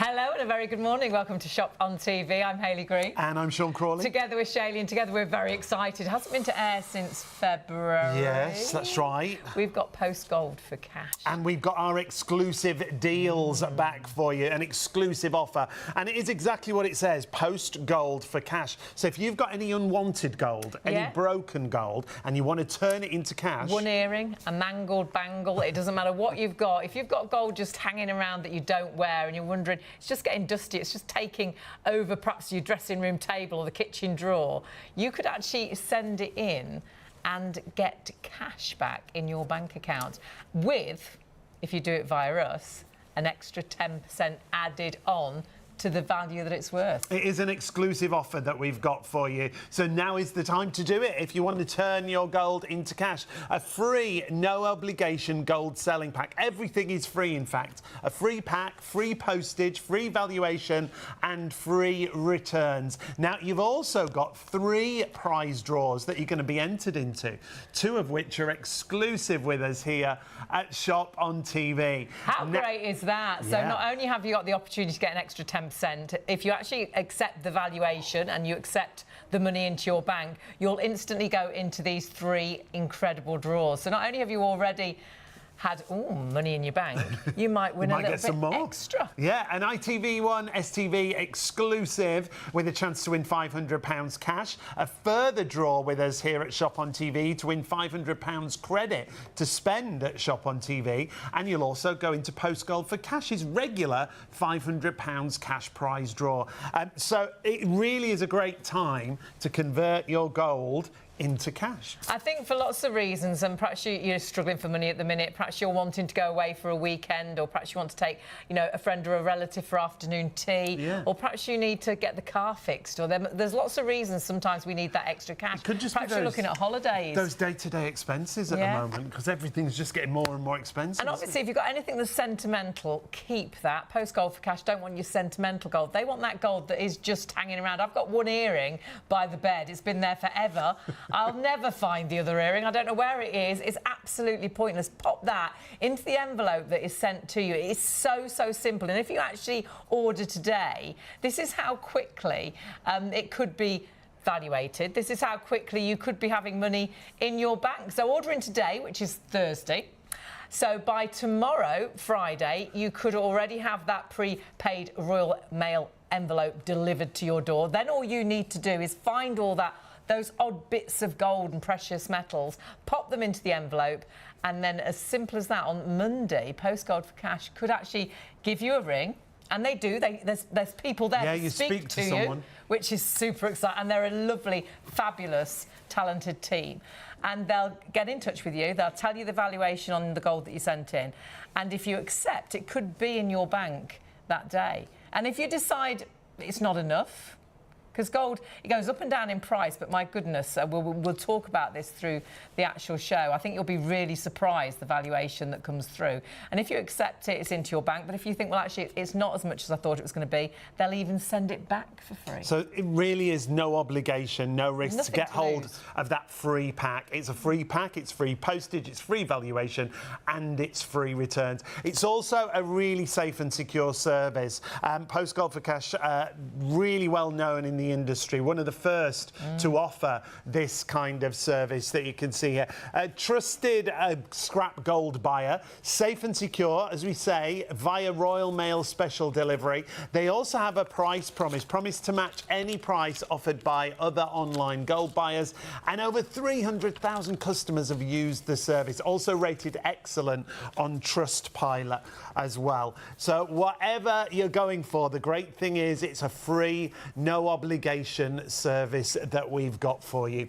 Hello and a very good morning. Welcome to Shop on TV. I'm Hayley Green. And I'm Sean Crawley. Together with Shaylee, and together we're very excited. It hasn't been to air since February. Yes, that's right. We've got Post Gold for cash. And we've got our exclusive deals back for you, an exclusive offer. And it is exactly what it says, Post Gold for cash. So if you've got any unwanted gold, any broken gold, and you want to turn it into cash... One earring, a mangled bangle, it doesn't matter what you've got. If you've got gold just hanging around that you don't wear and you're wondering, it's just getting dusty, it's just taking over perhaps your dressing room table or the kitchen drawer, you could actually send it in and get cash back in your bank account with, if you do it via us, an extra 10% added on to the value that it's worth. It is an exclusive offer that we've got for you. So now is the time to do it. If you want to turn your gold into cash, a free, no obligation gold selling pack. Everything is free, in fact. A free pack, free postage, free valuation and free returns. Now, you've also got 3 prize draws that you're going to be entered into, 2 of which are exclusive with us here at Shop on TV. How great is that? So not only have you got the opportunity to get an extra 10%, if you actually accept the valuation and you accept the money into your bank, you'll instantly go into these 3 incredible draws. So not only have you already had money in your bank, you might win a little bit extra. Yeah, an ITV1 STV exclusive with a chance to win £500 cash. A further draw with us here at Shop on TV to win £500 credit to spend at Shop on TV. And you'll also go into Post Gold for Cash's regular £500 cash prize draw. So it really is a great time to convert your gold into cash. I think for lots of reasons, and perhaps you're struggling for money at the minute, perhaps you're wanting to go away for a weekend, or perhaps you want to take, a friend or a relative for afternoon tea, or perhaps you need to get the car fixed, or there's lots of reasons sometimes we need that extra cash. It could just perhaps you're looking at holidays. Those day-to-day expenses at the moment, because everything's just getting more and more expensive. And obviously, if you've got anything that's sentimental, keep that. Post Gold for Cash don't want your sentimental gold. They want that gold that is just hanging around. I've got one earring by the bed. It's been there forever. I'll never find the other earring. I don't know where it is. It's absolutely pointless. Pop that into the envelope that is sent to you. It is so, so simple. And if you actually order today, this is how quickly it could be valuated. This is how quickly you could be having money in your bank. So ordering today, which is Thursday. So by tomorrow, Friday, you could already have that prepaid Royal Mail envelope delivered to your door. Then all you need to do is find those odd bits of gold and precious metals, pop them into the envelope, and then as simple as that, on Monday, Post Gold for Cash could actually give you a ring. And they do. There's people there to speak to you, which is super exciting. And they're a lovely, fabulous, talented team. And they'll get in touch with you. They'll tell you the valuation on the gold that you sent in. And if you accept, it could be in your bank that day. And if you decide it's not enough, because gold, it goes up and down in price, but my goodness, we'll talk about this through the actual show. I think you'll be really surprised, the valuation that comes through. And if you accept it, it's into your bank. But if you think, well, actually, it's not as much as I thought it was going to be, they'll even send it back for free. So it really is no obligation, no risk to get hold of that free pack. It's a free pack, it's free postage, it's free valuation, and it's free returns. It's also a really safe and secure service. Post Gold for Cash, really well known in the industry, one of the first to offer this kind of service that you can see here. A trusted scrap gold buyer, safe and secure, as we say, via Royal Mail special delivery. They also have a price promise to match any price offered by other online gold buyers, and over 300,000 customers have used the service, also rated excellent on Trustpilot as well. So whatever you're going for, the great thing is it's a free, no obligation service that we've got for you.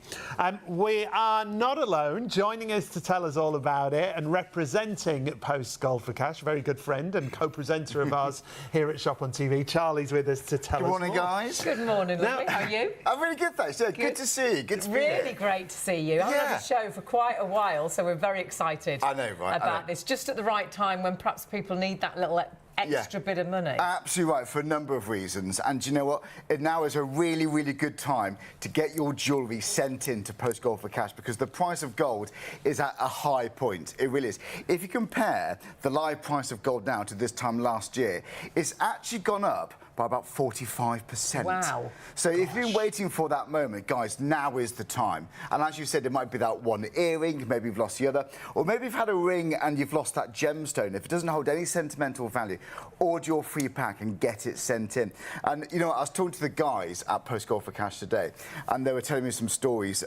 We are not alone. Joining us to tell us all about it and representing Post Gold for Cash, very good friend and co-presenter of ours here at Shop on TV. Charlie's with us to tell us more. Good morning, guys. Good morning, lovely. How are you? I'm really good, thanks. Yeah, good to see you. Good to be here. Really great to see you. I've had a show for quite a while, so we're very excited about this. Just at the right time when perhaps people need that little extra bit of money. Absolutely right, for a number of reasons. And you know what? Now is a really, really good time to get your jewellery sent in to Post Gold for Cash, because the price of gold is at a high point. It really is. If you compare the live price of gold now to this time last year, it's actually gone up by about 45%. Wow. So if you've been waiting for that moment, guys, now is the time. And as you said, it might be that one earring, maybe you've lost the other, or maybe you've had a ring and you've lost that gemstone. If it doesn't hold any sentimental value, order your free pack and get it sent in. And, you know, I was talking to the guys at Post Gold for Cash today, and they were telling me some stories.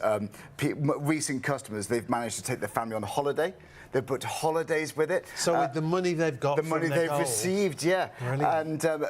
Recent customers, they've managed to take their family on a holiday. They've booked holidays with it. So with the money they've got, the money they've received, yeah. Brilliant. And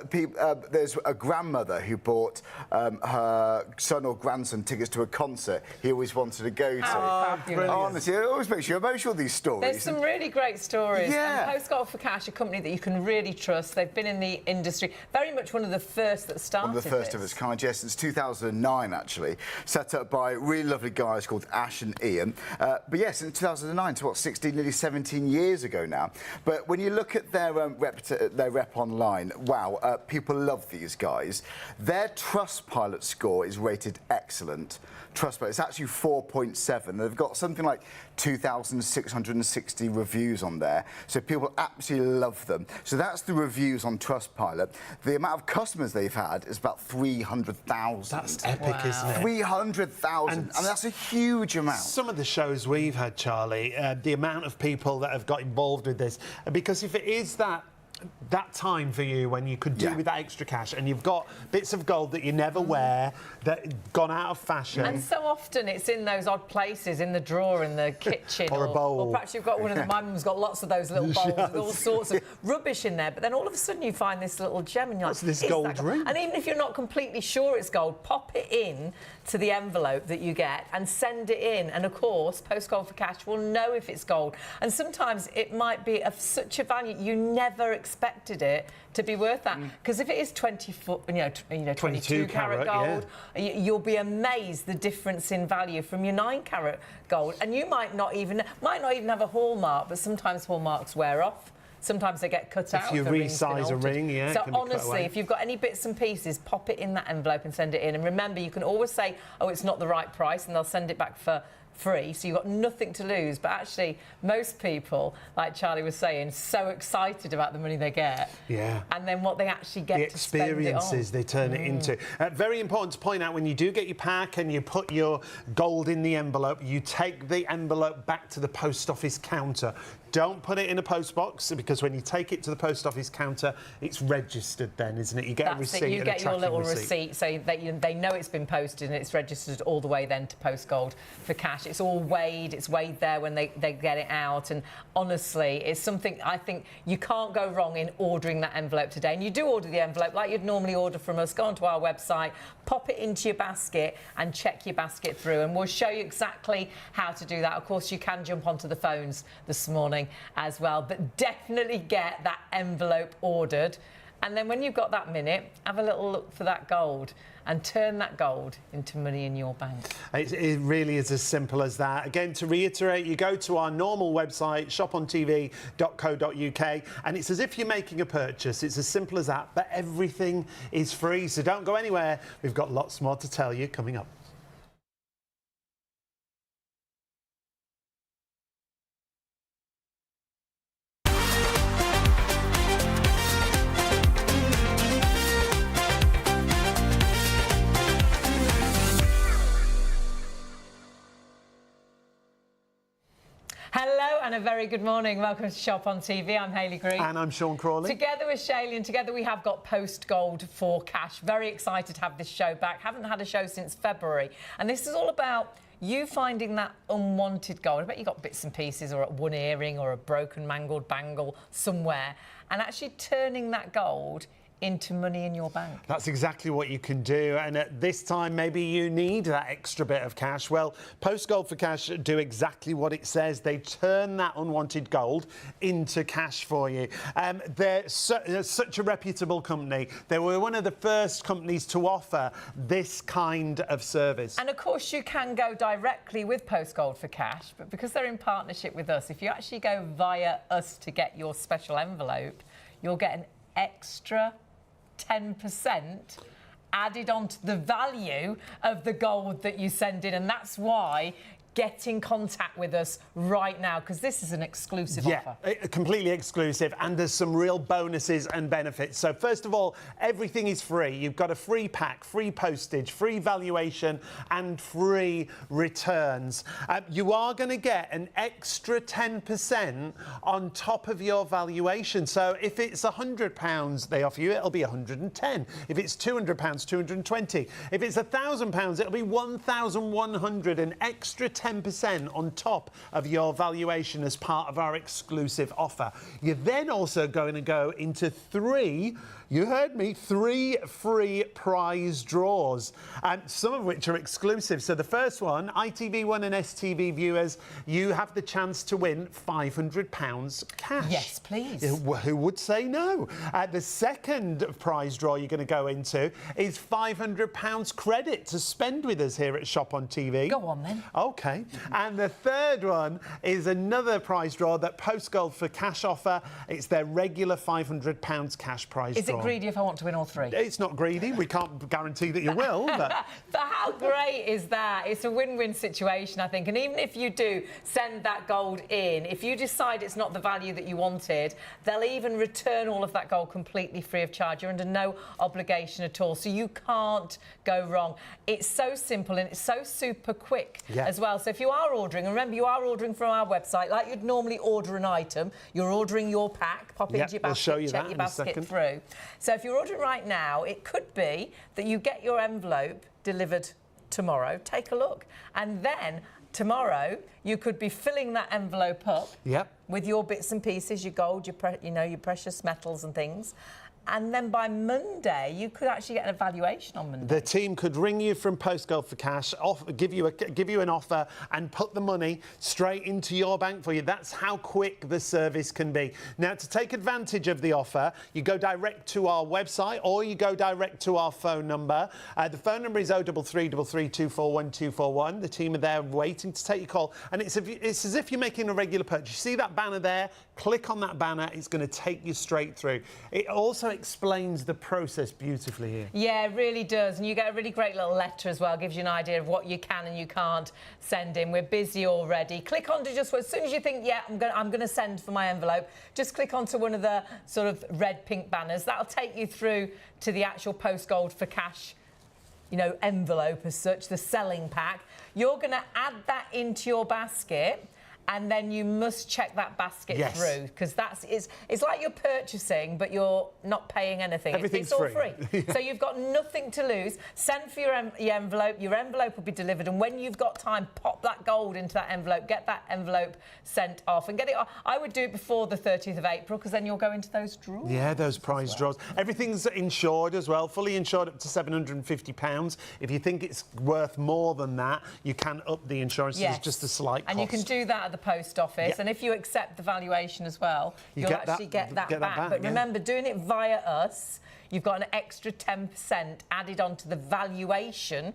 there's a grandmother who bought her son or grandson tickets to a concert he always wanted to go to. Oh, fabulous. Honestly, it always makes you emotional, these stories. There's some really great stories. Yeah. And Post Gold for Cash, a company that you can really trust. They've been in the industry, very much one of the first that started One of the first this. of its kind, yes, since 2009, actually. Set up by really lovely guys called Ash and Ian. But yes, in 2009, to what, 16, nearly 17 years ago now. But when you look at their rep online, wow, people love these guys. Their Trustpilot score is rated excellent. Trustpilot, it's actually 4.7. They've got something like 2,660 reviews on there. So people absolutely love them. So that's the reviews on Trustpilot. The amount of customers they've had is about 300,000. That's epic, isn't it? 300,000. And that's a huge amount. Some of the shows we've had, Charlie, the amount of people that have got involved with this, because if it is that time for you when you could do with that extra cash and you've got bits of gold that you never wear, that gone out of fashion. And so often it's in those odd places, in the drawer, in the kitchen. Or a bowl. Or perhaps you've got one of them. My mum's got lots of those little bowls with all sorts of rubbish in there. But then all of a sudden you find this little gem and you're What's like, this "Is gold that ring?" And even if you're not completely sure it's gold, pop it in to the envelope that you get and send it in. And of course, Post Gold for Cash will know if it's gold. And sometimes it might be of such a value you never expected it to be worth that. Because if it is 22 carat gold, you'll be amazed the difference in value from your 9 carat gold. And you might not even have a hallmark, but sometimes hallmarks wear off. Sometimes they get cut out. If you resize a ring, yeah. So honestly, if you've got any bits and pieces, pop it in that envelope and send it in. And remember, you can always say, oh, it's not the right price, and they'll send it back for free, so you've got nothing to lose. But actually, most people, like Charlie was saying, so excited about the money they get. Yeah. And then what they actually get the to spend it on. experiences they turn it into. Very important to point out, when you do get your pack and you put your gold in the envelope, you take the envelope back to the post office counter. Don't put it in a post box, because when you take it to the post office counter, it's registered then, isn't it? You get a receipt. You get your little receipt, so that they know it's been posted and it's registered all the way then to Post Gold for Cash. It's all weighed. It's weighed there when they get it out. And honestly, it's something I think you can't go wrong in ordering that envelope today. And you do order the envelope like you'd normally order from us. Go onto our website, pop it into your basket and check your basket through. And we'll show you exactly how to do that. Of course, you can jump onto the phones this morning as well, but definitely get that envelope ordered. And then when you've got that minute, have a little look for that gold and turn that gold into money in your bank. It really is as simple as that. Again, to reiterate, you go to our normal website, shopontv.co.uk, and it's as if you're making a purchase. It's as simple as that, but everything is free, so don't go anywhere. We've got lots more to tell you coming up. Hello and a very good morning. Welcome to Shop on TV. I'm Hayley Green. And I'm Sean Crawley. Together with Shaylee, and together we have got Post Gold for Cash. Very excited to have this show back. Haven't had a show since February. And this is all about you finding that unwanted gold. I bet you got bits and pieces, or one earring, or a broken, mangled bangle somewhere, and actually turning that gold into money in your bank. That's exactly what you can do. And at this time, maybe you need that extra bit of cash. Well, Post Gold for Cash do exactly what it says. They turn that unwanted gold into cash for you. They're such a reputable company. They were one of the first companies to offer this kind of service. And of course, you can go directly with Post Gold for Cash, but because they're in partnership with us, if you actually go via us to get your special envelope, you'll get an extra 10% added onto the value of the gold that you send in. And that's why get in contact with us right now, because this is an exclusive offer. Completely exclusive, and there's some real bonuses and benefits. So first of all, everything is free. You've got a free pack, free postage, free valuation and free returns. You are going to get an extra 10% on top of your valuation. So if it's £100 they offer you, it'll be 110. If it's £200, 220. If it's £1,000, it'll be 1,100, an extra 10% on top of your valuation as part of our exclusive offer. You're then also going to go into 3, you heard me, 3 free prize draws, some of which are exclusive. So the first one, ITV1 and STV viewers, you have the chance to win £500 cash. Yes, please. Who would say no? The second prize draw you're going to go into is £500 credit to spend with us here at Shop on TV. Go on then. OK. And the third one is another prize draw that Post Gold for Cash offer. It's their regular £500 cash prize draw. Is it greedy if I want to win all 3? It's not greedy. We can't guarantee that you will. But how great is that? It's a win-win situation, I think. And even if you do send that gold in, if you decide it's not the value that you wanted, they'll even return all of that gold completely free of charge. You're under no obligation at all. So you can't go wrong. It's so simple and it's so super quick as well. So if you are ordering, and remember, you are ordering from our website like you'd normally order an item. You're ordering your pack, pop into your basket, show you check your basket through. So if you're ordering right now, it could be that you get your envelope delivered tomorrow. Take a look. And then tomorrow, you could be filling that envelope up with your bits and pieces, your gold, your precious metals and things. And then by Monday, you could actually get an evaluation on Monday. The team could ring you from Post Gold for Cash, give you an offer and put the money straight into your bank for you. That's how quick the service can be. Now, to take advantage of the offer, you go direct to our website or you go direct to our phone number. The phone number is 0333 241 241. The team are there waiting to take your call. And it's as if you're making a regular purchase. You see that banner there? Click on that banner. It's going to take you straight through. It also explains the process beautifully here. Yeah, it really does. And you get a really great little letter as well. Gives you an idea of what you can and you can't send in. We're busy already. Click on to just, as soon as you think, yeah, I'm going to send for my envelope, just click onto one of the sort of red, pink banners. That'll take you through to the actual Post Gold for Cash, envelope as such, the selling pack. You're going to add that into your basket. And then you must check that basket through, because it's like you're purchasing, but you're not paying anything. Everything's it's all free. So you've got nothing to lose. Send for your envelope. Your envelope will be delivered, and when you've got time, pop that gold into that envelope. Get that envelope sent off and get it off. I would do it before the 30th of April, because then you'll go into those draws. Yeah, those prize draws. Everything's insured as well, fully insured up to £750. If you think it's worth more than that, you can up the insurance. Yes. It's just a slight cost. And you can do that at the post office, and if you accept the valuation as well, you'll actually get that back. But remember, doing it via us, you've got an extra 10% added onto the valuation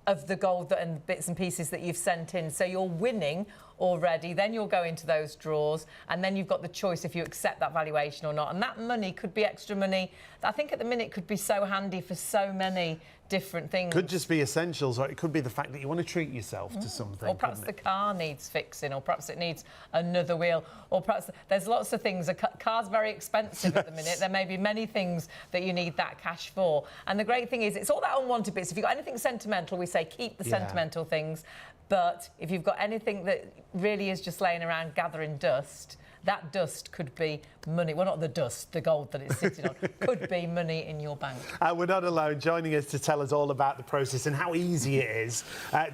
of the gold and bits and pieces that you've sent in. So you're winning already. Then you'll go into those draws, and then you've got the choice if you accept that valuation or not. And that money could be extra money. I think at the minute could be so handy for so many different things. Could just be essentials, or it could be the fact that you want to treat yourself to something. Or perhaps the car needs fixing, or perhaps it needs another wheel, or perhaps there's lots of things. A car's very expensive at the minute. There may be many things that you need that cash for. And the great thing is, it's all that unwanted bits. If you've got anything sentimental, we say keep the sentimental things. But if you've got anything that really is just laying around gathering dust, that dust could be money. Well, not the dust, the gold that it's sitting on, could be money in your bank. We're not alone. Joining us to tell us all about the process and how easy it is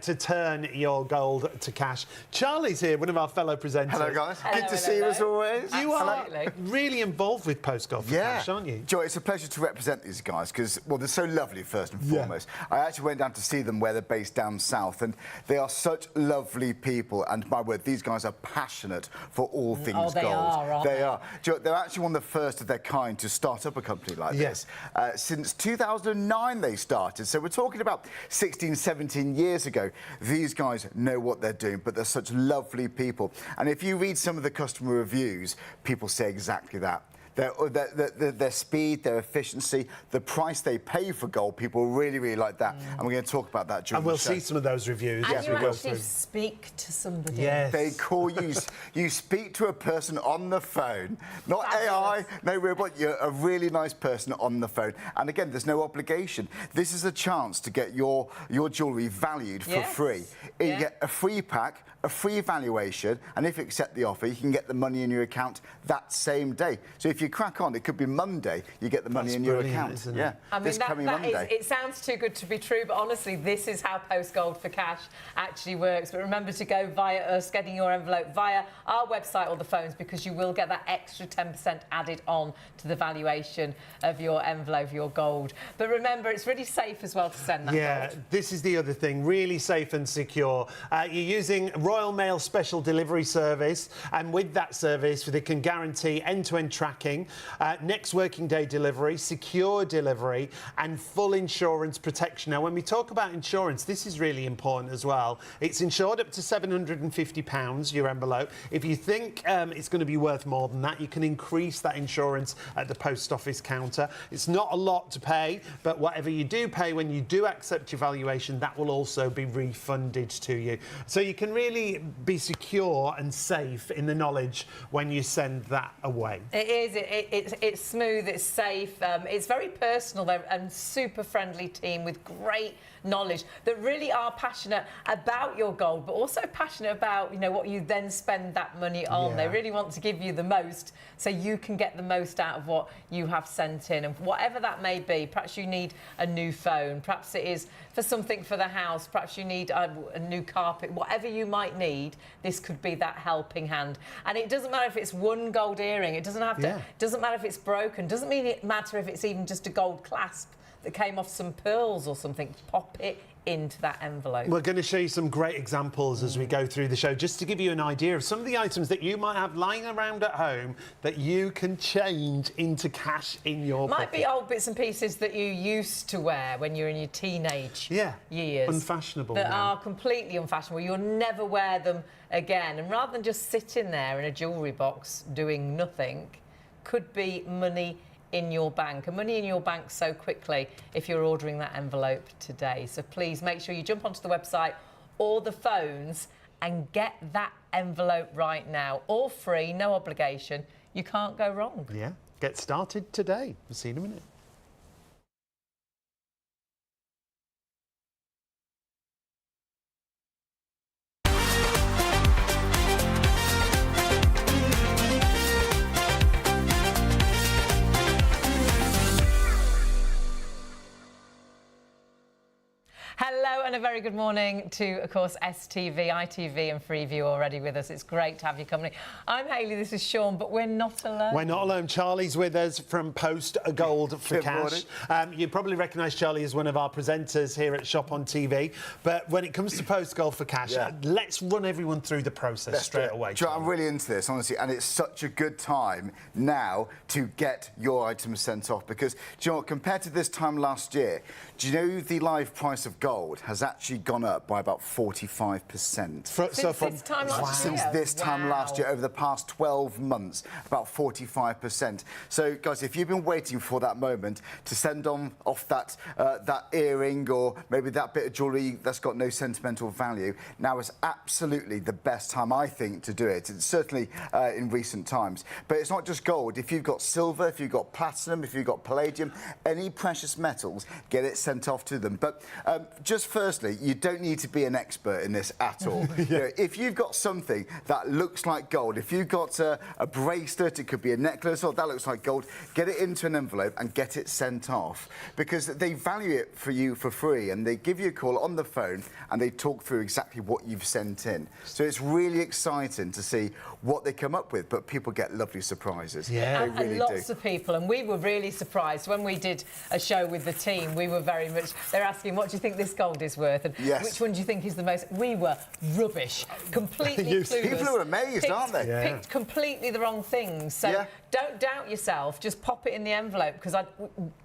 to turn your gold to cash. Charlie's here, one of our fellow presenters. Hello, guys. Hello, Good to see you as always. You are really involved with Post Gold for Cash, aren't you? Joy, it's a pleasure to represent these guys because, well, they're so lovely, first and foremost. I actually went down to see them where they're based down south, and they are such lovely people. And my word, these guys are passionate for all things gold. They are. They're actually one of the first of their kind to start up a company like this. Since 2009 they started, so we're talking about 16, 17 years ago. These guys know what they're doing, but they're such lovely people. And if you read some of the customer reviews, people say exactly that. their speed, their efficiency, the price they pay for gold. People really, really like that. And we're going to talk about that during the show. And we'll see some of those reviews. And as you we go actually through. speak to somebody. Yes. They call you, you speak to a person on the phone, not AI, no robot, you're a really nice person on the phone. And again, there's no obligation. This is a chance to get your jewellery valued for free. You get a free pack, a free valuation, and if you accept the offer, you can get the money in your account that same day. So if you crack on, it could be Monday, you get the money in your account. Isn't it? Yeah, I mean, this coming Monday. it sounds too good to be true, but honestly, this is how Post Gold for Cash actually works. But remember to go via us, getting your envelope via our website or the phones, because you will get that extra 10% added on to the valuation of your envelope, your gold. But remember, it's really safe as well to send that gold. This is the other thing, really safe and secure. You're using Royal Mail Special Delivery Service, and with that service, they can guarantee end-to-end tracking, next working day delivery, secure delivery, and full insurance protection. Now, when we talk about insurance, this is really important as well. It's insured up to £750, your envelope. If you think it's going to be worth more than that, you can increase that insurance at the post office counter. It's not a lot to pay, but whatever you do pay when you do accept your valuation, that will also be refunded to you. So you can really be secure and safe in the knowledge when you send that away. It is. It's smooth. It's safe. It's very personal. They're a super friendly team with great knowledge that really are passionate about your gold, but also passionate about, you know, what you then spend that money on. They really want to give you the most so you can get the most out of what you have sent in, and whatever that may be. Perhaps you need a new phone, perhaps it is for something for the house, perhaps you need a new carpet, whatever you might need, this could be that helping hand. And it doesn't matter if it's one gold earring, it doesn't have to, doesn't matter if it's broken, doesn't mean it matter if it's even just a gold clasp that came off some pearls or something. Pop it into that envelope. We're going to show you some great examples as we go through the show, just to give you an idea of some of the items that you might have lying around at home that you can change into cash in your pocket. Might be old bits and pieces that you used to wear when you're in your teenage years. Unfashionable that now. are completely unfashionable. You'll never wear them again. And rather than just sitting there in a jewellery box doing nothing, could be money in your bank, and money in your bank so quickly if you're ordering that envelope today. So please make sure you jump onto the website or the phones and get that envelope right now. All free, no obligation. You can't go wrong. Yeah, get started today. We'll see you in a minute. Hello and a very good morning to, of course, STV, ITV and Freeview already with us. It's great to have your company. I'm Hayley, this is Sean, but we're not alone. We're not alone. Charlie's with us from Post Gold for Cash. You probably recognise Charlie as one of our presenters here at Shop on TV. But when it comes to Post Gold for Cash, let's run everyone through the process straight away. I'm really into this, honestly, and it's such a good time now to get your items sent off, because, do you know what, compared to this time last year, do you know the live price of gold has actually gone up by about 45%? Since this time last year, over the past 12 months, about 45%. So, guys, if you've been waiting for that moment to send off that earring or maybe that bit of jewellery that's got no sentimental value, now is absolutely the best time, I think, to do it. It's certainly in recent times. But it's not just gold. If you've got silver, if you've got platinum, if you've got palladium, any precious metals, get it sent off to them. But just firstly, you don't need to be an expert in this at all. You know, if you've got something that looks like gold, if you've got a bracelet, it could be a necklace, or that looks like gold, get it into an envelope and get it sent off, because they value it for you for free, and they give you a call on the phone and they talk through exactly what you've sent in. So it's really exciting to see what they come up with, but people get lovely surprises. Yeah, they really and lots of people, and we were really surprised when we did a show with the team. We were very much, they're asking, what do you think this gold is worth, and which one do you think is the most? We were rubbish, completely clueless. People are amazed, aren't they? Picked completely the wrong things. So don't doubt yourself. Just pop it in the envelope, because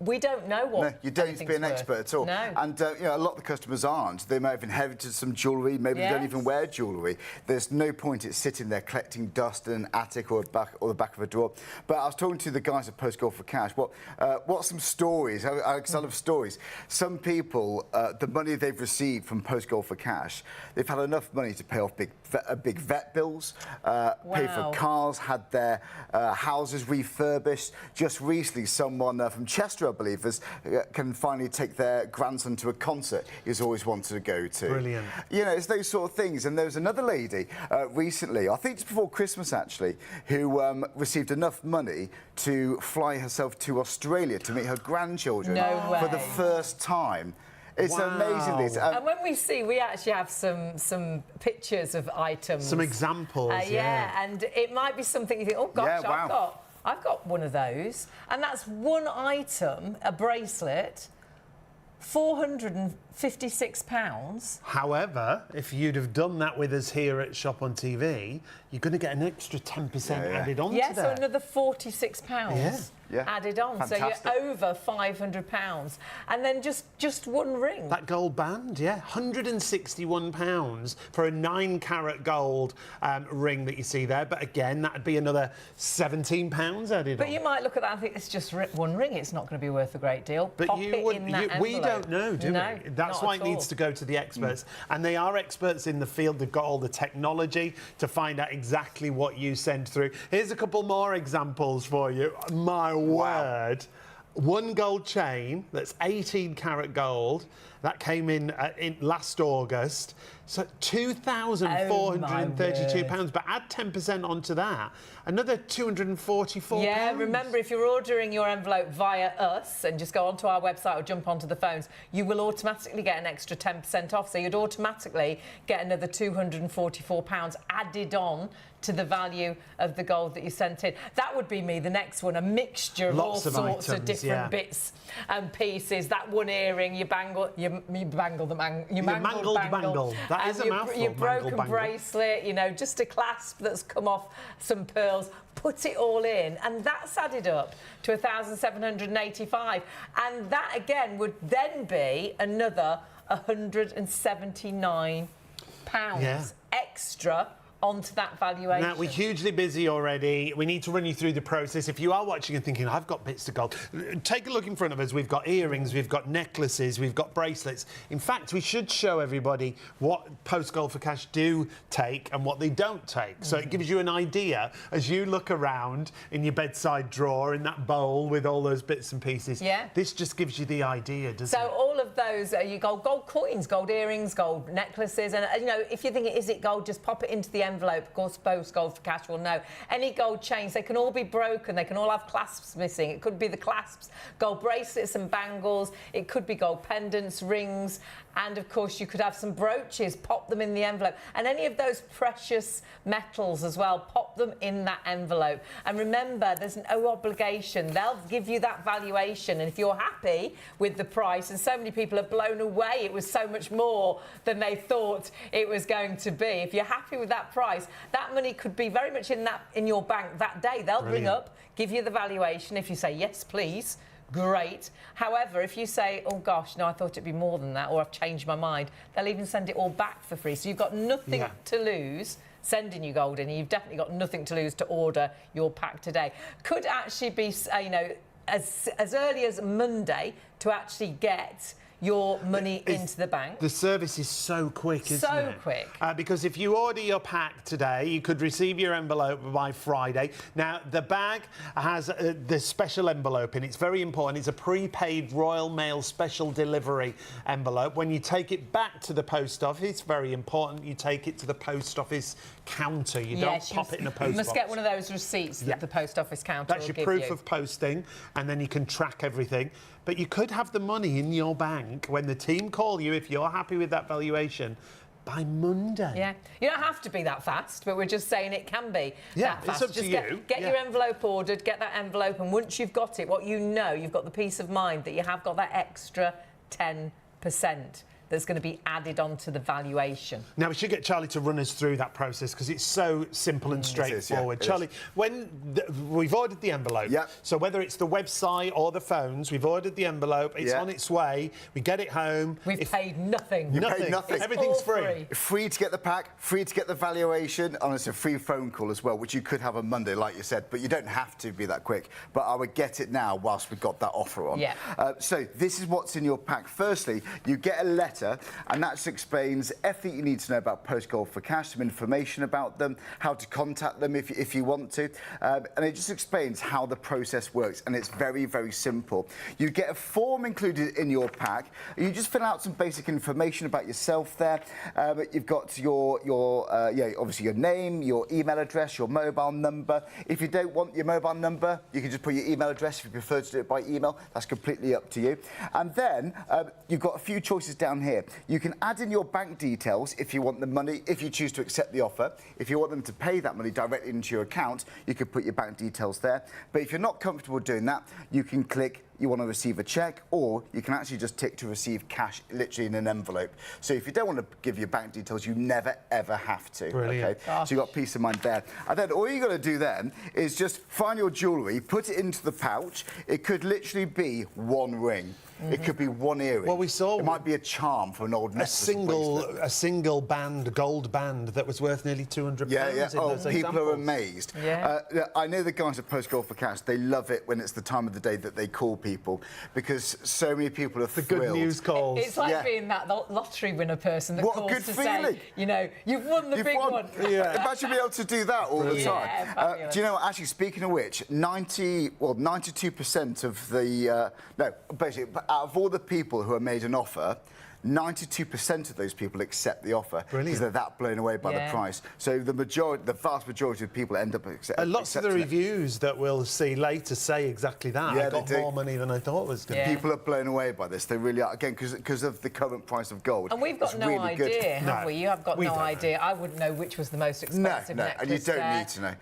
we don't know what. No, you don't need to be an worth. expert at all. No. And you know, a lot of the customers aren't. They might have inherited some jewellery. Maybe they don't even wear jewellery. There's no point it's sitting there collecting dust in an attic or the back of a drawer. But I was talking to the guys at Post Gold for Cash. What's some stories? I love stories. Some people, the money they've received from Post Gold for Cash, they've had enough money to pay off big vet bills, pay for cars, had their houses refurbished. Just recently, someone from Chester, I believe, can finally take their grandson to a concert he's always wanted to go to. Brilliant. You know, it's those sort of things. And there was another lady recently, I think just before Christmas actually, who received enough money to fly herself to Australia to meet her grandchildren for the first time. It's amazing. This. And when we actually have some pictures of items. Some examples, yeah. And it might be something you think, oh gosh, yeah, I've got one of those. And that's one item, a bracelet, £456. However, if you'd have done that with us here at Shop on TV, you're going to get an extra 10% added on to that. So another £46 added on. Fantastic. So you're over £500. And then just one ring. That gold band, £161 for a 9-carat gold ring that you see there. But again, that'd be another £17 added on. But you might look at that and think it's just one ring. It's not going to be worth a great deal. But Pop it in that envelope. We don't know, do no, we? That's why it needs to go to the experts. And they are experts in the field. They've got all the technology to find out exactly what you send through. Here's a couple more examples for you. My word. One gold chain that's 18-carat gold that came in last August. So £2,432. But add 10% onto that, another £244. Yeah, remember, if you're ordering your envelope via us and just go onto our website or jump onto the phones, you will automatically get an extra 10% off. So you'd automatically get another £244 added on to the value of the gold that you sent in. That would be me, the next one, a mixture of all sorts of different bits and pieces. That one earring, you mangled the bangle. That is a mouthful. Your broken bracelet, you know, just a clasp that's come off, some pearls. Put it all in, and that's added up to £1,785. And that again would then be another £179 extra onto that valuation. Now, we're hugely busy already. We need to run you through the process. If you are watching and thinking, I've got bits of gold, take a look in front of us. We've got earrings, we've got necklaces, we've got bracelets. In fact, we should show everybody what Post Gold for Cash do take and what they don't take. So it gives you an idea as you look around in your bedside drawer, in that bowl with all those bits and pieces. Yeah. This just gives you the idea, doesn't it? So all of those, you got gold coins, gold earrings, gold necklaces, and you know, if you're thinking, is it gold, just pop it into the envelope. Of course, Post Gold for Cash will know. Any gold chains, they can all be broken. They can all have clasps missing. It could be the clasps, gold bracelets and bangles. It could be gold pendants, rings, and of course you could have some brooches. Pop them in the envelope. And any of those precious metals as well, pop them in that envelope. And remember, there's no obligation. They'll give you that valuation, and if you're happy with the price, and so many people are blown away, it was so much more than they thought it was going to be. If you're happy with that price, that money could be very much in your bank that day. They'll bring up, give you the valuation. If you say yes, please, great. However, if you say, oh gosh, no, I thought it'd be more than that, or I've changed my mind, they'll even send it all back for free. So you've got nothing to lose sending you gold in. You've definitely got nothing to lose to order your pack today. Could actually be, you know, as early as Monday to actually get your money into the bank. The service is so quick, isn't it? So quick. Because if you order your pack today, you could receive your envelope by Friday. Now, the bag has the special envelope in. It's very important. It's a prepaid Royal Mail special delivery envelope. When you take it back to the post office, very important, you take it to the post office counter. You don't pop it in a post box. You must get one of those receipts that the post office counter That's will your proof of posting, and then you can track everything. But you could have the money in your bank when the team call you, if you're happy with that valuation, by Monday. Yeah, you don't have to be that fast, but we're just saying it can be that fast. It's up to you. Get your envelope ordered, get that envelope, and once you've got it, what you know, you've got the peace of mind that you have got that extra 10%. that's going to be added onto the valuation. Now, we should get Charlie to run us through that process because it's so simple and straightforward. Charlie, when we've ordered the envelope, so whether it's the website or the phones, we've ordered the envelope, it's on its way, we get it home. We've paid nothing. You paid nothing. Everything's free. Free to get the pack, free to get the valuation, and it's a free phone call as well, which you could have on Monday, like you said, but you don't have to be that quick. But I would get it now whilst we've got that offer on. So this is what's in your pack. Firstly, you get a letter, and that just explains everything you need to know about Post Gold for Cash, some information about them, how to contact them if you want to, and it just explains how the process works, and it's very, very simple. You get a form included in your pack. You just fill out some basic information about yourself there. You've got your obviously your name, your email address, your mobile number. If you don't want your mobile number, you can just put your email address. If you prefer to do it by email, that's completely up to you. And then you've got a few choices down here. You can add in your bank details if you want the money, if you choose to accept the offer. If you want them to pay that money directly into your account, you could put your bank details there. But if you're not comfortable doing that, you can click you want to receive a cheque, or you can actually just tick to receive cash literally in an envelope. So if you don't want to give your bank details, you never ever have to. Brilliant. Okay? So you've got peace of mind there. And then all you got to do then is just find your jewellery, put it into the pouch. It could literally be one ring. It could be one earring. Well, we saw it might be a charm for an old necklace. A single band, gold band, that was worth nearly £200. Yeah. Oh, people are amazed. Yeah. I know the guys at Post Gold for Cash. They love it when it's the time of the day that they call people, because so many people are thrilled. The good news calls. It's like being that lottery winner person that calls good to feeling. say, you know, you've won the big one. Yeah. Imagine being able to do that all the time. Do you know, actually, speaking of which, 92% of the basically, out of all the people who are made an offer, 92% of those people accept the offer because they're that blown away by the price. So the vast majority of people end up accepting. Lots of the reviews that we'll see later say exactly that. Yeah, I got more money than I thought was going to. People are blown away by this. They really are. Again, because of the current price of gold. And we've got no idea, have we? You have got no idea. I wouldn't know which was the most expensive necklace. And you don't need to know.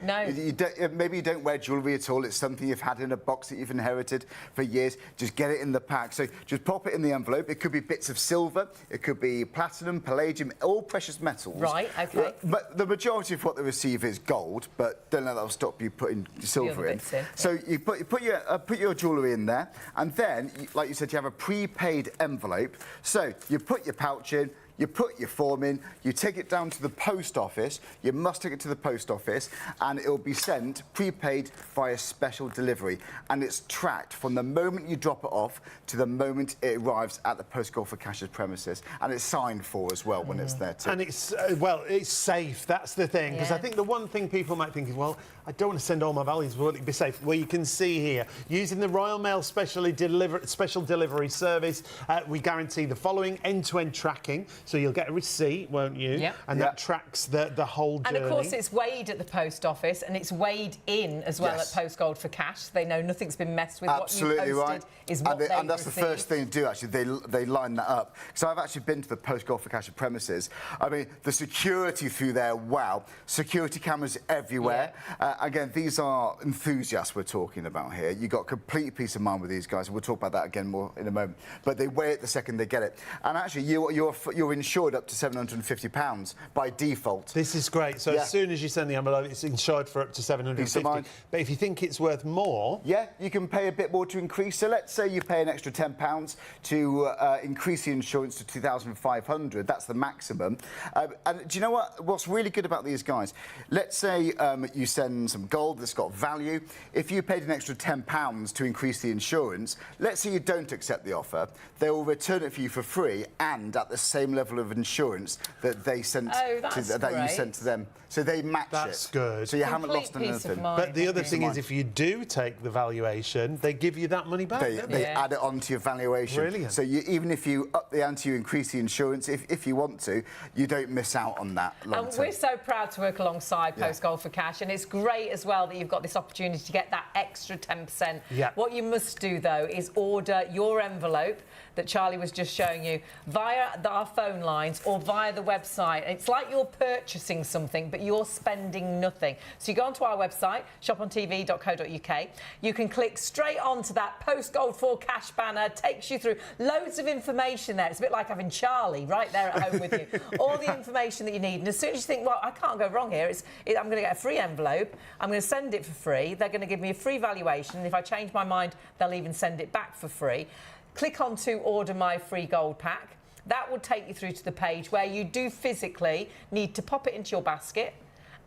No. Maybe you don't wear jewellery at all. It's something you've had in a box that you've inherited for years. Just get it in the pack. So just pop it in the envelope. It could be bits of silver. It could be platinum, palladium, all precious metals. Right, OK. But the majority of what they receive is gold, but don't let that stop you putting silver in. So you put your jewellery in there, and then, like you said, you have a prepaid envelope. So you put your pouch in, you put your form in, you take it down to the post office. You must take it to the post office, and it will be sent prepaid via special delivery. And it's tracked from the moment you drop it off to the moment it arrives at the Post Gold for Cash's premises. And it's signed for as well when it's there too. And it's, it's safe. That's the thing. Because I think the one thing people might think is, well, I don't want to send all my values. Will it be safe? Well, you can see here, using the Royal Mail special delivery service, we guarantee the following: end-to-end tracking. So you'll get a receipt, won't you? Yep. And that tracks the whole journey. And of course, it's weighed at the post office, and it's weighed in as well at Post Gold for Cash. They know nothing's been messed with. Absolutely what you posted is what and that's the first thing to do. Actually, they line that up. So I've actually been to the Post Gold for Cash premises. I mean, the security through there. Wow, security cameras everywhere. Again, these are enthusiasts we're talking about here. You got complete peace of mind with these guys. We'll talk about that again more in a moment. But they weigh it the second they get it. And actually, you're insured up to £750 by default. This is great. So as soon as you send the envelope, it's insured for up to £750. But if you think it's worth more, you can pay a bit more to increase. So let's say you pay an extra £10 to increase the insurance to £2,500. That's the maximum. And do you know what's really good about these guys? Let's say you send some gold that's got value. If you paid an extra £10 to increase the insurance, let's say you don't accept the offer, they will return it for you for free and at the same level of insurance that they sent that you sent to them. So they match it. That's good. So you haven't lost on anything. But the other thing is, if you do take the valuation, they give you that money back. They add it onto your valuation. Brilliant. So even if you up the ante, you increase the insurance, if you want to, you don't miss out on that long term. We're so proud to work alongside Post Gold for Cash, and it's great as well that you've got this opportunity to get that extra 10%. What you must do, though, is order your envelope. that Charlie was just showing you via our phone lines or via the website. It's like you're purchasing something, but you're spending nothing. So you go onto our website, shopontv.co.uk. You can click straight onto that Post Gold for Cash banner. Takes you through loads of information there. It's a bit like having Charlie right there at home with you. All the information that you need. And as soon as you think, well, I can't go wrong here, I'm going to get a free envelope. I'm going to send it for free. They're going to give me a free valuation. And if I change my mind, they'll even send it back for free. Click on to order my free gold pack. That will take you through to the page where you do physically need to pop it into your basket,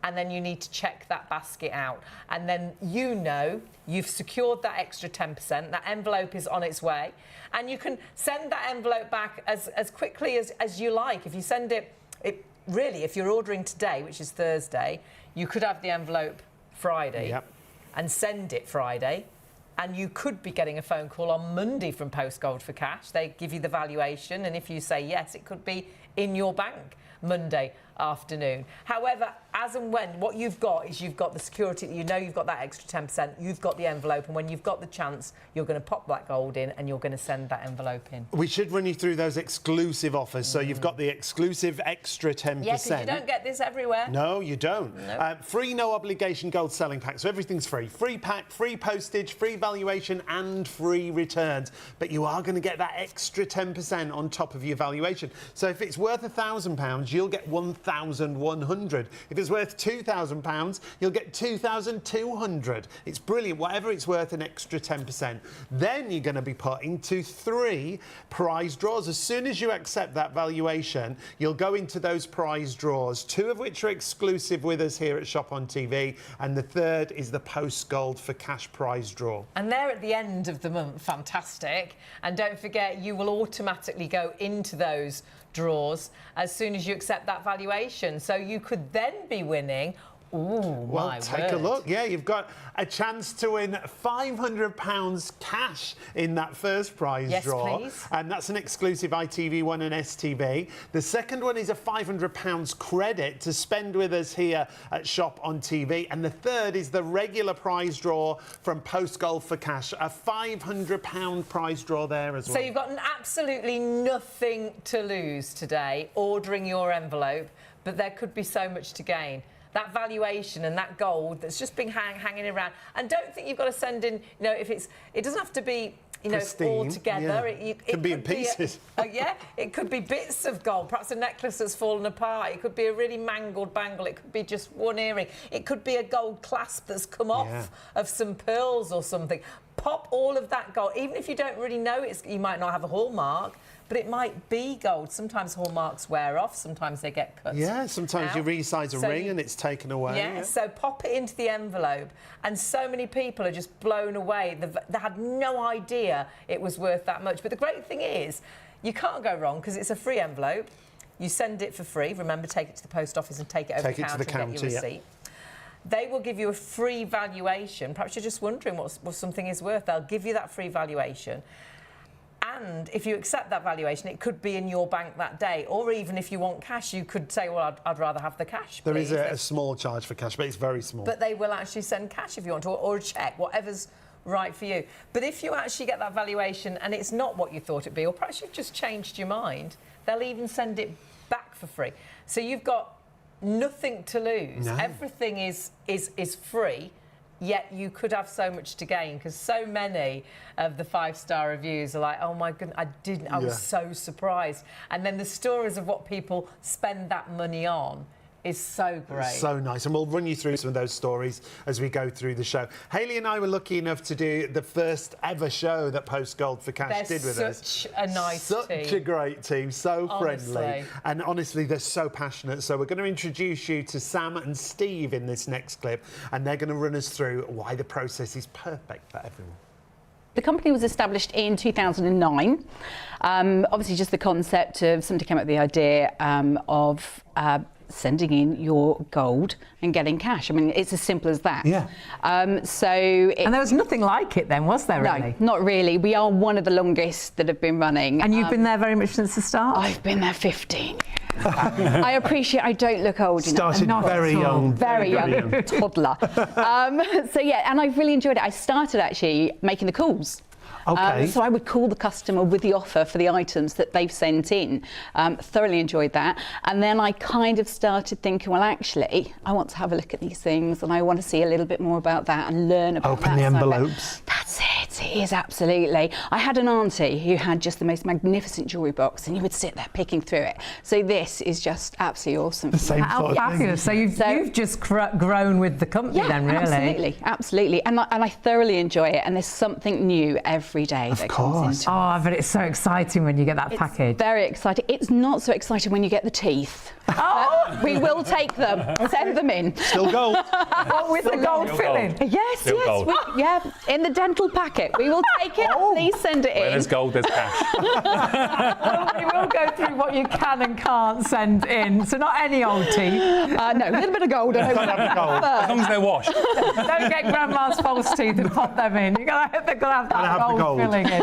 and then you need to check that basket out. And then you know you've secured that extra 10%. That envelope is on its way. And you can send that envelope back as quickly as you like. If you send it, really, if you're ordering today, which is Thursday, you could have the envelope Friday and send it Friday. And you could be getting a phone call on Monday from Post Gold for Cash. They give you the valuation, and if you say yes, it could be in your bank Monday afternoon. However, as and when, what you've got is you've got the security, you know you've got that extra 10%, you've got the envelope, and when you've got the chance, you're going to pop that gold in and you're going to send that envelope in. We should run you through those exclusive offers. So you've got the exclusive extra 10%. Yes, you don't get this everywhere. No, you don't. Nope. Free no obligation gold selling pack, so everything's free. Free pack, free postage, free valuation and free returns. But you are going to get that extra 10% on top of your valuation. So if it's worth £1,000, you'll get 1,100. If it's worth £2,000, you'll get 2,200. It's brilliant. Whatever it's worth, an extra 10%. Then you're going to be put into 3 prize draws. As soon as you accept that valuation, you'll go into those prize draws, 2 of which are exclusive with us here at Shop on TV, and the 3rd is the Post Gold for Cash prize draw. And they're at the end of the month. Fantastic. And don't forget, you will automatically go into those draws as soon as you accept that valuation. So you could then be winning. Ooh, well, take a look. Yeah, you've got a chance to win £500 cash in that first prize draw. Please. And that's an exclusive ITV1 and STV. The second one is a £500 credit to spend with us here at Shop on TV. And the third is the regular prize draw from Post Gold for Cash, a £500 prize draw there as well. So you've got absolutely nothing to lose today ordering your envelope, but there could be so much to gain. That valuation and that gold that's just been hanging around. And don't think you've got to send in, it doesn't have to be, pristine, all together. Yeah. It could be in pieces. It could be bits of gold, perhaps a necklace that's fallen apart. It could be a really mangled bangle. It could be just one earring. It could be a gold clasp that's come off of some pearls or something. Pop all of that gold, even if you don't really know you might not have a hallmark, but it might be gold. Sometimes hallmarks wear off, sometimes they get cut. Yeah, sometimes you resize a ring and it's taken away. Yeah, so pop it into the envelope. And so many people are just blown away. They had no idea it was worth that much. But the great thing is, you can't go wrong because it's a free envelope. You send it for free. Remember, take it to the post office and take it over the counter and get your receipt. They will give you a free valuation. Perhaps you're just wondering what something is worth. They'll give you that free valuation. And if you accept that valuation, it could be in your bank that day. Or even if you want cash, you could say, well, I'd rather have the cash, There please. is a small charge for cash, but it's very small. But they will actually send cash if you want to, or a cheque, whatever's right for you. But if you actually get that valuation and it's not what you thought it'd be, or perhaps you've just changed your mind, they'll even send it back for free. So you've got nothing to lose. No. Everything is free. Yet you could have so much to gain, because so many of the 5-star reviews are like, oh my goodness, I was so surprised. And then the stories of what people spend that money on is so great. So nice. And we'll run you through some of those stories as we go through the show. Hayley and I were lucky enough to do the first ever show that Post Gold for Cash did with us. Such a nice team. Such a great team, so Honestly. friendly. And honestly, they're so passionate. So we're going to introduce you to Sam and Steve in this next clip, and they're going to run us through why the process is perfect for everyone. The company was established in 2009. Obviously, just the concept of somebody came up with the idea of sending in your gold and getting cash. I mean, it's as simple as that. Yeah. And there was nothing like it then, was there, really? No, not really. We are one of the longest that have been running. And you've been there very much since the start? I've been there 15. I appreciate I don't look old enough. Started very young. Very young. Toddler. So yeah, and I've really enjoyed it. I started actually making the calls. Okay. So I would call the customer with the offer for the items that they've sent in. Thoroughly enjoyed that. And then I kind of started thinking, well, actually, I want to have a look at these things and I want to see a little bit more about that and learn about that. Open the envelopes. That's it. It is, absolutely. I had an auntie who had just the most magnificent jewellery box and you would sit there picking through it. So this is just absolutely awesome. The same How sort of thing. fabulous. So you've just grown with the company then, really? Absolutely. And I thoroughly enjoy it. And there's something new every day that comes into it. Oh, but it's so exciting when you get that package. Very exciting. It's not so exciting when you get the teeth. Oh! We will take them. Send them in. Still gold. What, with the gold filling? Yes, Still yes. gold. Yeah, in the dental packet. We will take it. Please send it Where in. there's gold, there's cash. We will go through what you can and can't send in. So not any old teeth. No, a little bit of gold. Gotta have gold. As long as they're washed. Don't get grandma's false teeth and pop them in. They're going to have that have the gold. filling in.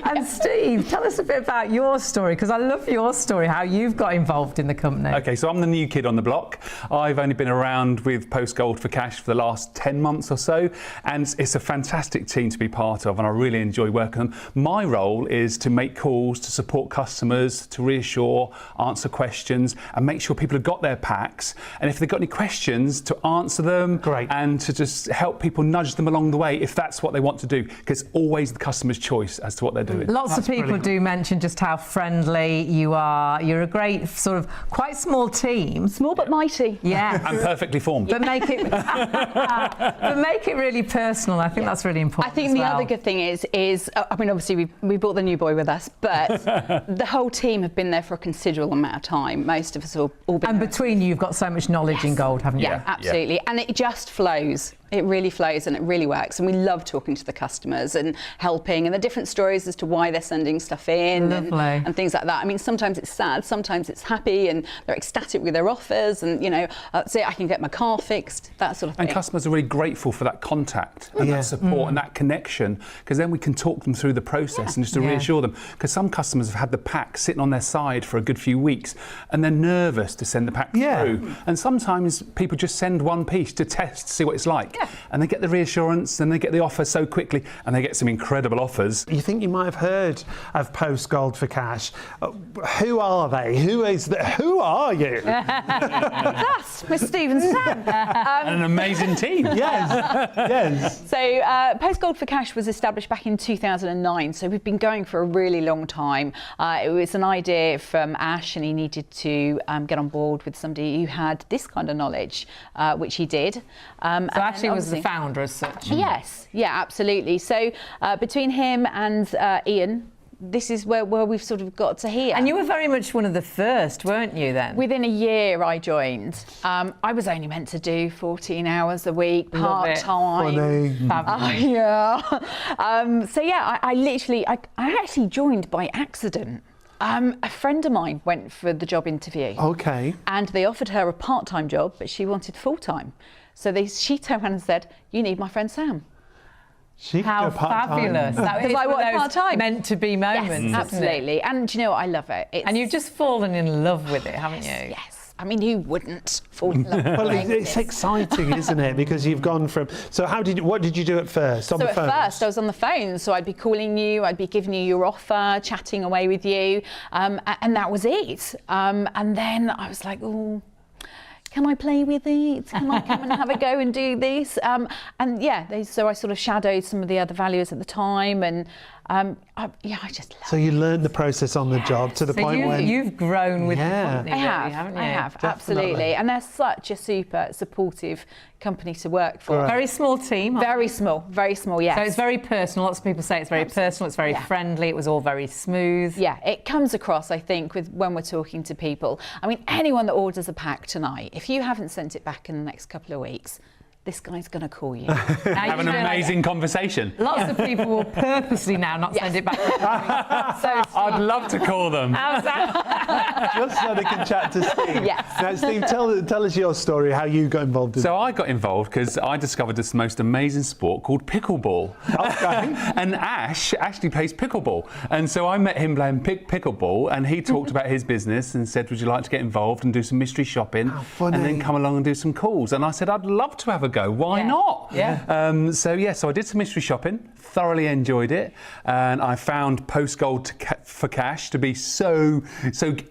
And Steve, tell us a bit about your story, because I love your story, how you've got involved in the company. Okay, so I'm the new kid on the block. I've only been around with Post Gold for Cash for the last 10 months or so, and it's a fantastic team to be part of, and I really enjoy working with them. My role is to make calls, to support customers, to reassure, answer questions, and make sure people have got their packs, and if they've got any questions, to answer them. Great. And to just help people, nudge them along the way if that's what they want to do, because it's always the customer's choice as to what they're doing. Lots of people brilliant. do mention just how friendly you are. You're a great sort of quite small team. Small but mighty. Yeah. And perfectly formed. But make it really personal. I think that's really important. I think as the well. other good thing is I mean, obviously we brought the new boy with us, but the whole team have been there for a considerable amount of time. Most of us all been And there. between you, you've got so much knowledge in gold, haven't you? Yeah, absolutely. And it just flows. It really flows and it really works. And we love talking to the customers and helping and the different stories as to why they're sending stuff in and things like that. I mean, sometimes it's sad, sometimes it's happy and they're ecstatic with their offers and, you know, that's it, I can get my car fixed, that sort of thing. And customers are really grateful for that contact and that support and that connection, because then we can talk them through the process and just to reassure them. Because some customers have had the pack sitting on their side for a good few weeks and they're nervous to send the pack through. And sometimes people just send one piece to test, to see what it's like. And they get the reassurance and they get the offer so quickly and they get some incredible offers. You think you might have heard of Post Gold for Cash. Who are they? Who are you? That's with Steve and Sam. And an amazing team. Yes. So Post Gold for Cash was established back in 2009, so we've been going for a really long time. It was an idea from Ash and he needed to get on board with somebody who had this kind of knowledge, which he did. So Ashley was the founder as such. Yes, yeah, absolutely. So between him and Ian, this is where we've sort of got to here. And you were very much one of the first, weren't you, then? Within a year I joined. I was only meant to do 14 hours a week, part-time. Funny. So yeah, I actually joined by accident. A friend of mine went for the job interview. Okay. And they offered her a part-time job, but she wanted full-time. So she turned around and said, "You need my friend Sam." How fabulous. That is I one work of those part-time. meant to be moments, Yes, isn't absolutely. it? And do you know what? I love it. And you've just fallen in love with it, haven't you? Yes. I mean, who wouldn't fall in love with Well, playing it's this? exciting, isn't it? Because you've gone from. So what did you do at first? On So the at phone? first I was on the phone, so I'd be calling you, I'd be giving you your offer, chatting away with you, and that was it. And then I was like, oh, can I play with it? Can I come and have a go and do this? And yeah, so I sort of shadowed some of the other valuers at the time, and I just love it. So you learned the process on the job to the point when you've grown with the company, I really, have, haven't you? I have, Definitely. absolutely. And they're such a super supportive company to work for. Right. Very small team. Very small, yes. So it's very personal. Lots of people say it's very personal. It's very friendly. It was all very smooth. Yeah, it comes across, I think, when we're talking to people. I mean, anyone that orders a pack tonight, if you haven't sent it back in the next couple of weeks, this guy's going to call you. Have an amazing conversation. Lots of people will purposely now not send it back. So I'd love to call them. how's that? just so they can chat to Steve. Yes. Now, Steve, tell us your story, how you got involved in So I got involved because I discovered this most amazing sport called pickleball. Okay. And Ash actually plays pickleball. And so I met him playing pickleball, and he talked about his business and said, would you like to get involved and do some mystery shopping? How funny. And then come along and do some calls. And I said, I'd love to have a go go. Why not? Yeah. So I did some mystery shopping, thoroughly enjoyed it, and I found Postgold for Cash to be so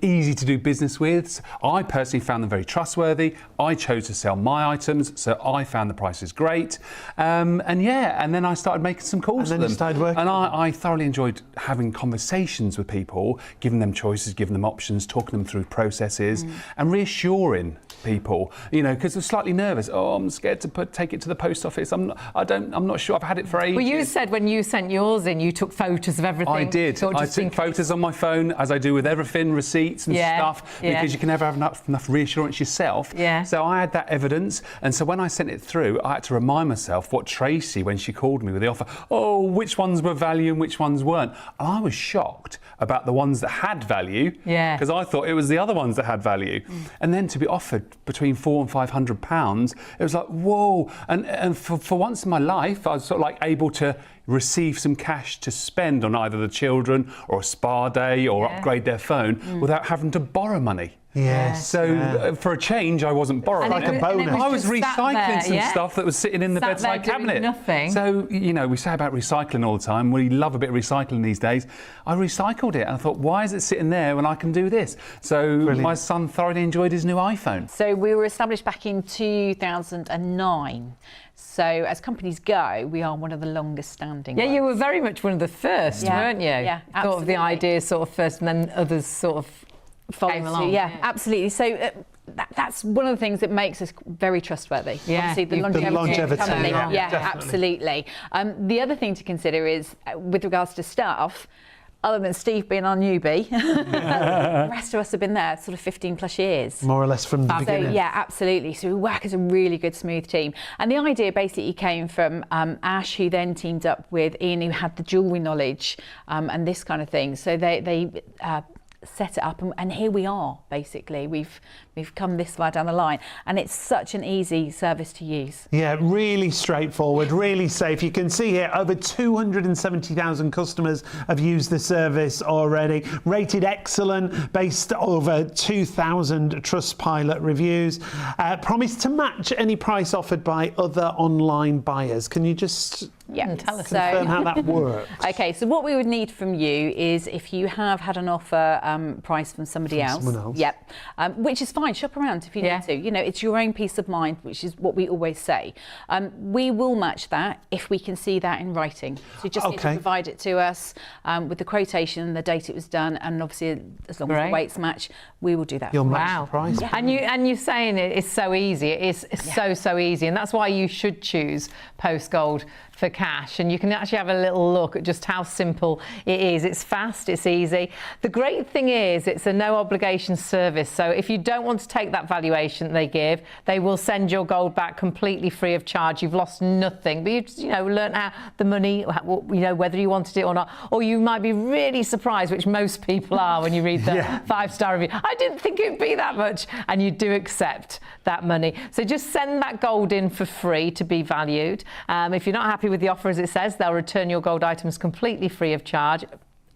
easy to do business with. I personally found them very trustworthy. I chose to sell my items, so I found the prices great. And then I started making some calls And then to them. you started working. And I thoroughly enjoyed having conversations with people, giving them choices, giving them options, talking them through processes, and reassuring people, because they're slightly nervous. Oh, I'm scared to take it to the post office. I'm not sure. I've had it for ages. Well, you said when you sent yours in, you took photos of everything. I did. I took photos on my phone, as I do with everything, receipts and stuff, because you can never have enough reassurance yourself. Yeah. So I had that evidence, and so when I sent it through, I had to remind myself what Tracy, when she called me with the offer, which ones were value and which ones weren't. And I was shocked about the ones that had value, because I thought it was the other ones that had value. And then to be offered between £400 and £500, it was like, whoa. And for once in my life, I was sort of like able to receive some cash to spend on either the children or a spa day or upgrade their phone without having to borrow money. Yes. So for a change, I wasn't borrowing. Like a bonus. I was just sat recycling there, some stuff that was sitting in the Sat bedside there doing cabinet. nothing. So, we say about recycling all the time. We love a bit of recycling these days. I recycled it and I thought, why is it sitting there when I can do this? So my son thoroughly enjoyed his new iPhone. So we were established back in 2009. So as companies go, we are one of the longest standing. Yeah, you were very much one of the first, weren't you? Yeah, Thought of the absolutely. idea sort of first, and then others sort of came along. Yeah, absolutely. So that's one of the things that makes us very trustworthy. Yeah, Obviously, the you've been longevity of the longevity, company. yeah, definitely. Absolutely. The other thing to consider is, with regards to staff, other than Steve being our newbie, the rest of us have been there sort of 15 plus years. More or less from the beginning. So, yeah, absolutely. So we work as a really good, smooth team. And the idea basically came from Ash, who then teamed up with Ian, who had the jewellery knowledge and this kind of thing. So they set it up, and here we are, basically. We've come this far down the line, and it's such an easy service to use. Yeah, really straightforward, really safe. You can see here over 270,000 customers have used the service already. Rated excellent, based over 2,000 Trustpilot reviews. Promised to match any price offered by other online buyers. Can you just Tell us confirm how that works? Okay, so what we would need from you is if you have had an offer price from somebody else. Someone else. Yep. Which is fine. Shop around if you need to. It's your own peace of mind, which is what we always say. We will match that if we can see that in writing. So you just need to provide it to us with the quotation, the date it was done, and obviously as long as the weights match, we will do that. You'll match the price. Yeah. And you're saying it's so easy. It's so easy, and that's why you should choose Postgold for Cash. And you can actually have a little look at just how simple it is. It's fast, it's easy. The great thing is it's a no obligation service. So if you don't want to take that valuation they give, they will send your gold back completely free of charge. You've lost nothing, but you've learned how the money, whether you wanted it or not. Or you might be really surprised, which most people are when you read the 5-star review. I didn't think it'd be that much, and you do accept that money. So just send that gold in for free to be valued. If you're not happy with the offer, as it says, they'll return your gold items completely free of charge.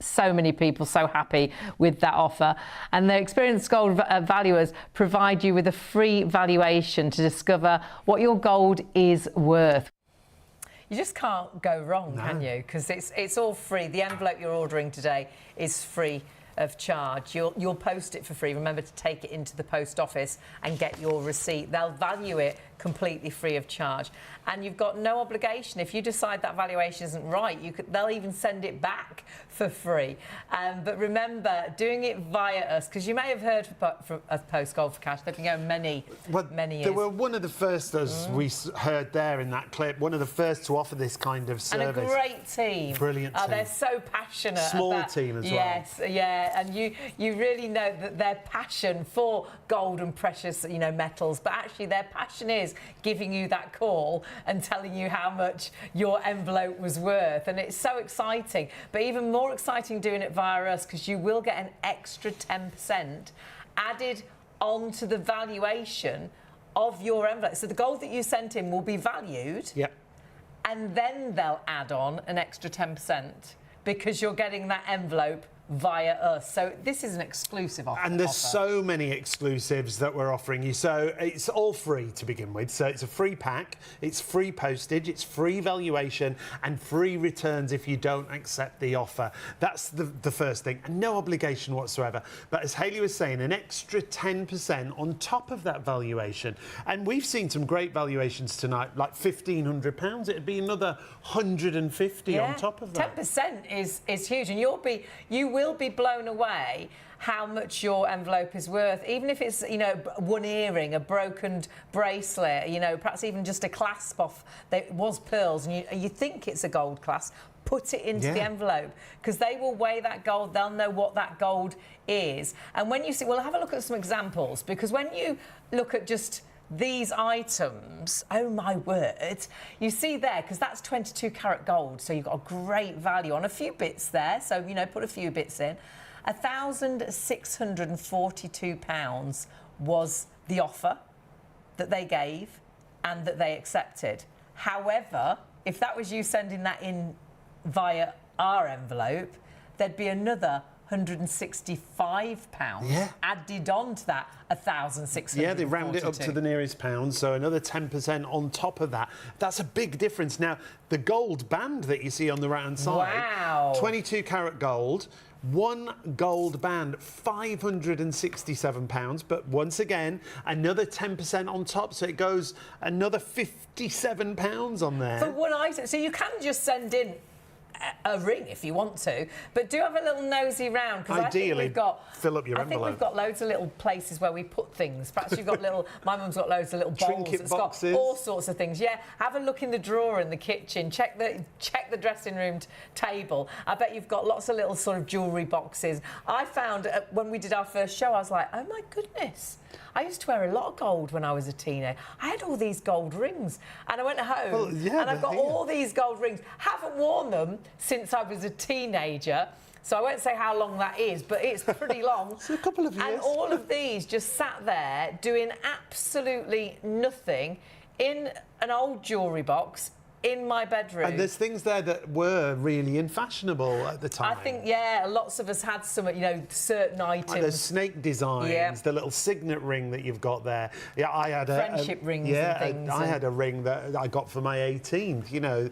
So many people so happy with that offer. And the experienced gold valuers provide you with a free valuation to discover what your gold is worth. You just can't go wrong, can you? Because it's all free. The envelope you're ordering today is free of charge. You'll post it for free. Remember to take it into the post office and get your receipt. They'll value it completely free of charge, and you've got no obligation. If you decide that valuation isn't right, they'll even send it back for free. But remember, doing it via us, because you may have heard of Postgold for Cash. They've been going many years. They were one of the first, as we heard there in that clip, one of the first to offer this kind of service. And a great team. Brilliant team. They're so passionate. Small team as well. Yes, yeah, and you really know that their passion for gold and precious, metals, but actually their passion is giving you that call and telling you how much your envelope was worth, and it's so exciting. But even more exciting doing it via us, because you will get an extra 10% added onto the valuation of your envelope. So the gold that you sent in will be valued, and then they'll add on an extra 10% because you're getting that envelope via us. So this is an exclusive offer. And there's so many exclusives that we're offering you. So it's all free to begin with. So it's a free pack, it's free postage, it's free valuation and free returns if you don't accept the offer. That's the first thing, and no obligation whatsoever. But as Hayley was saying, an extra 10% on top of that valuation. And we've seen some great valuations tonight, like £1,500. It'd be another 150 on top of that. 10% is huge, and you will be blown away how much your envelope is worth, even if it's, you know, one earring, a broken bracelet, you know, perhaps even just a clasp off that was pearls, and you think it's a gold clasp. Put it into the envelope, because they will weigh that gold. They'll know what that gold is. And when you see, we'll have a look at some examples, because when you look at just these items, oh my word, you see there, because that's 22 carat gold, so you've got a great value on a few bits there, so, you know, put a few bits in. £1,642 was the offer that they gave and that they accepted. However, if that was you sending that in via our envelope, there'd be another £165 added on to that 1,642. Yeah, they round it up to the nearest pound, so another 10% on top of that. That's a big difference. Now, the gold band that you see on the right-hand side, 22 carat gold, one gold band, £567. But once again, another 10% on top, so it goes another £57 on there. For one item. So you can just send in a ring if you want to, but do have a little nosy round, because ideally, I think we've got, fill up your I envelope. think we've got loads of little places where we put things. Perhaps you've got little, my mum's got loads of little bowls. Trinket It's boxes. got all sorts of things. Yeah, have a look in the drawer in the kitchen. Check the dressing room table. I bet you've got lots of little sort of jewellery boxes. I found when we did our first show, I was like, oh my goodness. I used to wear a lot of gold when I was a teenager. I had all these gold rings, and I went home and I've got all these gold rings. Haven't worn them since I was a teenager, so I won't say how long that is, but it's pretty long. It's a couple of years. And all of these just sat there doing absolutely nothing in an old jewellery box in my bedroom. And there's things there that were really unfashionable at the time. I think, yeah, lots of us had some, you know, certain items. Like the snake designs, the little signet ring that you've got there. Yeah, I had friendship rings and things. I had a ring that I got for my 18th, you know.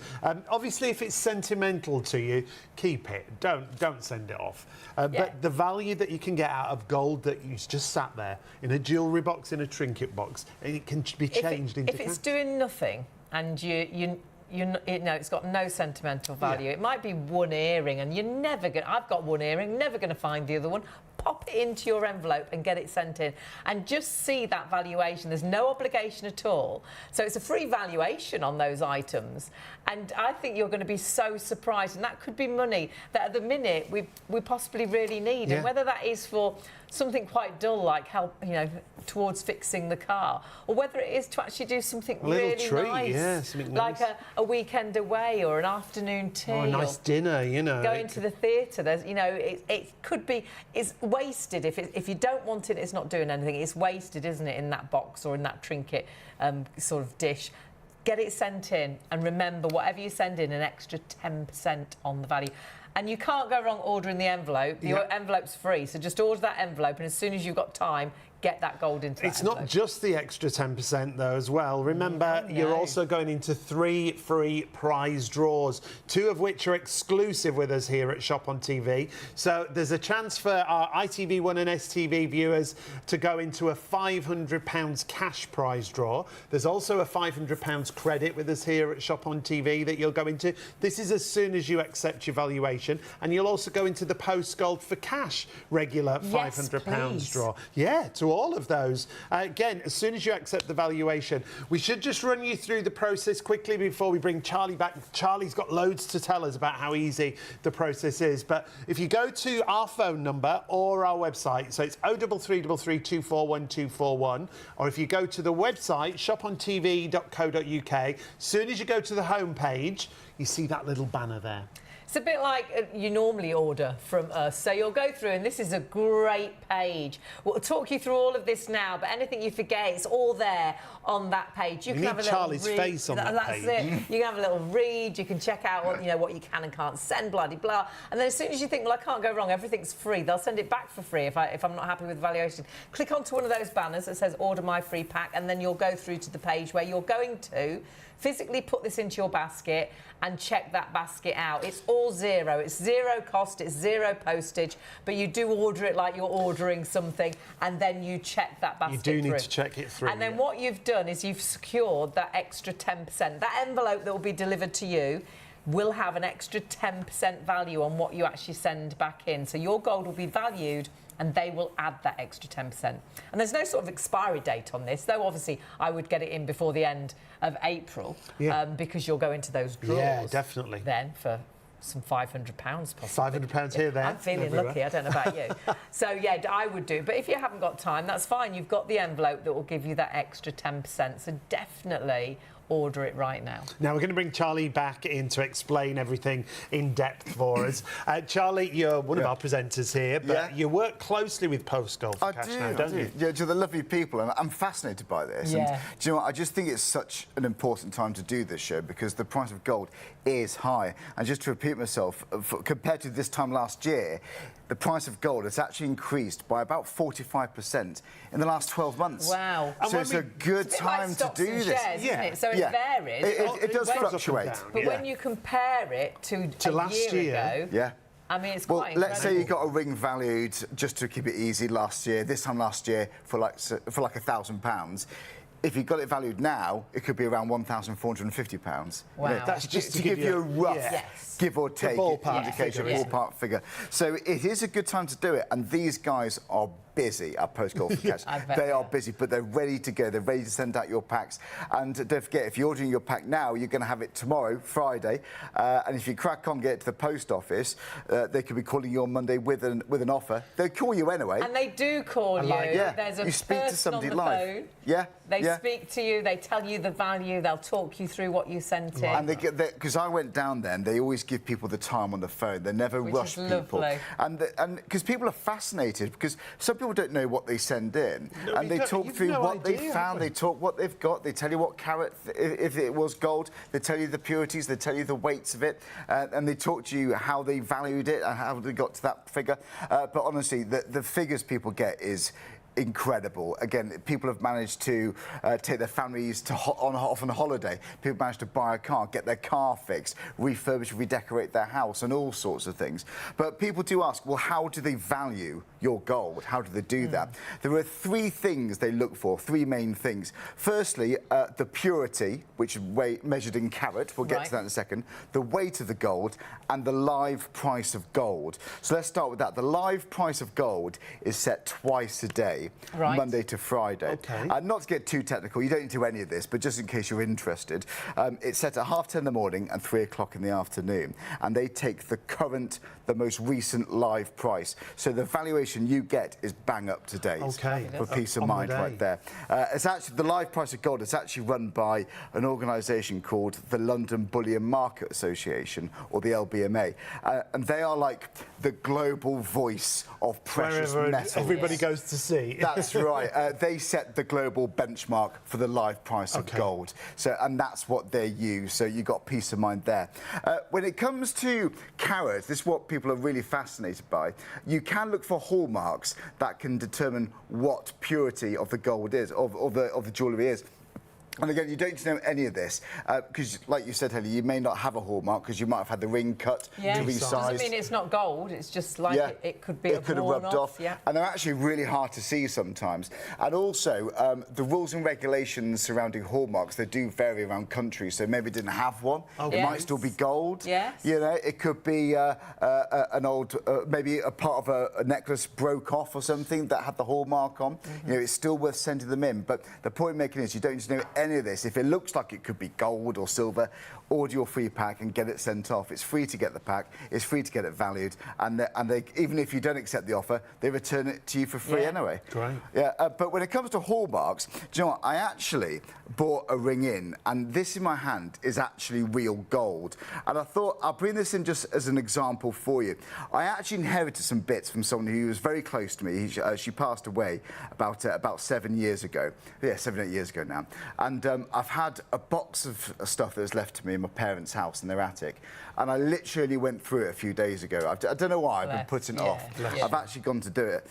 Obviously, if it's sentimental to you, keep it. Don't send it off. But the value that you can get out of gold that you just sat there in a jewellery box, in a trinket box, and it can be changed into If it's doing nothing and you know, it's got no sentimental value. It might be one earring, and you're never going to... I've got one earring, never going to find the other one. Pop it into your envelope and get it sent in. And just see that valuation. There's no obligation at all. So it's a free valuation on those items. And I think you're going to be so surprised. And that could be money that at the minute we possibly really need. And whether that is for something quite dull, like help, you know, towards fixing the car, or whether it is to actually do something really nice, something like nice. a weekend away or an afternoon tea, or a nice dinner, you know. Going to the theatre. There's, you know, it could be, it's wasted if you don't want it. It's not doing anything. It's wasted, isn't it, in that box or in that trinket sort of dish. Get it sent in, and remember, whatever you send in, an extra 10% on the value. And you can't go wrong ordering the envelope. The envelope's free, so just order that envelope, and as soon as you've got time, get that gold into that It's envelope. not just the extra 10% though as well. Remember, you're also going into 3 free prize draws, 2 of which are exclusive with us here at Shop on TV. So there's a chance for our ITV1 and STV viewers to go into a £500 cash prize draw. There's also a £500 credit with us here at Shop on TV that you'll go into. This is as soon as you accept your valuation, and you'll also go into the Post Gold for Cash regular £500 draw. Yeah, to all of those. Again, as soon as you accept the valuation. We should just run you through the process quickly before we bring Charlie back. Charlie's got loads to tell us about how easy the process is. But if you go to our phone number or our website, so it's 03333 241241, or if you go to the website, shopontv.co.uk, as soon as you go to the home page, you see that little banner there. It's a bit like you normally order from us. So you'll go through, and this is a great page. We'll talk you through all of this now, but anything you forget, it's all there on that page. You can have a little Charlie's read. face on that page. That's it. You can have a little read. You can check out what, what you can and can't send, blah, blah, blah. And then as soon as you think, well, I can't go wrong, everything's free, they'll send it back for free if I'm not happy with the valuation. Click onto one of those banners that says order my free pack, and then you'll go through to the page where you're going to physically put this into your basket and check that basket out. It's all zero. It's zero cost, it's zero postage, but you do order it like you're ordering something, and then you check that basket through. You do need to check it through. And then what you've done is you've secured that extra 10%. That envelope that will be delivered to you will have an extra 10% value on what you actually send back in. So your gold will be valued, and they will add that extra 10%. And there's no sort of expiry date on this, though obviously I would get it in before the end of April, because you'll go into those draws. Yeah, definitely. Then for some £500 possibly. £500 here, there. I'm feeling everywhere. lucky, I don't know about you. So, yeah, I would do. But if you haven't got time, that's fine. You've got the envelope that will give you that extra 10%. So definitely order it right now. Now, we're going to bring Charlie back in to explain everything in depth for us. Charlie, you're one of our presenters here, but you work closely with Postgold for Cash now, don't you? Yeah, to the lovely people, and I'm fascinated by this. Yeah. And do you know what? I just think it's such an important time to do this show because the price of gold is high. And just to repeat myself, compared to this time last year, the price of gold has actually increased by about 45% in the last 12 months. Wow. So it's a good time to do this. Shares, isn't it? So it varies. It does fluctuate. But when you compare it to a last year, ago, I mean, it's quite incredible. Let's say you got a ring valued, just to keep it easy, this time last year for like £1,000. If you got it valued now, it could be around £1,450. Wow. That's just to give you a rough give or take indication, ballpark figure. So it is a good time to do it, and these guys are busy at Postgold for Cash. They are busy, but they're ready to go. They're ready to send out your packs. And don't forget, if you're ordering your pack now, you're going to have it tomorrow, Friday. And if you crack on, get it to the post office, they could be calling you on Monday with an offer. They'll call you anyway. And they do call you. There's a you speak to somebody on the live. Phone. They speak to you. They tell you the value. They'll talk you through what you sent in. And they get because I went down there, and they always give people the time on the phone. They never rush people. Lovely. And because people are fascinated, because some people don't know what they send in, and they talk through what they found. They talk what they've got. They tell you what carat, if it was gold. They tell you the purities. They tell you the weights of it, and they talk to you how they valued it and how they got to that figure. But honestly, the figures people get is incredible. Again, people have managed to take their families off on holiday. People managed to buy a car, get their car fixed, refurbish, redecorate their house, and all sorts of things. But people do ask, well, how do they value your gold? How do they do that? There are three things they look for, three main things. Firstly, the purity, which is measured in carat. We'll get to that in a second. The weight of the gold and the live price of gold. So let's start with that. The live price of gold is set twice a day. Monday to Friday. Not to get too technical, you don't need to do any of this, but just in case you're interested, it's set at 10:30 in the morning and 3 o'clock in the afternoon, and they take the most recent live price. So the valuation you get is bang up to date. For peace of mind right there. It's actually the live price of gold. It's actually run by an organisation called the London Bullion Market Association, or the LBMA, and they are like the global voice of precious metals. Everybody goes to see. That's right. They set the global benchmark for the live price of gold. So, and that's what they use. So you got peace of mind there. When it comes to carats, this is what people are really fascinated by. You can look for hallmarks that can determine what purity of the gold is, of the jewellery is. And again, you don't need to know any of this because, like you said, Haley, you may not have a hallmark because you might have had the ring cut to resize. Doesn't mean it's not gold. It's just like it could be. It could have rubbed off. And they're actually really hard to see sometimes. And also, the rules and regulations surrounding hallmarks, they do vary around countries. So maybe it didn't have one. It might still be gold. You know, it could be an old, maybe a part of a necklace broke off or something that had the hallmark on. You know, it's still worth sending them in. But the point I'm making is you don't need to know any any of this, if it looks like it could be gold or silver, order your free pack and get it sent off. It's free to get the pack, it's free to get it valued, and they even if you don't accept the offer, they return it to you for free anyway. Great. Yeah, but when it comes to hallmarks, do you know what? I actually bought a ring in, and this in my hand is actually real gold. And I thought I'll bring this in just as an example for you. I actually inherited some bits from someone who was very close to me. She passed away about 7 years ago. Yeah, 7 or 8 years ago now. And I've had a box of stuff that was left to me in my parents' house in their attic. And I literally went through it a few days ago. I don't know why I've been putting it off. I've actually gone to do it.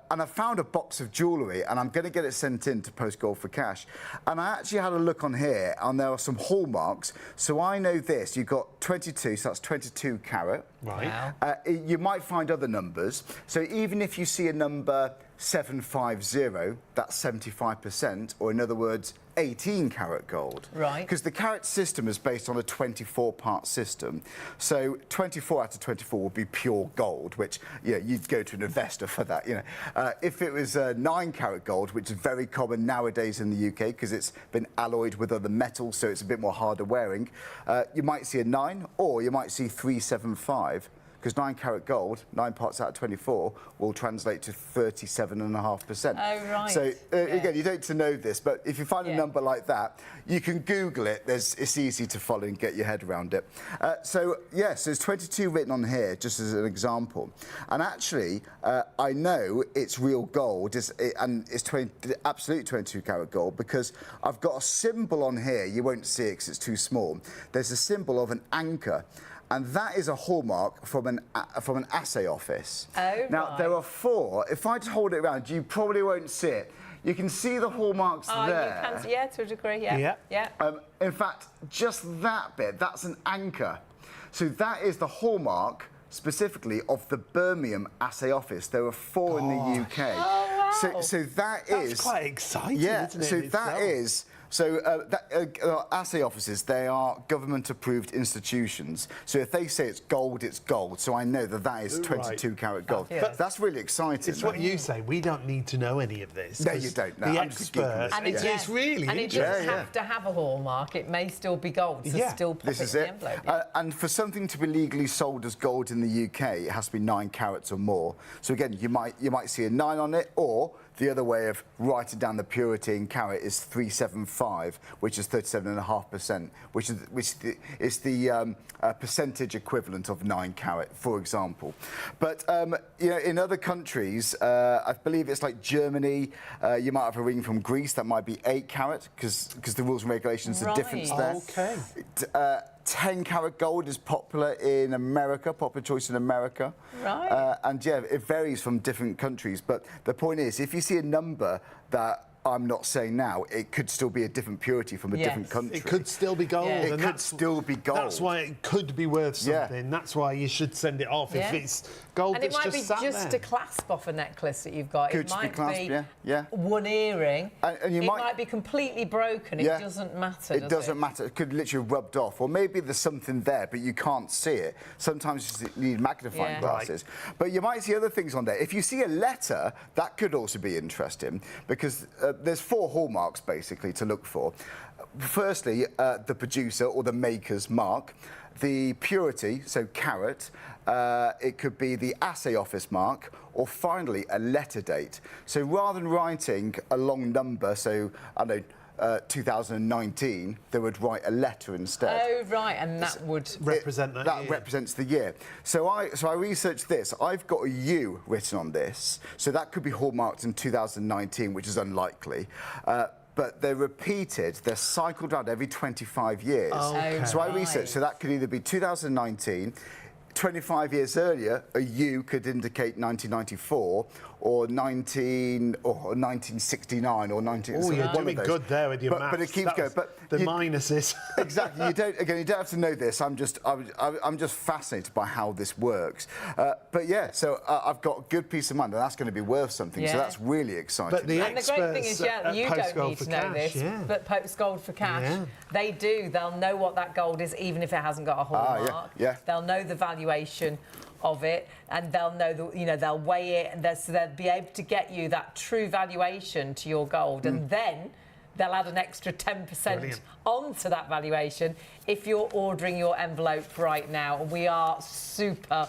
And I found a box of jewellery, and I'm going to get it sent in to Post Gold for Cash. And I actually had a look on here, and there are some hallmarks. So I know this. You've got 22, so that's 22 carat. Right. Wow. You might find other numbers. So even if you see a number 750, that's 75%, or in other words, 18 carat gold. Right. Because the carat system is based on a 24-part system. So 24 out of 24 would be pure gold, which you'd go to an investor for that. If it was 9 carat gold, which is very common nowadays in the UK because it's been alloyed with other metals, so it's a bit more harder wearing, you might see a 9, or you might see 375. Because 9 carat gold, 9 parts out of 24, will translate to 37.5%. Oh, right. So, again, you don't need to know this, but if you find a number like that, you can Google it. It's easy to follow and get your head around it. So there's 22 written on here, just as an example. And actually, I know it's real gold, and it's absolute 22 carat gold, because I've got a symbol on here. You won't see it because it's too small. There's a symbol of an anchor. And that is a hallmark from an assay office. Oh, now, there are 4. If I just hold it around, you probably won't see it. You can see the hallmarks there. You can, to a degree, yeah. In fact, just that bit, that's an anchor. So that is the hallmark specifically of the Birmingham assay office. There are 4 in the UK. Oh, wow. So That's quite exciting, isn't it? So that is... So assay offices, they are government-approved institutions. So if they say it's gold, it's gold. So I know that is 22 carat gold. But that's really exciting. It's what you say. We don't need to know any of this. No, you don't. No, the expert. And it's really and interesting. it doesn't have to have a hallmark. It may still be gold. So still pop this it is in the it. envelope. And for something to be legally sold as gold in the UK, it has to be 9 carats or more. So again, you might see a 9 on it, or the other way of writing down the purity in carat is 375, which is 37.5%, which is the percentage equivalent of 9 carat, for example. But in other countries, I believe it's like Germany. You might have a ring from Greece that might be 8 carat because the rules and regulations are different there. Okay. 10 carat gold is popular in America, popular choice in America. Right. And it varies from different countries. But the point is, if you see a number that I'm not saying now, it could still be a different purity from a different country. It could still be gold. It could still be gold. That's why it could be worth something. That's why you should send it off if it's gold. And it might be just there. a clasp off a necklace that you've got. Could it might be one earring. And you might be completely broken. It doesn't matter. It doesn't matter. It could literally have rubbed off, or maybe there's something there, but you can't see it. Sometimes you need magnifying glasses. Right. But you might see other things on there. If you see a letter, that could also be interesting because there's 4 hallmarks basically to look for. Firstly, the producer or the maker's mark, the purity, so carat, it could be the assay office mark, or finally a letter date. So rather than writing a long number, so I don't know, 2019, they would write a letter instead. Oh, right, and that would represent that year. Represents the year. So I researched this. I've got a U written on this, so that could be hallmarked in 2019, which is unlikely. But they're repeated, they're cycled out every 25 years. Okay. So I researched, so that could either be 2019, 25 years earlier, a U could indicate 1994, or 1969, or 19. Oh, you're doing good there with your maths. But it keeps going. But the minuses. Exactly. You don't have to know this. I'm just fascinated by how this works. But so I've got a good peace of mind, and that's going to be worth something. So that's really exciting. But the great thing is, you don't need to know this, but Post Gold for Cash, they do. They'll know what that gold is, even if it hasn't got a hallmark. They'll know the valuation of it, and they'll know they'll weigh it, and so they'll be able to get you that true valuation to your gold, and then they'll add an extra 10% Brilliant. onto that valuation if you're ordering your envelope right now. We are super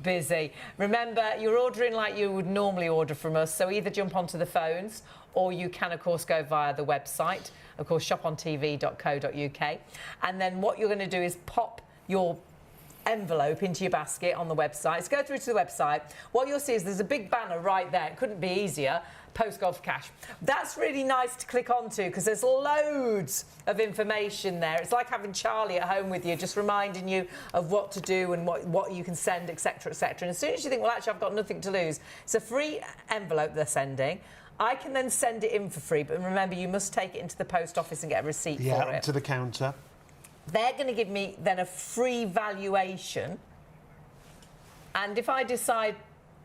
busy. Remember, you're ordering like you would normally order from us, so either jump onto the phones or you can, of course, go via the website, of course, shopontv.co.uk. And then what you're going to do is pop your envelope into your basket on the website. So go through to the website. What you'll see is there's a big banner right there. It couldn't be easier. Postcode for cash. That's really nice to click onto because there's loads of information there. It's like having Charlie at home with you, just reminding you of what to do and what you can send, etc., etc. And as soon as you think, well, actually, I've got nothing to lose, it's a free envelope they're sending. I can then send it in for free, but remember, you must take it into the post office and get a receipt for it. Yeah, to the counter. They're going to give me then a free valuation. And if I decide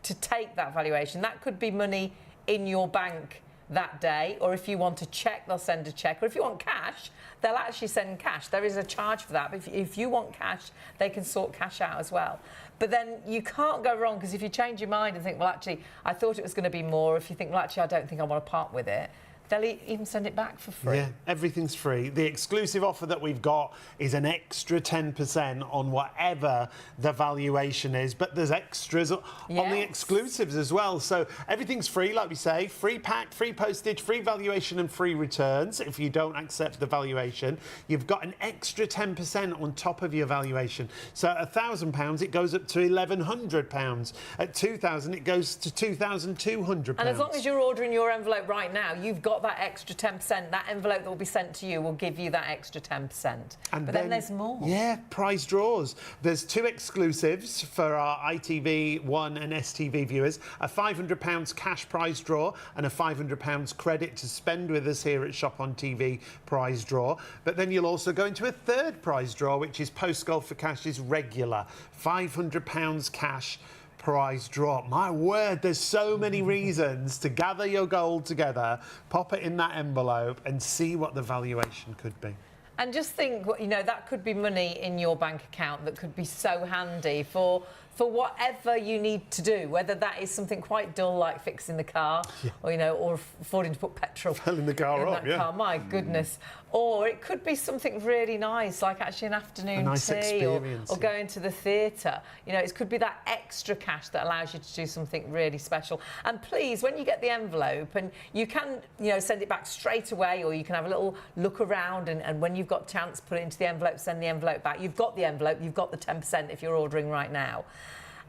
to take that valuation, that could be money in your bank that day, or if you want a cheque, they'll send a cheque, or if you want cash, they'll actually send cash. There is a charge for that, but if you want cash, they can sort cash out as well. But then you can't go wrong, because if you change your mind and think, well, actually, I thought it was going to be more, if you think, well, actually, I don't think I want to part with it, they'll even send it back for free. Yeah, everything's free. The exclusive offer that we've got is an extra 10% on whatever the valuation is, but there's extras on the exclusives as well. So everything's free, like we say, free pack, free postage, free valuation and free returns. If you don't accept the valuation, you've got an extra 10% on top of your valuation. So at £1,000, it goes up to £1,100. At £2,000, it goes to £2,200. And as long as you're ordering your envelope right now, you've got that extra 10%. That envelope that will be sent to you will give you that extra 10%. But then there's more. Yeah, prize draws. There's 2 exclusives for our ITV1 and STV viewers, a £500 cash prize draw and a £500 credit to spend with us here at Shop on TV prize draw. But then you'll also go into a 3rd prize draw, which is Post Gold for Cash's regular £500 cash prize draw. My word, there's so many reasons to gather your gold together, pop it in that envelope and see what the valuation could be. And just think, you know, that could be money in your bank account that could be so handy for whatever you need to do, whether that is something quite dull like fixing the car, or, you know, or affording to put petrol filling the car in up, that car. My goodness. Or it could be something really nice, like actually an afternoon tea, or going to the theatre. You know, it could be that extra cash that allows you to do something really special. And please, when you get the envelope, and you can, you know, send it back straight away, or you can have a little look around, and when you've got a chance, put it into the envelope, send the envelope back. You've got the envelope, you've got the 10% if you're ordering right now.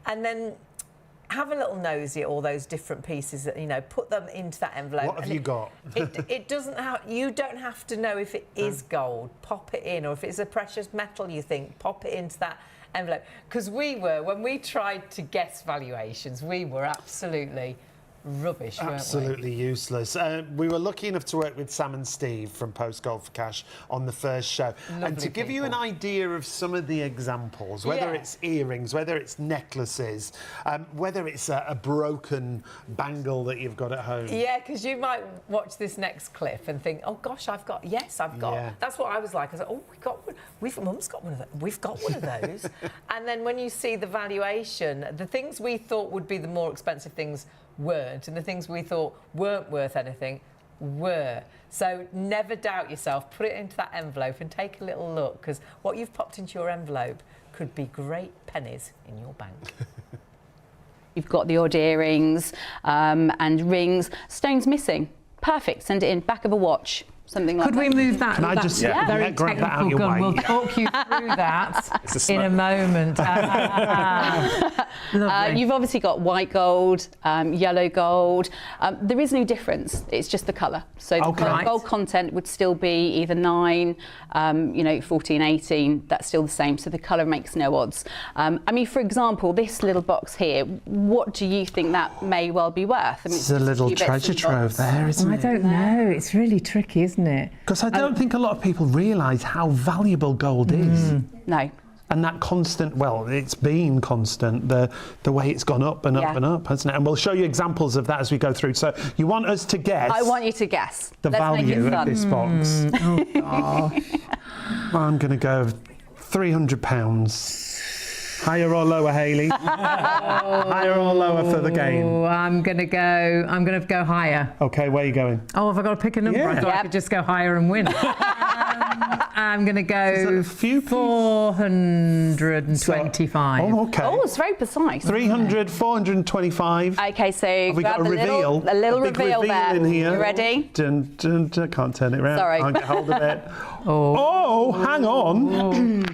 And then have a little nosy at all those different pieces that, you know, put them into that envelope. What have you got? It doesn't have, you don't have to know if it is gold, pop it in, or if it's a precious metal you think, pop it into that envelope. Because when we tried to guess valuations, we were absolutely rubbish, weren't we? Absolutely useless. We were lucky enough to work with Sam and Steve from Post Gold for Cash on the first show. And to give you an idea of some of the examples, whether it's earrings, whether it's necklaces, whether it's a broken bangle that you've got at home. Yeah, because you might watch this next clip and think, oh gosh, I've got. Yeah. That's what I was like. I was like, oh, Mum's got one of those. We've got one of those. And then when you see the valuation, the things we thought would be the more expensive things weren't, and the things we thought weren't worth anything were. So never doubt yourself, put it into that envelope and take a little look, because what you've popped into your envelope could be great pennies in your bank. You've got the odd earrings and rings. Stones missing. Perfect. Send it in. Back of a watch. Something like that. Could we move that? Can I just very grab that out your way? We'll talk you through that in a moment. You've obviously got white gold, yellow gold. There is no difference. It's just the colour. So the gold content would still be either 9, 14, 18. That's still the same. So the colour makes no odds. I mean, for example, this little box here, what do you think that may well be worth? I mean, it's a little treasure trove there, isn't it? I don't know. It's really tricky, isn't it? Because I don't think a lot of people realise how valuable gold is. No. And that constant, well, it's been constant, the way it's gone up and up and up, hasn't it? And we'll show you examples of that as we go through. So you want us to guess? I want you to guess. The value of this box. Oh, gosh. I'm going to go £300. Higher or lower, Hayley? Higher or lower for the game? Oh, I'm gonna go higher. Okay, where are you going? Oh, have I got to pick a number? Yeah. I thought I could just go higher and win. I'm gonna go a few 425. Oh, okay. Oh, it's very precise. 300, 425. Okay, so Have we got a reveal? A little big reveal there. in here. You ready? Dun, dun, dun. Can't turn it around. Sorry. Can't get hold of it. Oh, hang on.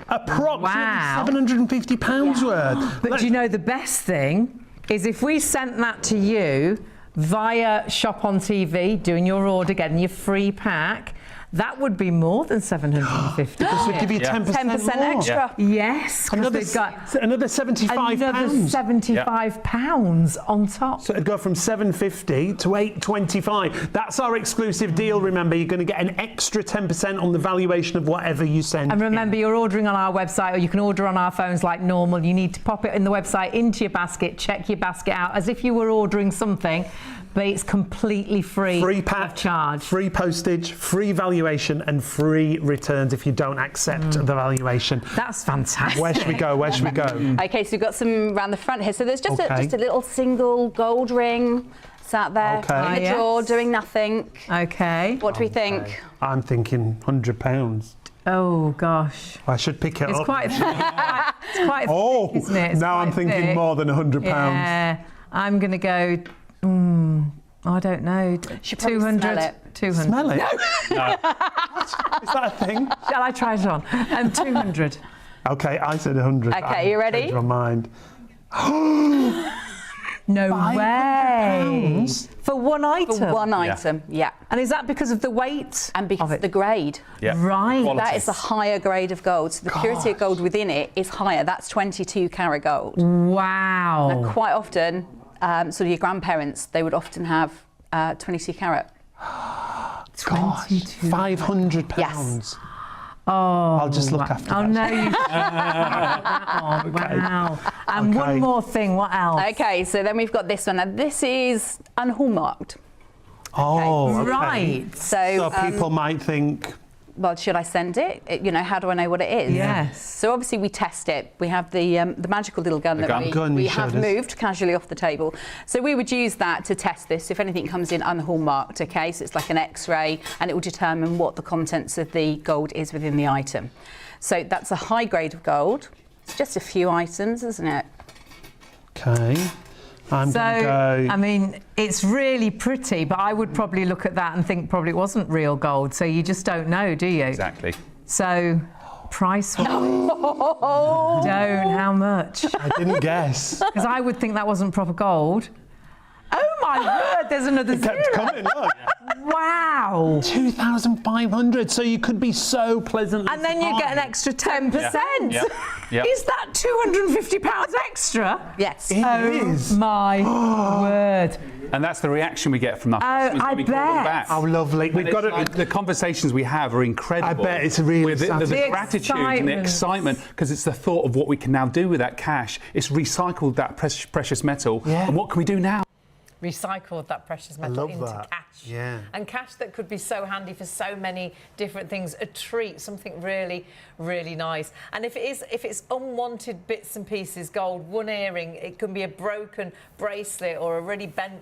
Approximately £750 worth. But do you know the best thing is if we sent that to you via Shop on TV, doing your order, getting your free pack, that would be more than 750. This would give you 10% 10% more. extra. Yes, 'cause Another, they've got another £75. another £75 on top. So it'd go from 750 to 825. That's our exclusive deal. Remember, you're going to get an extra 10% on the valuation of whatever you send. And remember, you're ordering on our website, or you can order on our phones like normal. You need to pop it in the website into your basket, check your basket out as if you were ordering something, but it's completely free, Free pack, of charge. free postage, free valuation, and free returns if you don't accept the valuation. That's fantastic. Where should we go? Where should we go? Okay, so we've got some around the front here. So there's just, Okay. just a little single gold ring sat there Okay. in the Ah, drawer yes. doing nothing. Okay. What do we think? I'm thinking £100. Oh gosh. I should pick it It's up. quite thick, Oh, isn't it? It's now I'm quite thinking thick. more than £100. Yeah, I'm going to go, I don't know, Should probably 200. smell it. 200. Smell it? No. Is that a thing? Shall I try it on? 200. Okay, I said 100. Okay, you ready? Changed my mind. No way. £500? For one item? For one item, yeah. And is that because of the weight? And because of of the grade. Yeah. Right. Quality. That is a higher grade of gold. So the purity of gold within it is higher. That's 22 carat gold. Wow. Quite often, sort of your grandparents, they would often have 22 carat. Gosh, £500. Yes. Oh, I'll just look after Oh that. no! You Wow. And Okay. one more thing. What else? Okay, so then we've got this one. Now this is unhallmarked. Oh, okay. Right. So, So people might think, well, should I send it? You know, how do I know what it is? Yes. So obviously we test it. We have the magical little gun that gun we you have showed us. moved casually off the table. So we would use that to test this. If anything comes in unhallmarked, okay, so it's like an X-ray, and it will determine what the contents of the gold is within the item. So that's a high grade of gold. It's just a few items, isn't it? okay, I'm So, going to go. I mean, it's really pretty, but I would probably look at that and think probably it wasn't real gold. So you just don't know, do you? Exactly. So, price. Don't. How much? I didn't guess. Because I would think that wasn't proper gold. Oh my word! There's another It kept zero. coming, look. Wow. 2,500. So you could be so pleasantly And then you get an surprised. extra 10%. Yeah. Yeah. Is that £250 extra? Yes. It is. My word. And that's the reaction we get from our customers I when we call them bet. back. How lovely. And We've it's got it. like the conversations we have are incredible. I bet it's really With the satisfying. The gratitude and the excitement. excitement, because it's the thought of what we can now do with that cash. It's recycled that precious metal. Yeah. And what can we do now? Recycled that precious metal love into that. cash. Yeah. And cash that could be so handy for so many different things. A treat, something really, really nice. And if it's unwanted bits and pieces, gold, one earring, it can be a broken bracelet or a really bent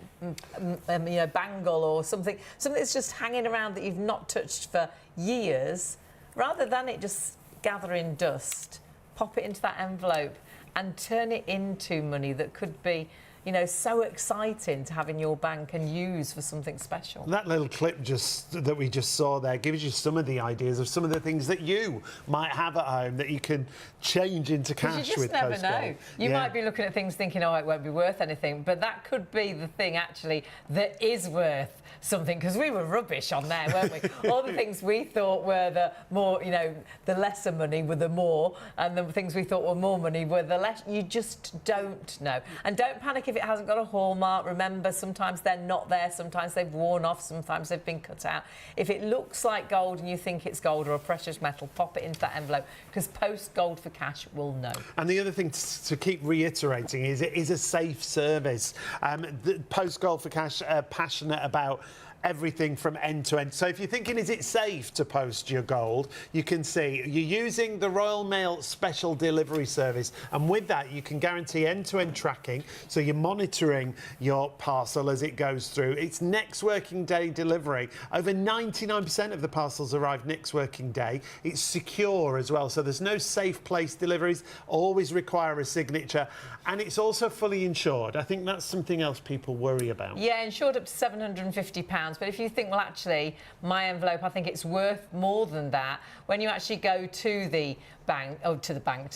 bangle or something that's just hanging around that you've not touched for years. Rather than it just gathering dust, pop it into that envelope and turn it into money that could be, you know, so exciting to have in your bank and use for something special. That little clip that we just saw there gives you some of the ideas of some of the things that you might have at home that you can change into cash You just with never Post know. Gold. You Yeah. might be looking at things thinking, oh, it won't be worth anything, but that could be the thing actually that is worth something, because we were rubbish on there, weren't we? All the things we thought were the more, you know, the lesser money were the more, and the things we thought were more money were the less. You just don't know. And don't panic if it hasn't got a hallmark. Remember, sometimes they're not there, sometimes they've worn off, sometimes they've been cut out. If it looks like gold and you think it's gold or a precious metal, pop it into that envelope, because Post Gold for Cash will know. And the other thing to keep reiterating is it is a safe service. The Post Gold for Cash are passionate about everything from end to end. So if you're thinking, is it safe to post your gold, you can see you're using the Royal Mail special delivery service, and with that you can guarantee end-to-end tracking, so you're monitoring your parcel as it goes through. It's next working day delivery. Over 99% of the parcels arrive next working day. It's secure as well, so there's no safe place deliveries, always require a signature, and it's also fully insured. I think that's something else people worry about. Yeah, insured up to £750. But if you think, well, actually, my envelope, I think it's worth more than that. When you actually go to the to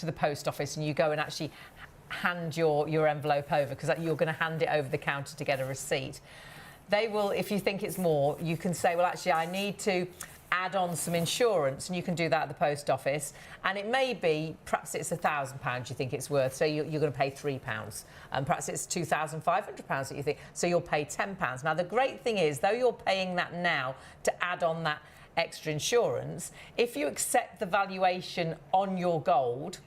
the post office, and you go and actually hand your envelope over, because you're going to hand it over the counter to get a receipt. They will, if you think it's more, you can say, well, actually, I need to add on some insurance, and you can do that at the post office, and it may be, perhaps it's £1,000 you think it's worth, so you're going to pay £3, and perhaps it's £2,500 that you think, so you'll pay £10. Now the great thing is, though you're paying that now to add on that extra insurance, if you accept the valuation on your gold,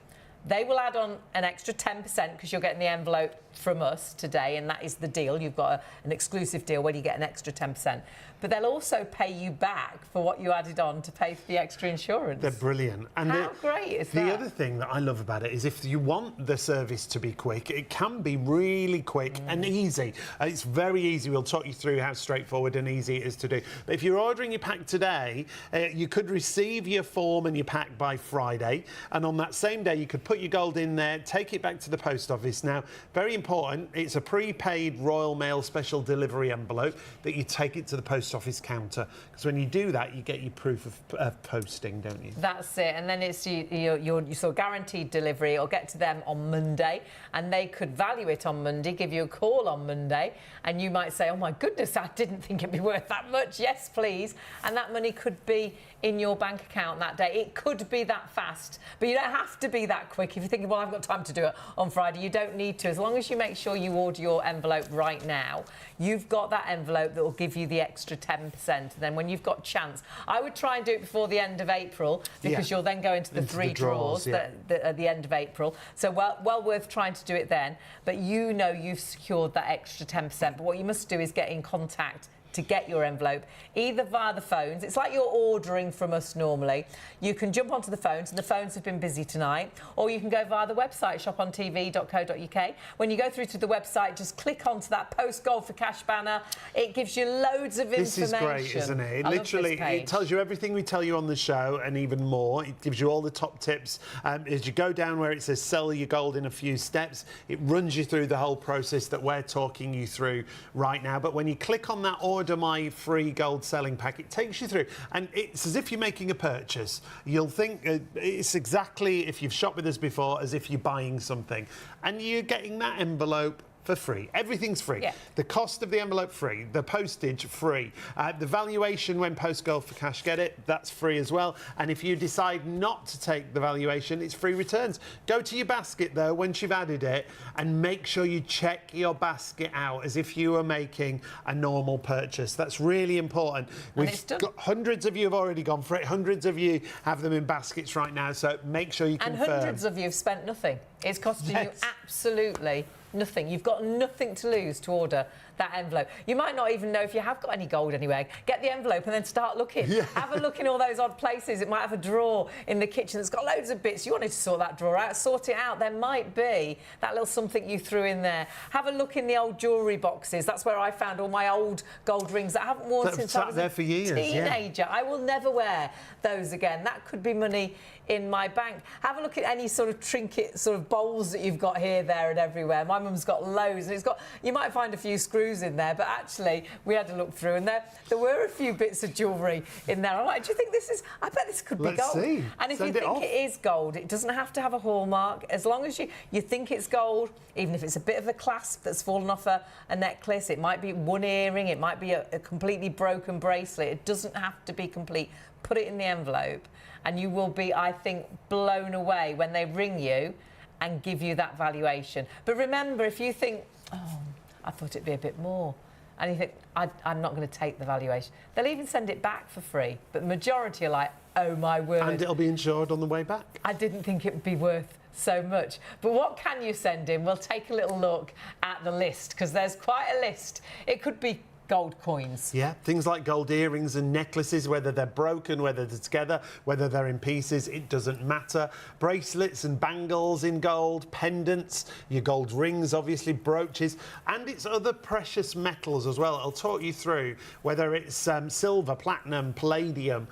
they will add on an extra 10% because you're getting the envelope from us today, and that is the deal. You've got an exclusive deal where you get an extra 10%. But they'll also pay you back for what you added on to pay for the extra insurance. They're brilliant. And how great is that? The other thing that I love about it is, if you want the service to be quick, it can be really quick and easy. It's very easy. We'll talk you through how straightforward and easy it is to do. But if you're ordering your pack today, you could receive your form and your pack by Friday, and on that same day you could put your gold in there, take it back to the post office. Now, very important, it's a prepaid Royal Mail special delivery envelope that you take it to the post office counter, because when you do that, you get your proof of posting, don't you? That's it. And then it's your sort of guaranteed delivery. It'll get to them on Monday, and they could value it on Monday, give you a call on Monday, and you might say, oh my goodness, I didn't think it'd be worth that much. Yes, please. And that money could be in your bank account that day. It could be that fast, but you don't have to be that quick. If you're thinking, well, I've got time to do it on Friday, you don't need to. As long as you make sure you order your envelope right now, you've got that envelope that will give you the extra 10%. And then when you've got chance, I would try and do it before the end of April, because you'll then go into the three draws at the end of April. So well worth trying to do it then. But you know you've secured that extra 10%. But what you must do is get in contact to get your envelope, either via the phones. It's like you're ordering from us normally. You can jump onto the phones, and the phones have been busy tonight, or you can go via the website, shopontv.co.uk. When you go through to the website, just click onto that Post Gold for Cash banner. It gives you loads of information. This is great, isn't it? Literally, it tells you everything we tell you on the show and even more. It gives you all the top tips. As you go down where it says sell your gold in a few steps, it runs you through the whole process that we're talking you through right now. But when you click on that order my free gold selling pack, it takes you through, and it's as if you're making a purchase. You'll think it's exactly, if you've shopped with us before, as if you're buying something, and you're getting that envelope for free. Everything's free. Yeah. The cost of the envelope free, the postage free, the valuation when Post Gold for Cash get it, that's free as well. And if you decide not to take the valuation, it's free returns. Go to your basket though once you've added it, and make sure you check your basket out as if you were making a normal purchase. That's really important. We've got hundreds of you have already gone for it. Hundreds of you have them in baskets right now, so make sure you confirm. And hundreds of you have spent nothing. It's costing you absolutely nothing. You've got nothing to lose to order that envelope. You might not even know if you have got any gold anywhere. Get the envelope and then start looking. Yeah. Have a look in all those odd places. It might have a drawer in the kitchen that's got loads of bits. You wanted to sort that drawer out, sort it out. There might be that little something you threw in there. Have a look in the old jewellery boxes. That's where I found all my old gold rings that I haven't worn since I was a teenager. Yeah. I will never wear those again. That could be money in my bank. Have a look at any sort of trinket sort of bowls that you've got here, there and everywhere. My mum's got loads, and it's got, you might find a few screws in there, but actually we had to look through, and there were a few bits of jewellery in there. I'm like, do you think this is, I bet this could be gold. See. And if you think it is gold, it doesn't have to have a hallmark. As long as you think it's gold, even if it's a bit of a clasp that's fallen off a necklace, it might be one earring, it might be a completely broken bracelet. It doesn't have to be complete. Put it in the envelope, and you will be, I think, blown away when they ring you and give you that valuation. But remember, if you think, oh, I thought it'd be a bit more, and you think, I'm not going to take the valuation, they'll even send it back for free. But the majority are like, oh my word. And it'll be insured on the way back. I didn't think it would be worth so much. But what can you send in? We'll take a little look at the list, because there's quite a list. It could be gold coins. Yeah, things like gold earrings and necklaces, whether they're broken, whether they're together, whether they're in pieces, it doesn't matter. Bracelets and bangles in gold, pendants, your gold rings, obviously, brooches, and it's other precious metals as well. I'll talk you through whether it's silver, platinum, palladium,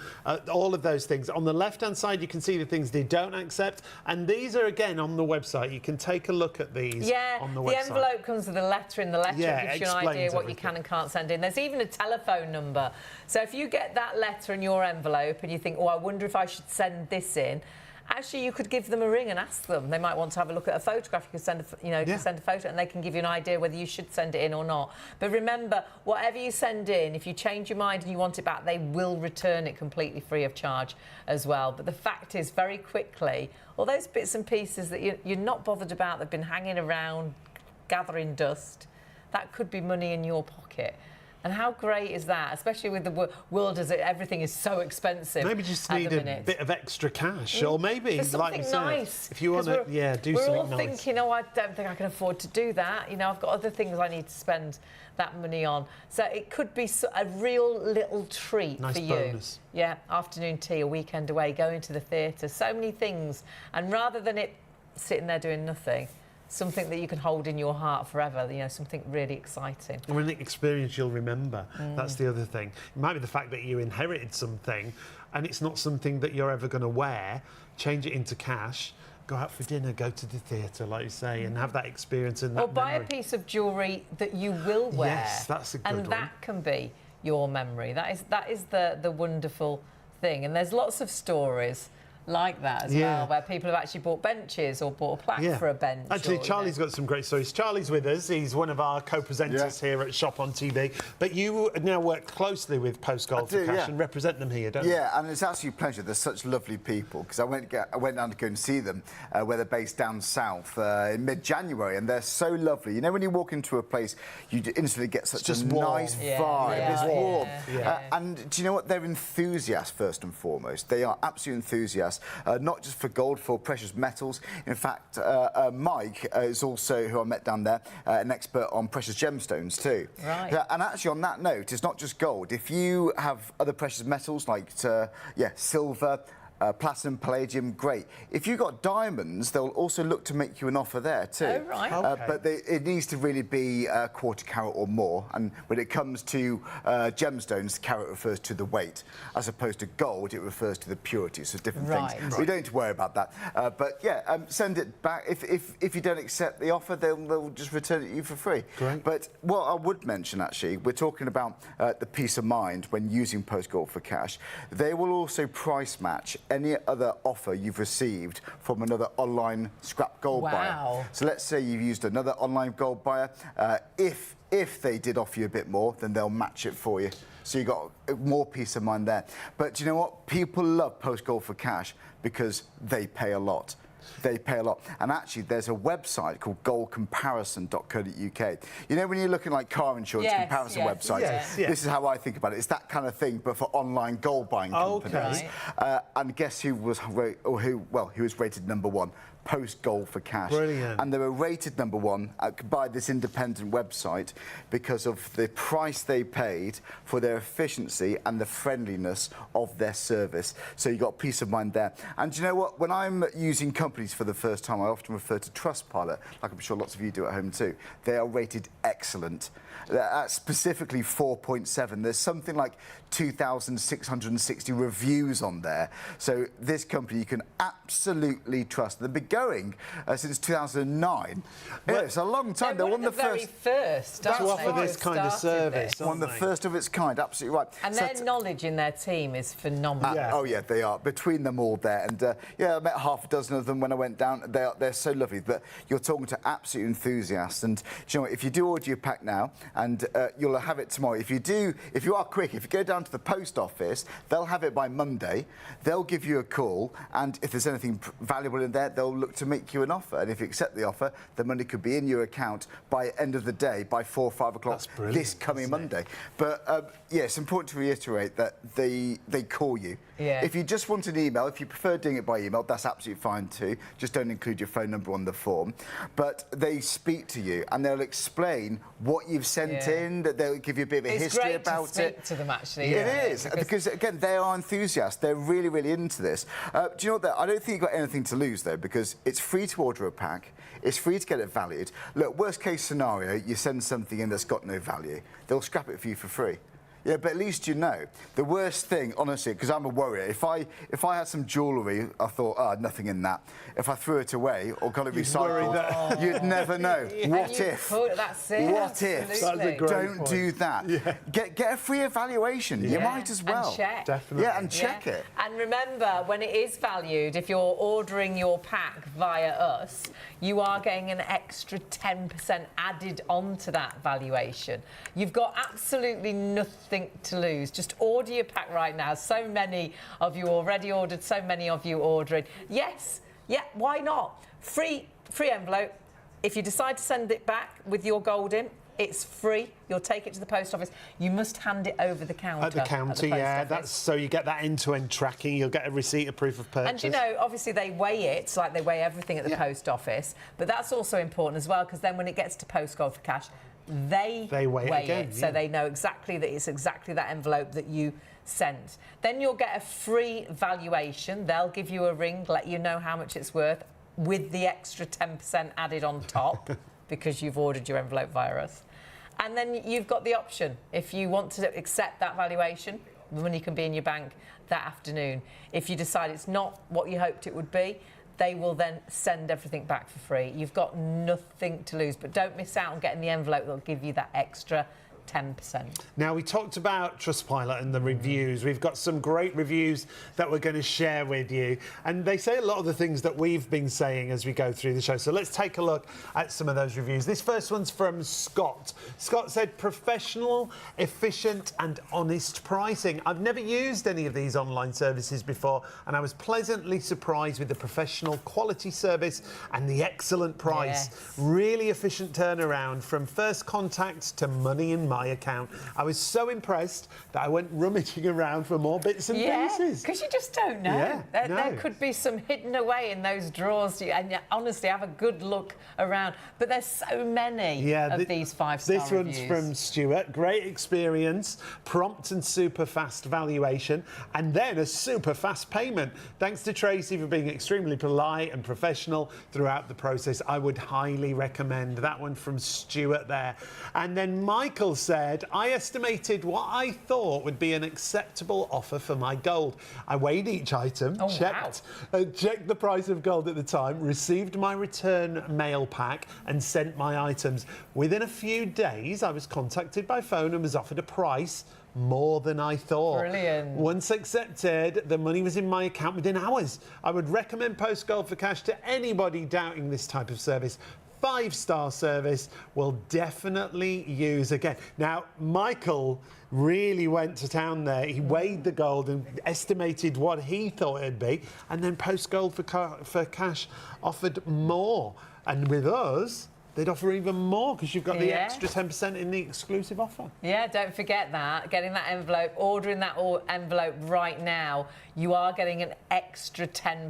all of those things. On the left-hand side, you can see the things they don't accept, and these are, again, on the website. You can take a look at these on the website. The envelope comes with a letter in the letter. Yeah, it gives you an idea what you can and can't send in. There's even a telephone number. So if you get that letter in your envelope and you think, oh, I wonder if I should send this in, actually, you could give them a ring and ask them. They might want to have a look at a photograph. You could send send a photo, and they can give you an idea whether you should send it in or not. But remember, whatever you send in, if you change your mind and you want it back, they will return it completely free of charge as well. But the fact is, very quickly, all those bits and pieces that you're not bothered about, they've been hanging around, gathering dust, that could be money in your pocket. And how great is that, especially with the world as everything is so expensive. Maybe just need a bit of extra cash, or maybe, like you said, nice. if you want to, do something nice. We're all thinking, oh, I don't think I can afford to do that. You know, I've got other things I need to spend that money on. So it could be a real little treat for you. Nice bonus. Yeah, afternoon tea, a weekend away, going to the theatre, so many things. And rather than it sitting there doing nothing, something that you can hold in your heart forever, something really exciting. I mean, the experience you'll remember. That's the other thing. It might be the fact that you inherited something and it's not something that you're ever going to wear. Change it into cash, go out for dinner, go to the theatre, like you say, and have that experience and that Or buy memory. a piece of jewellery that you will wear. Yes, that's a good one. And that can be your memory. That is the wonderful thing. And there's lots of stories like that as well, where people have actually bought benches or bought a plaque for a bench. Actually, Charlie's got some great stories. Charlie's with us. He's one of our co-presenters here at Shop on TV. But you now work closely with Post Gold for Cash and represent them here, don't you? Yeah, and it's actually a pleasure. They're such lovely people, because I went down to go and see them where they're based down south in mid-January, and they're so lovely. You know, when you walk into a place, you instantly get such a nice vibe. It's warm. And do you know what? They're enthusiasts, first and foremost. They are absolute enthusiasts. Not just for gold, for precious metals. In fact, Mike is also, who I met down there, an expert on precious gemstones too. Right. And actually, on that note, it's not just gold. If you have other precious metals like, silver, platinum, palladium, great. If you've got diamonds, they'll also look to make you an offer there too. Oh, right. But it needs to really be a quarter carat or more. And when it comes to gemstones, carat refers to the weight. As opposed to gold, it refers to the purity. So different things. We don't need to worry about that. But send it back. If you don't accept the offer, they'll just return it to you for free. Great. But what I would mention, actually, we're talking about the peace of mind when using Post Gold for Cash. They will also price match any other offer you've received from another online scrap gold buyer. So let's say you've used another online gold buyer. If they did offer you a bit more, then they'll match it for you. So you've got more peace of mind there. But do you know what? People love Post Gold for Cash because they pay a lot. They pay a lot. And actually, there's a website called goldcomparison.co.uk. You know, when you're looking like car insurance comparison websites, this is how I think about it. It's that kind of thing, but for online gold buying companies. And guess who was rated #1? Post Gold for Cash. Brilliant. And they were rated #1 by this independent website because of the price they paid for their efficiency and the friendliness of their service. So you got peace of mind there. And do you know what? When I'm using companies for the first time, I often refer to Trustpilot, like I'm sure lots of you do at home too. They are rated excellent. Specifically 4.7. There's something like 2,660 reviews on there. So this company you can absolutely trust. They've been going since 2009. It's a long time. They're one of the very first to offer this kind of service. One of the first of its kind. Absolutely right. And their knowledge in their team is phenomenal. Oh yeah, they are. Between them all there, and I met half a dozen of them when I went down. They're so lovely. But you're talking to absolute enthusiasts. And you know what? If you do order your pack now, and you'll have it tomorrow. If you are quick, if you go down to the post office, they'll have it by Monday. They'll give you a call, and if there's anything valuable in there, they'll look to make you an offer. And if you accept the offer, the money could be in your account by end of the day, by 4 or 5 o'clock this coming Monday. But yeah, it's important to reiterate that they call you. Yeah. If you just want an email, if you prefer doing it by email, that's absolutely fine too. Just don't include your phone number on the form. But they speak to you and they'll explain what you've sent in, that they'll give you a bit of a history about It's great to speak to them, actually. It is, because again, they are enthusiasts. They're really, really into this. Do you know what? I don't think you've got anything to lose, though, because it's free to order a pack. It's free to get it valued. Look, worst case scenario, you send something in that's got no value. They'll scrap it for you for free. Yeah, but at least you know. The worst thing, honestly, because I'm a worrier, if I had some jewellery, I thought, oh, nothing in that. If I threw it away or got it recycled, you'd never know. What if? That's it. What if? Don't do that. Yeah. Get a free evaluation. You might as well. And check. Definitely. Yeah, and check it. And remember, when it is valued, if you're ordering your pack via us, you are getting an extra 10% added onto that valuation. You've got absolutely nothing to lose. Just order your pack right now. So many of you already ordered, so many of you ordering. Yes, yeah, why not? Free envelope. If you decide to send it back with your gold in, it's free. You'll take it to the post office. You must hand it over the counter. At the counter, yeah. That's so you get that end-to-end tracking. You'll get a receipt of proof of purchase. And you know, obviously they weigh it, like they weigh everything at the post office. But that's also important as well, because then when it gets to Post Gold for Cash, they weigh it again, so they know exactly that it's exactly that envelope that you sent. Then you'll get a free valuation. They'll give you a ring, let you know how much it's worth, with the extra 10% added on top because you've ordered your envelope via us. And then you've got the option. If you want to accept that valuation, the money can be in your bank that afternoon. If you decide it's not what you hoped it would be, they will then send everything back for free. You've got nothing to lose, but don't miss out on getting the envelope that'll give you that extra 10%. Now, we talked about Trustpilot and the reviews. We've got some great reviews that we're going to share with you. And they say a lot of the things that we've been saying as we go through the show. So let's take a look at some of those reviews. This first one's from Scott. Scott said, professional, efficient and honest pricing. I've never used any of these online services before, and I was pleasantly surprised with the professional quality service and the excellent price. Yes. Really efficient turnaround from first contact to money in my account. I was so impressed that I went rummaging around for more bits and pieces. Because you just don't know. Yeah, There could be some hidden away in those drawers, and honestly, have a good look around. But there's so many of these 5-star This one's reviews. from Stuart. Great experience, prompt and super fast valuation, and then a super fast payment. Thanks to Tracy for being extremely polite and professional throughout the process. I would highly recommend that one from Stuart there. And then Michael said, I estimated what I thought would be an acceptable offer for my gold. I weighed each item, checked the price of gold at the time, received my return mail pack and sent my items. Within a few days, I was contacted by phone and was offered a price more than I thought. Brilliant. Once accepted, the money was in my account within hours. I would recommend Post Gold for Cash to anybody doubting this type of service. 5-star service, will definitely use again. Now, Michael really went to town there. He weighed the gold and estimated what he thought it'd be, and then Post Gold for Cash offered more. And with us, they'd offer even more because you've got the extra 10% in the exclusive offer. Yeah, don't forget that. Getting that envelope, ordering that envelope right now, you are getting an extra 10%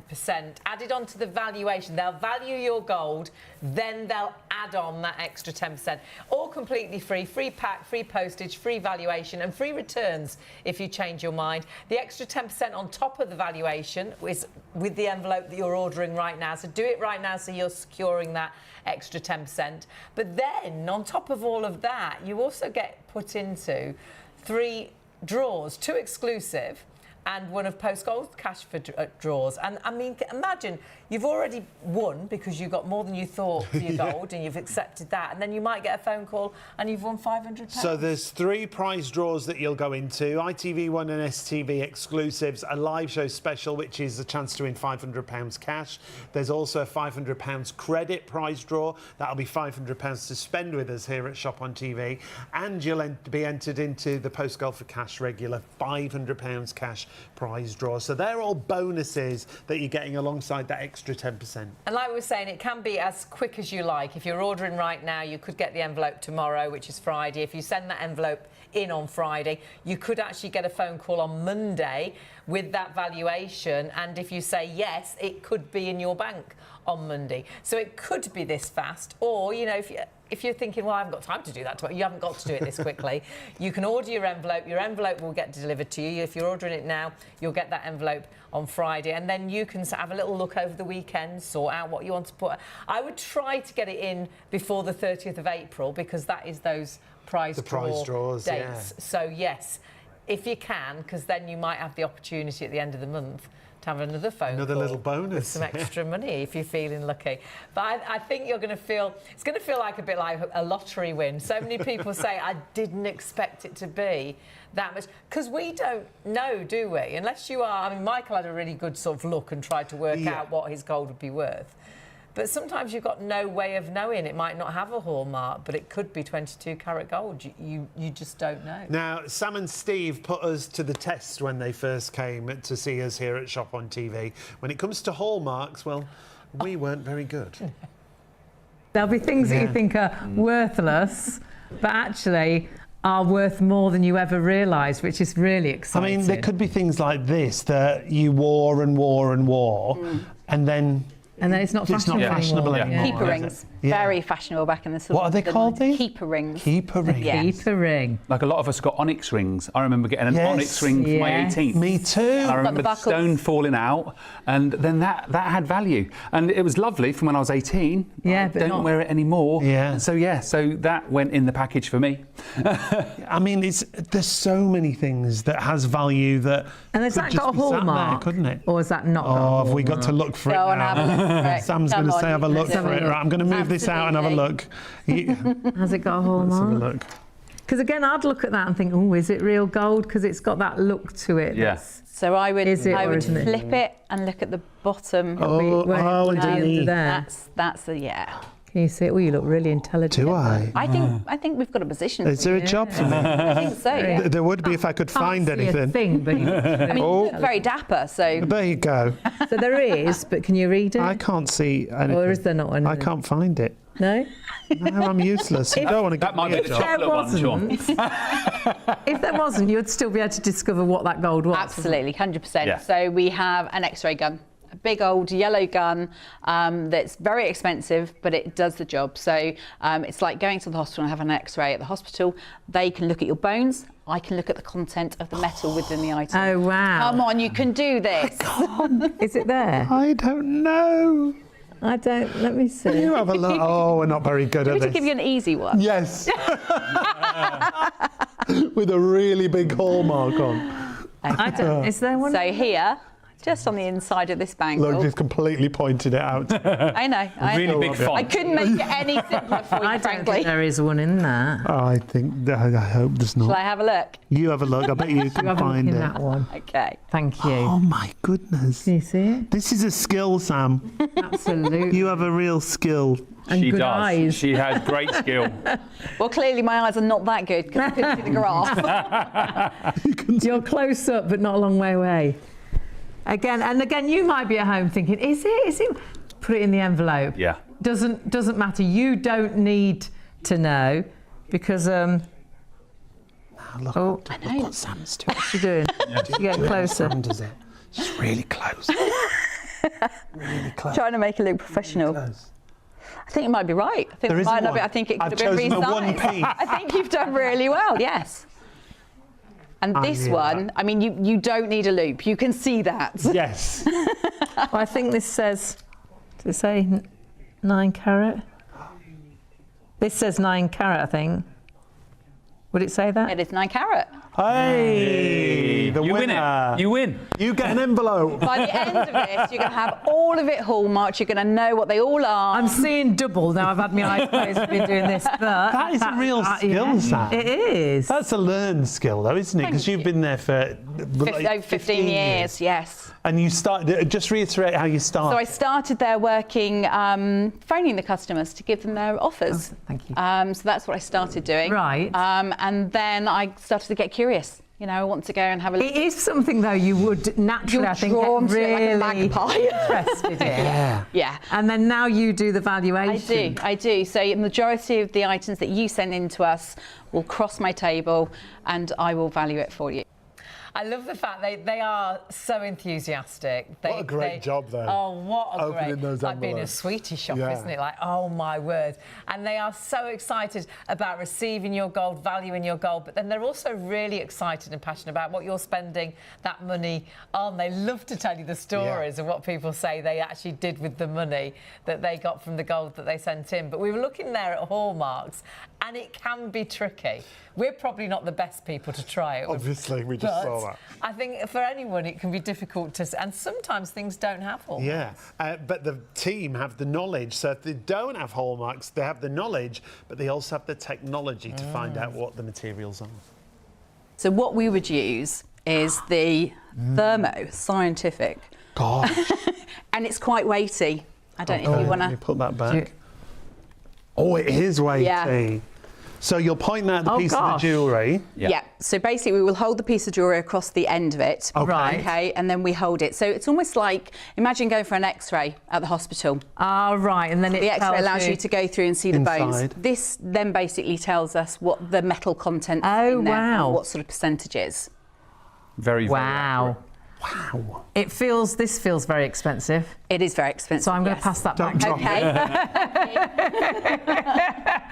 added onto the valuation. They'll value your gold, then they'll add on that extra 10%. All completely free. Free pack, free postage, free valuation and free returns if you change your mind. The extra 10% on top of the valuation is with the envelope that you're ordering right now. So do it right now so you're securing that extra 10%. But then, on top of all of that, you also get put into 3 draws, 2 exclusive and one of Post Gold Cash for draws. And I mean, imagine you've already won because you got more than you thought for your gold and you've accepted that. And then you might get a phone call and you've won £500. So there's 3 prize draws that you'll go into. ITV1 and STV exclusives, a live show special, which is a chance to win £500 cash. There's also a £500 credit prize draw. That'll be £500 to spend with us here at Shop on TV. And you'll be entered into the Post Gold for Cash regular £500 cash prize draws. So they're all bonuses that you're getting alongside that extra 10%. And like we were saying, it can be as quick as you like. If you're ordering right now, you could get the envelope tomorrow, which is Friday. If you send that envelope in on Friday, you could actually get a phone call on Monday with that valuation. And if you say yes, it could be in your bank on Monday. So it could be this fast. Or, you know, if you're thinking, well, I haven't got time to do that, you haven't got to do it this quickly. You can order your envelope will get delivered to you. If you're ordering it now, you'll get that envelope on Friday, and then you can have a little look over the weekend, sort out what you want to put. I would try to get it in before the 30th of April, because that is those prize draws dates. Yeah. So yes, if you can, because then you might have the opportunity at the end of the month to have another phone Another call little bonus. with some extra money if you're feeling lucky. But I think you're going to feel, it's going to feel like a bit like a lottery win. So many people say, I didn't expect it to be that much. Because we don't know, do we? Unless you are, I mean, Michael had a really good sort of look and tried to work out what his gold would be worth. But sometimes you've got no way of knowing. It might not have a hallmark, but it could be 22 carat gold. You just don't know. Now, Sam and Steve put us to the test when they first came to see us here at Shop on TV. When it comes to hallmarks, well, we weren't very good. There'll be things that you think are worthless, but actually are worth more than you ever realised, which is really exciting. I mean, there could be things like this that you wore and wore and wore, and then it's not fashionable anymore. Keeper rings, very fashionable back in the sort What are they called, these? Keeper rings. Keeper rings. Yes. Keeper ring. Like a lot of us got onyx rings. I remember getting an onyx ring for my 18th. Me too. I remember the stone falling out, and then that had value, and it was lovely from when I was 18. Yeah, I but don't not wear it anymore. Yeah. And so that went in the package for me. I mean, there's so many things that has value that. And has could that just got a be sat there, hallmark? couldn't it? Or has that not got a Oh, hallmark? have we got to look for it Go and now? have a look for it. Sam's Come going to on, say have a look let's for have it. a Right, I'm going to move this out and have a look. Has it got a Let's have a hallmark? look. Because again, I'd look at that and think, oh, is it real gold? Because it's got that look to it. Yeah. that's- So I would Is it or isn't it? flip it and look at the bottom. Where- and under underneath. there. That's the Can you see it? Oh, you look really intelligent. Do I? I think we've got a position. Is there a job for me? I think so. Yeah. There would be if I could find Can't see a anything. thing, but you I mean, you look very dapper. So There you go. so there is, but can you read it? I can't see anything. Or is there not one? I can't find it. No? No, I'm useless. You don't want to That give might me be a the job. chocolate one, Sean. If there wasn't, you'd still be able to discover what that gold was. absolutely, 100%. Yeah. So we have an X-ray gun. A big old yellow gun that's very expensive, but it does the job. So it's like going to the hospital and having an X-ray at the hospital. They can look at your bones. I can look at the content of the metal within the item. Oh, wow. Come on, you can do this. Is it there? I don't know. I don't. Let me see. You have a look. Oh, we're not very good Let me at just give this. you an easy one. Yes. With a really big hallmark on. I don't. Is there one? So here, just on the inside of this bangle. Look, just completely pointed it out. I know. Really big font. I couldn't make it any simpler for you, I don't frankly. think there is one in there. I hope there's Shall not. I have a look? You have a look. I bet you You can have a look find in it. that one. Okay. Thank you. Oh my goodness. Can you see it? This is a skill, Sam. Absolutely. You have a real skill. And She good does. eyes. She has great skill. Well, clearly my eyes are not that good because I couldn't see the graph. You're close up, but not a long way away. Again, you might be at home thinking, is it? Put it in the envelope. Yeah. Doesn't matter. You don't need to know because Look, oh, look what Sam's doing. what's she doing? She's getting closer. Sam does it. She's really close. Really close. Trying to make it look professional. Close. I think it might be right. I think There it isn't might not be. one. I think it could I've have been chosen the one resized. piece. I think you've done really well. Yes. And this hear one, that. I mean, you don't need a loop. You can see that. Yes. Well, I think this says. Does it say 9 carat? This says 9 carat, I think. Would it say that? It is 9 carat. Hey, the You win winner. it. You win. You get an envelope. By the end of this, you're going to have all of it hallmarked. You're going to know what they all are. I'm seeing double now. I've had my eyes closed and been doing this. But That is a real skill, yeah, Sam. It is. That's a learned skill, though, isn't it? Because Thank you've been there for over 15 years, yes. And you started. Just reiterate how you So I started. started there working, phoning the customers to give them their offers. Oh, thank you. So that's what I started doing. Right. And then I started to get curious. You know, I want to go and have a look. It is something, though, you would naturally, I think, drawn get to it like a really magpie. interested in. Yeah. Yeah. And then now you do the valuation. I do. So the majority of the items that you send in to us will cross my table and I will value it for you. I love the fact they are so enthusiastic. What a great job, though. Oh, what a Opening great... those like being a envelopes. sweetie shop, Yeah. isn't it? Like, oh, my word. And they are so excited about receiving your gold, valuing your gold, but then they're also really excited and passionate about what you're spending that money on. They love to tell you the stories of what people say they actually did with the money that they got from the gold that they sent in. But we were looking there at hallmarks, and it can be tricky. We're probably not the best people to try it. Obviously, we just saw that. I think for anyone it can be difficult to, and sometimes things don't have hallmarks. Yeah, but the team have the knowledge. So if they don't have hallmarks, they have the knowledge, but they also have the technology to find out what the materials are. So what we would use is the Thermo Scientific. Gosh. And it's quite weighty. I don't know if you want Let me to... put that back. Oh, it is weighty. Yeah. So you'll point at the Oh, piece of the gosh. jewellery. Yeah. So basically we will hold the piece of jewellery across the end of it. Okay. Right. Okay, and then we hold it. So it's almost like, imagine going for an X-ray at the hospital. Ah, right, and then it The X-ray tells allows you to go through and see the bones. Inside. This then basically tells us what the metal content is Oh, in there wow. and what sort of percentages. Very, very Wow. accurate. Wow. This feels very expensive. It is very expensive. So I'm going to yes. pass that back. Okay.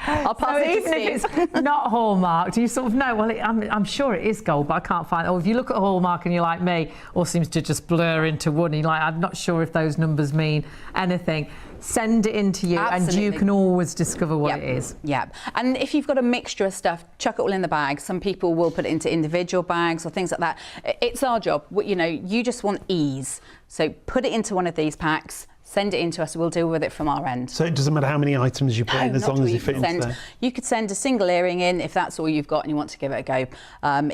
I'll pass So it to even if Steve. it's not hallmarked, you sort of know, well, I'm sure it is gold, but I can't find it. Or if you look at hallmark and you're like me, all seems to just blur into one, you're like, I'm not sure if those numbers mean anything. Send it in to you and you Absolutely. can always discover what Yep. it is. Yeah, and if you've got a mixture of stuff, chuck it all in the bag. Some people will put it into individual bags or things like that. It's our job. You know, you just want ease. So put it into one of these packs, send it in to us, we'll deal with it from our end. So it doesn't matter how many items you put in, as not long as to you fit even into send. there. You could send a single earring in if that's all you've got and you want to give it a go.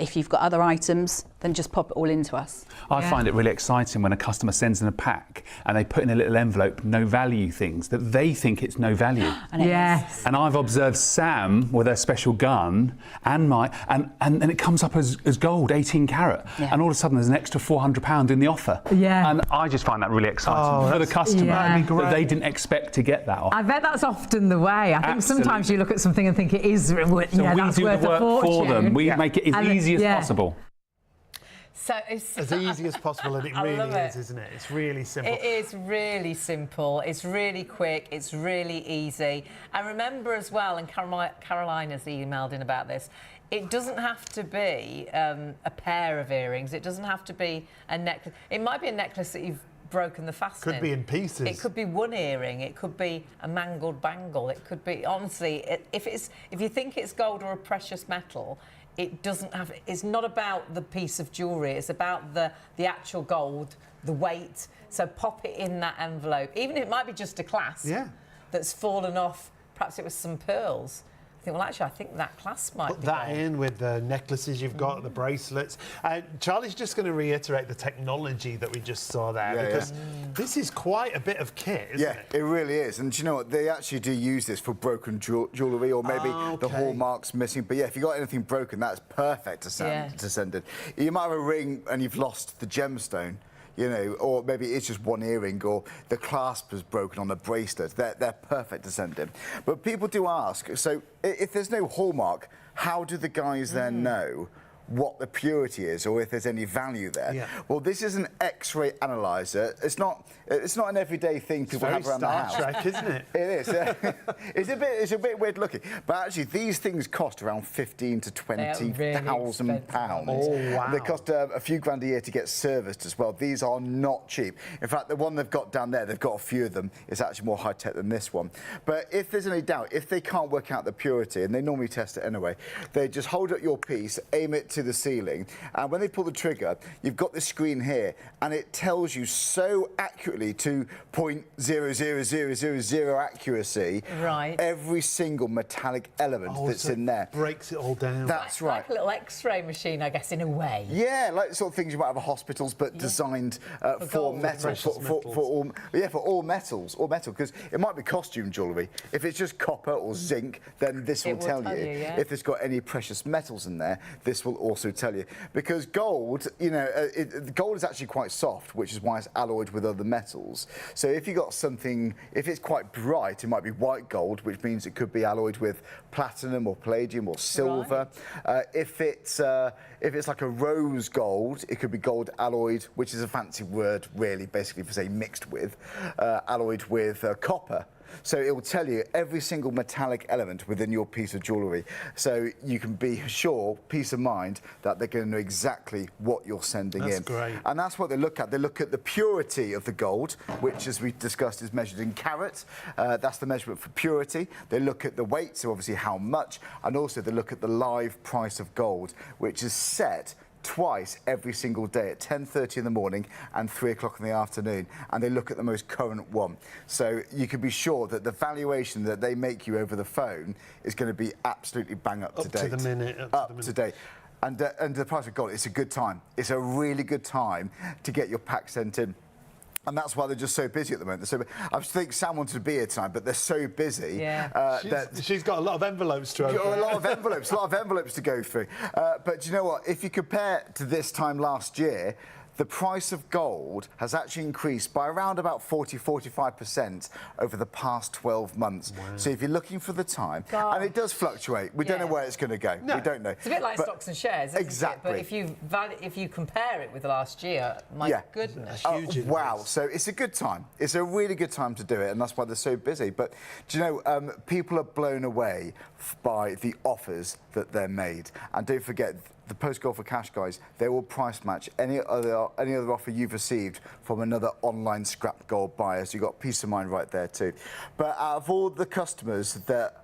If you've got other items, then just pop it all into us. I find it really exciting when a customer sends in a pack and they put in a little envelope no value things that they think it's no value. And it is. Yes. And I've observed Sam with her special gun and and it comes up as gold, 18 carat. Yeah. And all of a sudden there's an extra £400 in the offer. Yeah. And I just find that really exciting for the customer that'd be that they didn't expect to get that offer. I bet that's often the way. I think sometimes Absolutely. you look at something and think it is, So yeah, we that's do worth the a work for them. fortune. We make it as And easy as yeah. possible. So it's As easy as possible, and it I really love is, it. isn't it? It's really simple. It is really simple. It's really quick. It's really easy. And remember as well, and Carolina's emailed in about this, it doesn't have to be a pair of earrings. It doesn't have to be a necklace. It might be a necklace that you've broken the fastening. Could be in pieces. It could be one earring. It could be a mangled bangle. It could be, honestly, if you think it's gold or a precious metal, it doesn't have. It's not about the piece of jewellery. It's about the actual gold, the weight. So pop it in that envelope, even if it might be just a clasp that's fallen off. Perhaps it was some pearls. I think, well, actually, I think that clasp might Put be that gold. in with the necklaces you've got, the bracelets. Charlie's just going to reiterate the technology that we just saw there, Yeah, because this is quite a bit of kit, isn't Yeah, it really is. And do you know what? They actually do use this for broken jewellery or maybe the hallmarks missing. But yeah, if you've got anything broken, that's perfect to send in. You might have a ring and you've lost the gemstone. You know, or maybe it's just one earring, or the clasp is broken on the bracelet. They're perfect to send in. But people do ask, so if there's no hallmark, how do the guys then know what the purity is, or if there's any value there? Yeah. Well, this is an X-ray analyzer. It's not an everyday thing people have around the house. Star Trek, isn't it? It is. It's a bit weird looking, but actually these things cost around £15,000 to £20,000. Oh, wow. They cost a few grand a year to get serviced as well. These are not cheap. In fact, the one they've got down there, they've got a few of them. It's actually more high tech than this one. But if there's any doubt, if they can't work out the purity, and they normally test it anyway, they just hold up your piece, aim it to the ceiling, and when they pull the trigger, you've got the screen here, and it tells you so accurately to 0.00000 accuracy every single metallic element that's so in there. It breaks it all down. That's right. Like a little X-ray machine, I guess, in a way. Yeah, like sort of things you might have at hospitals, but designed for gold, metal, precious for all metals, because it might be costume jewellery. If it's just copper or zinc, then this will tell you. Yeah. If it's got any precious metals in there, this will also tell you, because gold, you know, gold is actually quite soft, which is why it's alloyed with other metals. So if you got something, if it's quite bright, it might be white gold, which means it could be alloyed with platinum or palladium or silver. If it's like a rose gold, it could be gold alloyed, which is a fancy word, really, basically for saying mixed with, alloyed with copper. So it will tell you every single metallic element within your piece of jewellery. So you can be sure, peace of mind, that they're going to know exactly what you're sending in. That's great. And that's what they look at. They look at the purity of the gold, which, as we discussed, is measured in carats. That's the measurement for purity. They look at the weight, so obviously how much. And also they look at the live price of gold, which is set twice every single day at 10:30 in the morning and 3 o'clock in the afternoon, and they look at the most current one. So you can be sure that the valuation that they make you over the phone is going to be absolutely bang up to date. Up to the minute. Up to date. And the price of gold, it's a good time. It's a really good time to get your pack sent in. And that's why they're just so busy at the moment. I think Sam wanted to be here tonight, but they're so busy. Yeah. She's got a lot of envelopes to open. A lot of envelopes to go through. But do you know what? If you compare to this time last year, the price of gold has actually increased by around about 40–45% over the past 12 months. Wow. So if you're looking for the time, and it does fluctuate, we don't know where it's going to go. No. We don't know. It's a bit like stocks and shares, isn't exactly. it? But if you compare it with the last year, my goodness. Wow. So it's a good time. It's a really good time to do it, and that's why they're so busy. But do you know, people are blown away by the offers that they're made. And don't forget, the Post Gold for Cash guys, they will price match any other offer you've received from another online scrap gold buyer. So you've got peace of mind right there too. But out of all the customers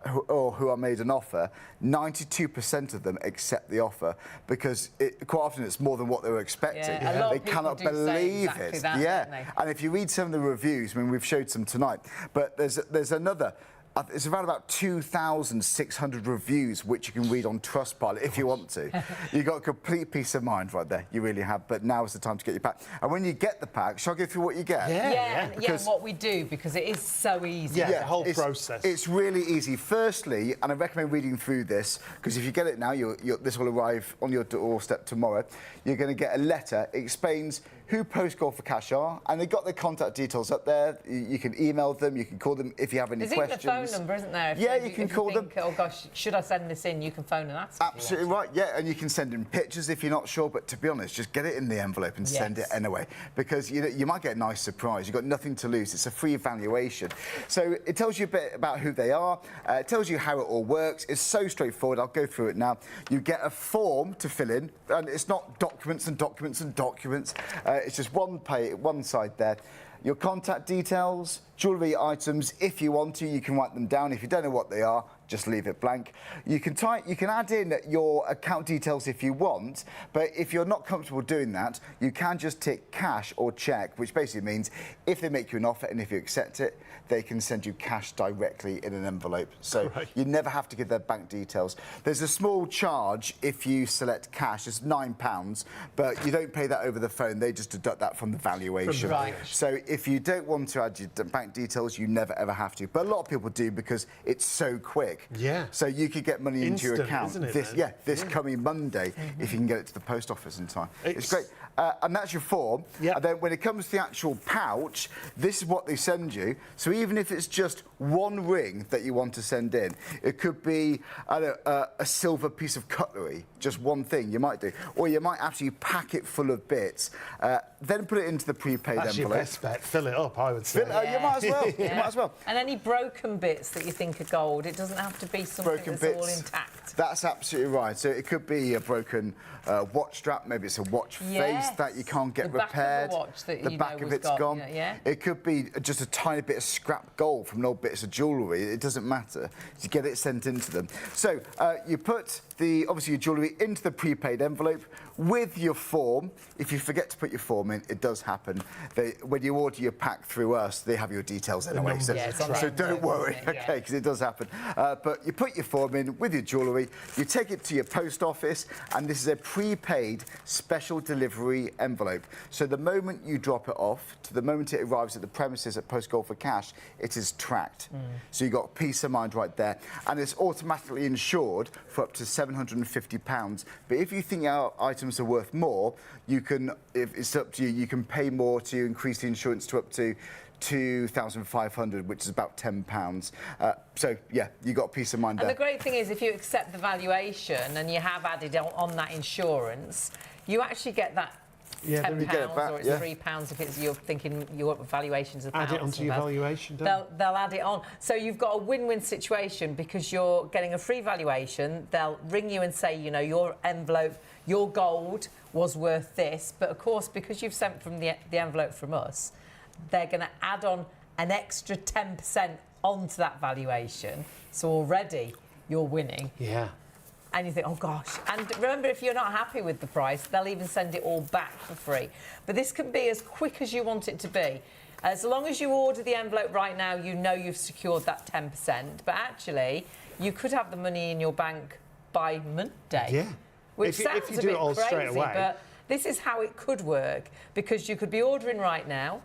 who are made an offer, 92% of them accept the offer, because quite often it's more than what they were expecting. Yeah, a lot they of people cannot do believe say exactly it. that, Yeah, don't they? and if you read some of the reviews, I mean, we've showed some tonight, but there's another. It's around about 2,600 reviews, which you can read on Trustpilot if you want to. You've got complete peace of mind right there. You really have. But now is the time to get your pack. And when you get the pack, shall I go through what you get? Yeah, and what we do, because it is so easy. Yeah, the whole process. It's really easy. Firstly, and I recommend reading through this, because if you get it now, this will arrive on your doorstep tomorrow. You're going to get a letter. It explains who Post Gold for Cash are, and they've got their contact details up there. You can email them, you can call them if you have any questions. There's even a phone number, isn't there? You can call them. Oh gosh, should I send this in? You can phone and ask. Absolutely right, yeah, and you can send in pictures if you're not sure, but to be honest, just get it in the envelope and send it anyway, because you might get a nice surprise. You've got nothing to lose. It's a free valuation. So it tells you a bit about who they are, it tells you how it all works. It's so straightforward. I'll go through it now. You get a form to fill in, and it's not documents and documents and documents. It's just one side there. Your contact details, jewellery items. If you want to, you can write them down. If you don't know what they are, just leave it blank. You can add in your account details if you want, but if you're not comfortable doing that, you can just tick cash or check, which basically means if they make you an offer and if you accept it, they can send you cash directly in an envelope. So you never have to give their bank details. There's a small charge if you select cash. It's £9, but you don't pay that over the phone. They just deduct that from the valuation. So if you don't want to add your bank details, you never ever have to. But a lot of people do because it's so quick. Yeah. So you could get money into your account this coming Monday if you can get it to the post office in time. It's great. And that's your form. And then when it comes to the actual pouch, this is what they send you. So even if it's just one ring that you want to send in, it could be a silver piece of cutlery, just one thing you might do. Or you might actually pack it full of bits, then put it into the prepaid envelope. Your best bet. Fill it up, I would say. You might as well. You might as well. And any broken bits that you think are gold, it doesn't have to be something that's all intact. That's absolutely right. So it could be a broken watch strap, maybe it's a watch face that you can't get repaired. The back of it's gone. It could be just a tiny bit of scrap gold from old bits of jewellery. It doesn't matter. You get it sent into them. So you put obviously your jewellery into the prepaid envelope with your form. If you forget to put your form in, it does happen. When you order your pack through us, they have your details anyway. So don't worry, okay, because it does happen. But you put your form in with your jewellery, you take it to your post office, and this is a prepaid special delivery envelope. So the moment you drop it off to the moment it arrives at the premises at Post Gold for Cash, it is tracked. So you've got peace of mind right there. And it's automatically insured for up to £750. But if you think our items are worth more, you can, if it's up to you, you can pay more to increase the insurance to up to £2,500, which is about £10. So yeah, you got peace of mind there. And the great thing is, if you accept the valuation and you have added on that insurance, you actually get that £10 or it's £3 if it's you're thinking your valuations of pounds. Add it onto your valuation, they'll add it on. So you've got a win-win situation because you're getting a free valuation. They'll ring you and say, you know, your envelope, your gold was worth this, but of course, because you've sent from the envelope from us, they're going to add on an extra 10% onto that valuation. So already you're winning. Yeah. And you think, oh gosh. And remember, if you're not happy with the price, they'll even send it all back for free. But this can be as quick as you want it to be. As long as you order the envelope right now, you know you've secured that 10%. But actually, you could have the money in your bank by Monday. Yeah. Which sounds if you a do bit it all crazy, straight away. but this is how it could work, because you could be ordering right now,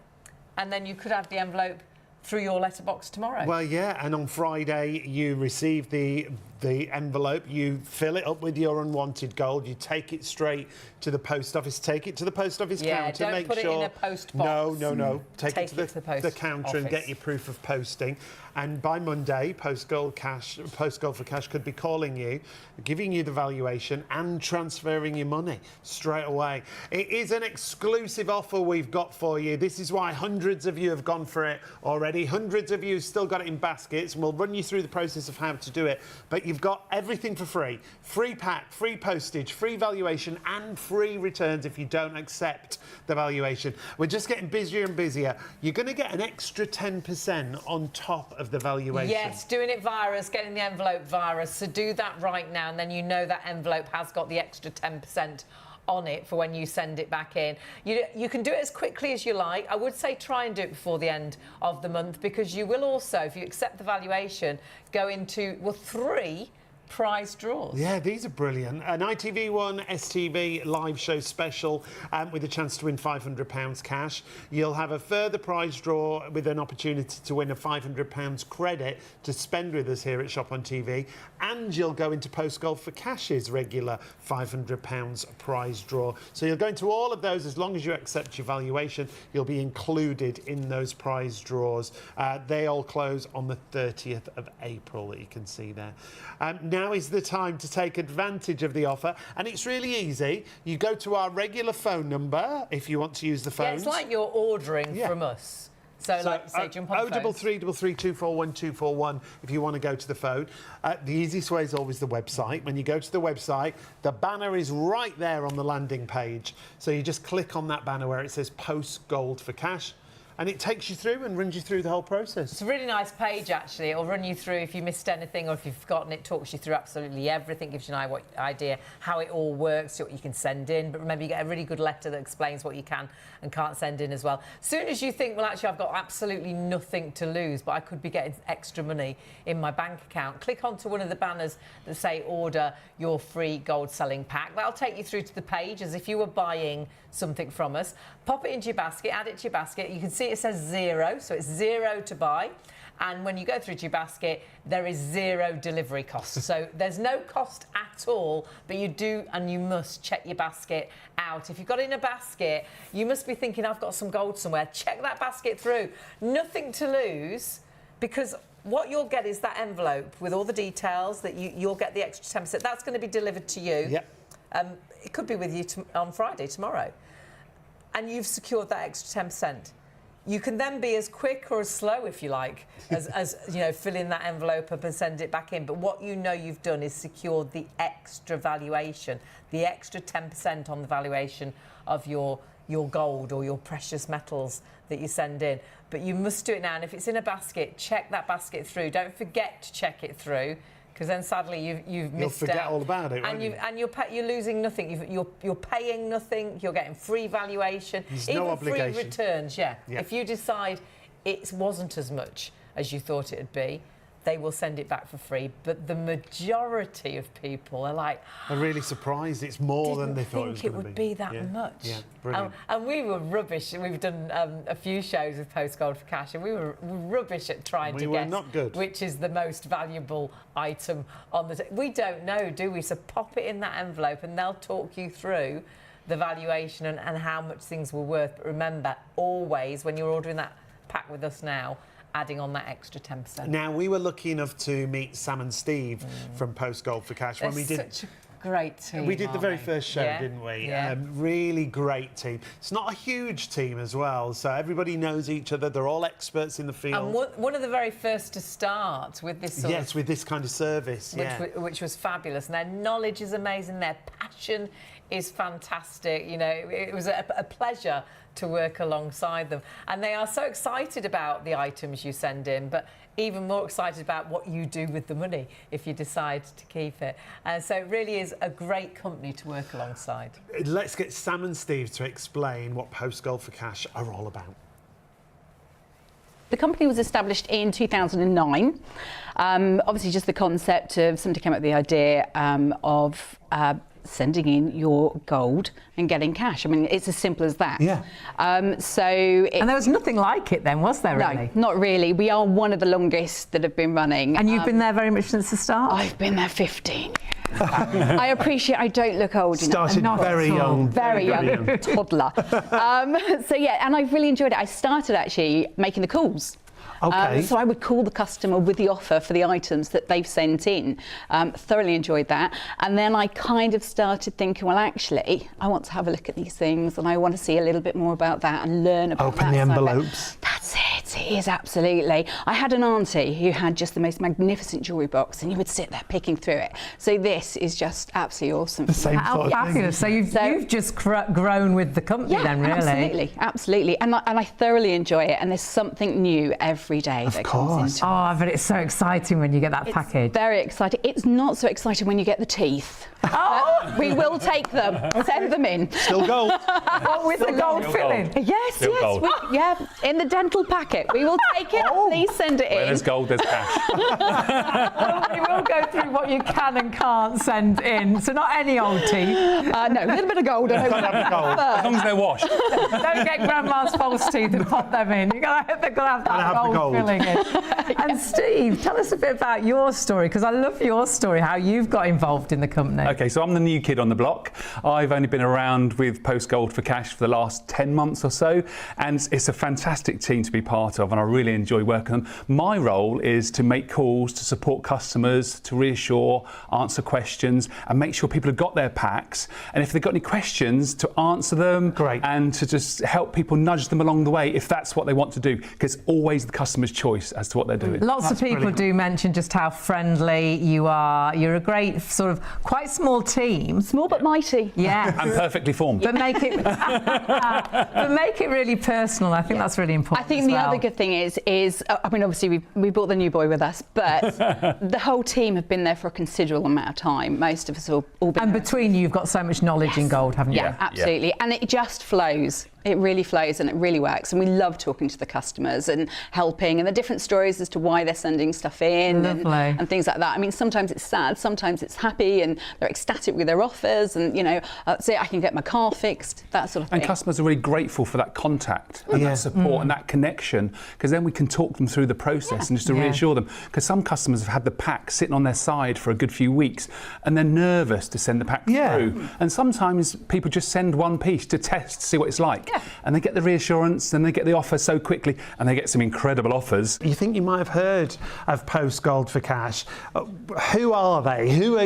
and then you could have the envelope through your letterbox tomorrow. Well, yeah, and on Friday you receive the envelope, you fill it up with your unwanted gold, you take it straight to the post office, take it to the post office counter, don't make put sure... it in a post box. No. Take it to the counter office. and get your proof of posting. And by Monday, Post Gold for Cash could be calling you, giving you the valuation and transferring your money straight away. It is an exclusive offer we've got for you. This is why hundreds of you have gone for it already. Hundreds of you have still got it in baskets, and we'll run you through the process of how to do it. But you've got everything for free. Free pack, free postage, free valuation and free returns if you don't accept the valuation. We're just getting busier and busier. You're going to get an extra 10% on top of the valuation. Yes, doing it via us, getting the envelope via us. So do that right now, and then you know that envelope has got the extra 10% on it for when you send it back in. You can do it as quickly as you like. I would say try and do it before the end of the month, because you will also, if you accept the valuation, go into, well, 3 prize draws. Yeah, these are brilliant. An ITV1 STV live show special with a chance to win £500 cash. You'll have a further prize draw with an opportunity to win a £500 credit to spend with us here at Shop on TV. And you'll go into Post Gold for Cash's regular £500 prize draw. So you'll go into all of those. As long as you accept your valuation, you'll be included in those prize draws. They all close on the 30th of April, that you can see there. Now is the time to take advantage of the offer, and it's really easy. You go to our regular phone number if you want to use the phone. Yeah, it's like you're ordering from us. So like, say, jump on the phone. 0333241241 if you want to go to the phone. The easiest way is always the website. When you go to the website, the banner is right there on the landing page. So you just click on that banner where it says Post Gold for Cash, and it takes you through and runs you through the whole process. It's a really nice page, actually. It'll run you through if you missed anything or if you've forgotten. It talks you through absolutely everything, gives you an idea how it all works, what you can send in. But remember, you get a really good letter that explains what you can and can't send in as well. As soon as you think, well, actually, I've got absolutely nothing to lose, but I could be getting extra money in my bank account, click onto one of the banners that say order your free gold selling pack. That'll take you through to the page as if you were buying something from us. Pop it into your basket, add it to your basket. You can see it says 0, so it's 0 to buy. And when you go through to your basket, there is 0 delivery cost. So there's no cost at all, but you do and you must check your basket out. If you've got it in a basket, you must be thinking, I've got some gold somewhere. Check that basket through. Nothing to lose, because what you'll get is that envelope with all the details that you'll get the extra 10%. That's going to be delivered to you. Yep. It could be with you on Friday, tomorrow. And you've secured that extra 10%. You can then be as quick or as slow, if you like, as you know, fill in that envelope up and send it back in. But what you know you've done is secured the extra valuation, the extra 10% on the valuation of your gold or your precious metals that you send in. But you must do it now. And if it's in a basket, check that basket through. Don't forget to check it through, because then sadly you've missed out. You'll forget all about it, and won't you? You're losing nothing. You're paying nothing. You're getting free valuation. There's even no obligation. Free returns. Yeah. Yeah. If you decide it wasn't as much as you thought it'd be, they will send it back for free. But the majority of people are like, They're really surprised. It's more than they thought it was think going it to be. would be that much. Yeah, brilliant. And we were rubbish. We've done a few shows with Postgold for Cash, and we were rubbish at trying to guess not good. which is the most valuable item on the. We don't know, do we? So pop it in that envelope, and they'll talk you through the valuation and how much things were worth. But remember, always when you're ordering that pack with us now, adding on that extra 10%. Now, we were lucky enough to meet Sam and Steve from Postgold for Cash when we did. Such a great team. We did the very aren't first show, Yeah, didn't we? Yeah. Really great team. It's not a huge team as well, so everybody knows each other. They're all experts in the field. And one of the very first to start with this sort of, with this kind of service, which was fabulous. And their knowledge is amazing. Their passion is fantastic. You know, it was a pleasure to work alongside them. And they are so excited about the items you send in, but even more excited about what you do with the money if you decide to keep it. So it really is a great company to work alongside. Let's get Sam and Steve to explain what Postgold for Cash are all about. The company was established in 2009. Obviously, just the concept of somebody came up with the idea of sending in your gold and getting cash. I mean, it's as simple as that. Yeah. And there was nothing like it then, was there, really? No, not really. We are one of the longest that have been running. And you've been there very much since the start? I've been there 15 years. I appreciate I don't look old enough. Started very young. Very young, toddler. So yeah, and I've really enjoyed it. I started actually making the calls. Okay. So I would call the customer with the offer for the items that they've sent in. Thoroughly enjoyed that. And then I kind of started thinking, well, actually, I want to have a look at these things and I want to see a little bit more about that and learn about that. Open the envelopes. That's it. It is, absolutely. I had an auntie who had just the most magnificent jewellery box and you would sit there picking through it. So this is just absolutely awesome. The same How sort of fabulous. thing. So you've just grown with the company then, really? Absolutely. And I thoroughly enjoy it. And there's something new every day that comes into it. Oh, but it's so exciting when you get that package. Very exciting. It's not so exciting when you get the teeth. Oh! We will take them. Send them in. Still gold. Oh, with the gold filling. Yes, yeah, in the dental packet. We will take it. Please send it in. Where there's gold, there's cash. Well, we will go through what you can and can't send in. So not any old teeth. No, a little bit of gold. Gotta have gold. As long as they're washed. Don't get grandma's false teeth and pop them in. They're going to have that gold filling in. And Steve, tell us a bit about your story, because I love your story, how you've got involved in the company. Okay, so I'm the new kid on the block. I've only been around with Postgold for Cash for the last 10 months or so, and it's a fantastic team to be part of, and I really enjoy working with them. My role is to make calls, to support customers, to reassure, answer questions, and make sure people have got their packs, and if they've got any questions, to answer them. Great. And to just help people, nudge them along the way if that's what they want to do, because it's always the customer's choice as to what they're doing. Lots of people do mention just how friendly you are. You're a great sort of quite small team. Small but mighty. Yeah. And perfectly formed. But make it really personal. I think that's really important. I think as the well. other good thing is I mean, obviously we brought the new boy with us, but the whole team have been there for a considerable amount of time. Most of us all been And there. between you, you've got so much knowledge in gold, haven't you? Yeah, absolutely. And it just flows. It really flows and it really works. And we love talking to the customers and helping, and the different stories as to why they're sending stuff in and things like that. I mean, sometimes it's sad, sometimes it's happy, and they're ecstatic with their offers, and, you know, say I can get my car fixed, that sort of thing. And customers are really grateful for that contact and that support and that connection, because then we can talk them through the process and just to reassure them. Because some customers have had the pack sitting on their side for a good few weeks and they're nervous to send the pack through. And sometimes people just send one piece to test, to see what it's like. And they get the reassurance and they get the offer so quickly, and they get some incredible offers. You think you might have heard of Postgold for Cash. Who are they? Who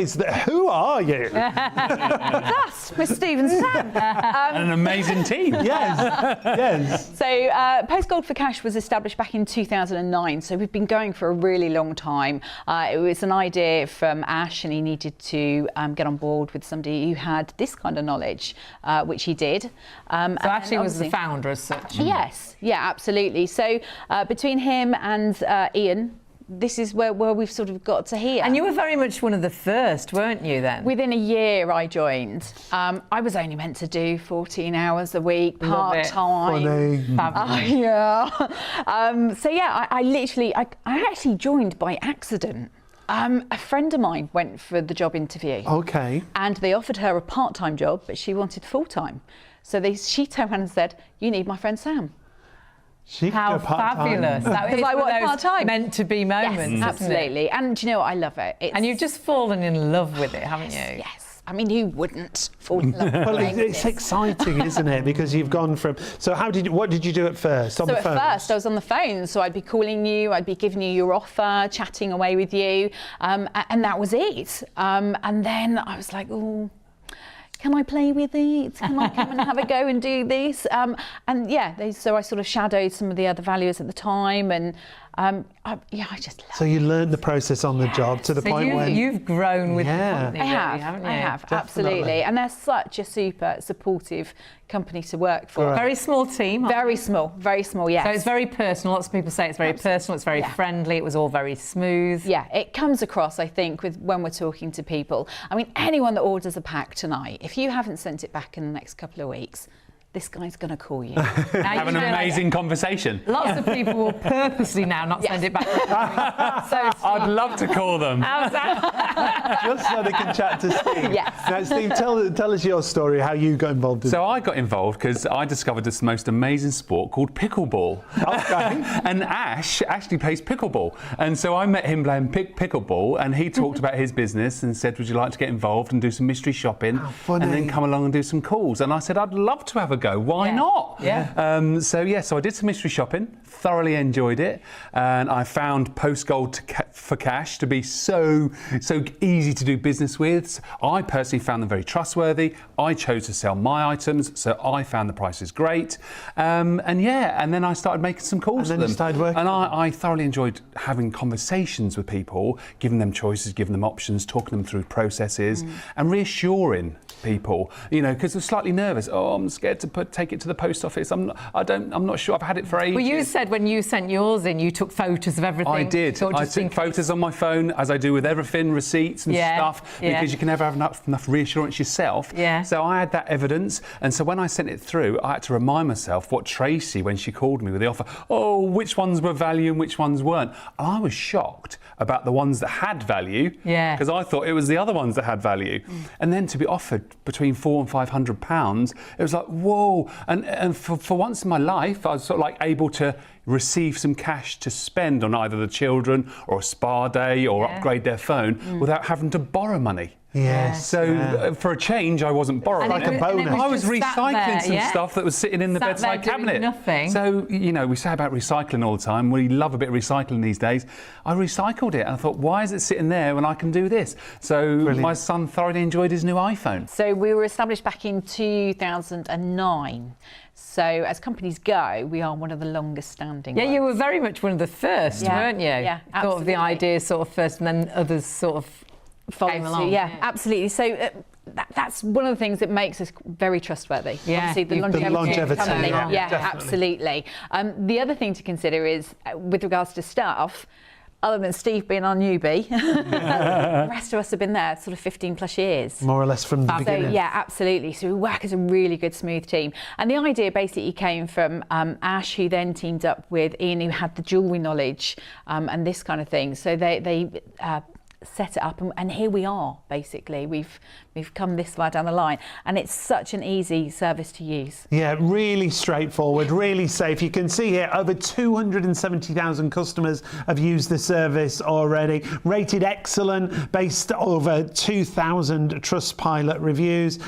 are you? Us, with Steve and Sam. And an amazing team. Yes. So Postgold for Cash was established back in 2009, so we've been going for a really long time. It was an idea from Ash, and he needed to get on board with somebody who had this kind of knowledge, which he did. So actually was the founder as such. Yes, yeah, absolutely. So between him and Ian, this is where we've sort of got to here. And you were very much one of the first, weren't you, then? Within a year I joined. I was only meant to do 14 hours a week, part-time. Yeah. So yeah, I actually joined by accident. A friend of mine went for the job interview. Okay. And they offered her a part-time job, but she wanted full-time. So she turned around and said, "You need my friend Sam." How fabulous. That is I want part-time. meant to be moments. Yes, absolutely. And do you know what? I love it. And you've just fallen in love with it, haven't you? Yes. I mean, who wouldn't fall in love with Well, it? it's exciting, isn't it? Because you've gone from. So what did you do at first? On the phone? At first, I was on the phone. So I'd be calling you, I'd be giving you your offer, chatting away with you, and that was it. And then I was like, oh, can I play with it? Can I come and have a go and do this? And yeah, so I sort of shadowed some of the other valuers at the time, and I just love it. So you learned the process on the job to the point where you've grown with the company, I have, really, haven't you? I have, Definitely. absolutely. And they're such a super supportive company to work for. Right. Very small team. Very small, yes. So it's very personal. Lots of people say it's very personal. It's very friendly. It was all very smooth. Yeah, it comes across, I think, when we're talking to people. I mean, anyone that orders a pack tonight, if you haven't sent it back in the next couple of weeks, this guy's going to call you. Have an amazing conversation. Lots of people will purposely now not send it back. I'd love to call them. How's that? just so they can chat to Steve. Yes. Now, Steve, tell us your story, how you got involved in So I got involved because I discovered this most amazing sport called pickleball. Okay. And Ash actually plays pickleball. And so I met him playing pickleball, and he talked about his business and said, would you like to get involved and do some mystery shopping? How funny. And then come along and do some calls. And I said, I'd love to have a go. Why not? Yeah. So I did some mystery shopping, thoroughly enjoyed it. And I found Postgold for Cash to be so easy to do business with. I personally found them very trustworthy. I chose to sell my items, so I found the prices great. And then I started making some calls And then to them. you started working. And I thoroughly enjoyed having conversations with people, giving them choices, giving them options, talking them through processes, and reassuring people, because they're slightly nervous. Oh, I'm scared to take it to the post office. I'm not sure. I've had it for ages. Well, you said when you sent yours in, you took photos of everything. I did. I took photos on my phone, as I do with everything, receipts and stuff, because you can never have enough reassurance yourself. Yeah. So I had that evidence, and so when I sent it through, I had to remind myself what Tracy, when she called me with the offer, which ones were value and which ones weren't. And I was shocked about the ones that had value, because I thought it was the other ones that had value. And then to be offered between £400 and £500, it was like, whoa. And for once in my life, I was sort of like able to receive some cash to spend on either the children or a spa day or upgrade their phone without having to borrow money. Yes. So for a change, I wasn't borrowing. Like a bonus. I was just recycling there, some stuff that was sitting in the Sat bedside there doing cabinet. nothing. So, we say about recycling all the time. We love a bit of recycling these days. I recycled it and I thought, why is it sitting there when I can do this? So my son thoroughly enjoyed his new iPhone. So we were established back in 2009. So as companies go, we are one of the longest standing ones. You were very much one of the first, weren't you? Yeah, Thought of the absolutely. idea sort of first, and then others sort of came along. Yeah, absolutely. So that's one of the things that makes us very trustworthy. Yeah. Obviously, the longevity of the company. yeah, Absolutely. The other thing to consider is, with regards to staff, other than Steve being our newbie, the rest of us have been there sort of 15 plus years. More or less from the beginning. So, yeah, absolutely. So we work as a really good, smooth team. And the idea basically came from Ash, who then teamed up with Ian, who had the jewellery knowledge and this kind of thing. So they set it up, and here we are, basically. We've come this far down the line, and it's such an easy service to use. Yeah, really straightforward, really safe. You can see here over 270,000 customers have used the service already. Rated excellent, based over 2,000 Trustpilot reviews.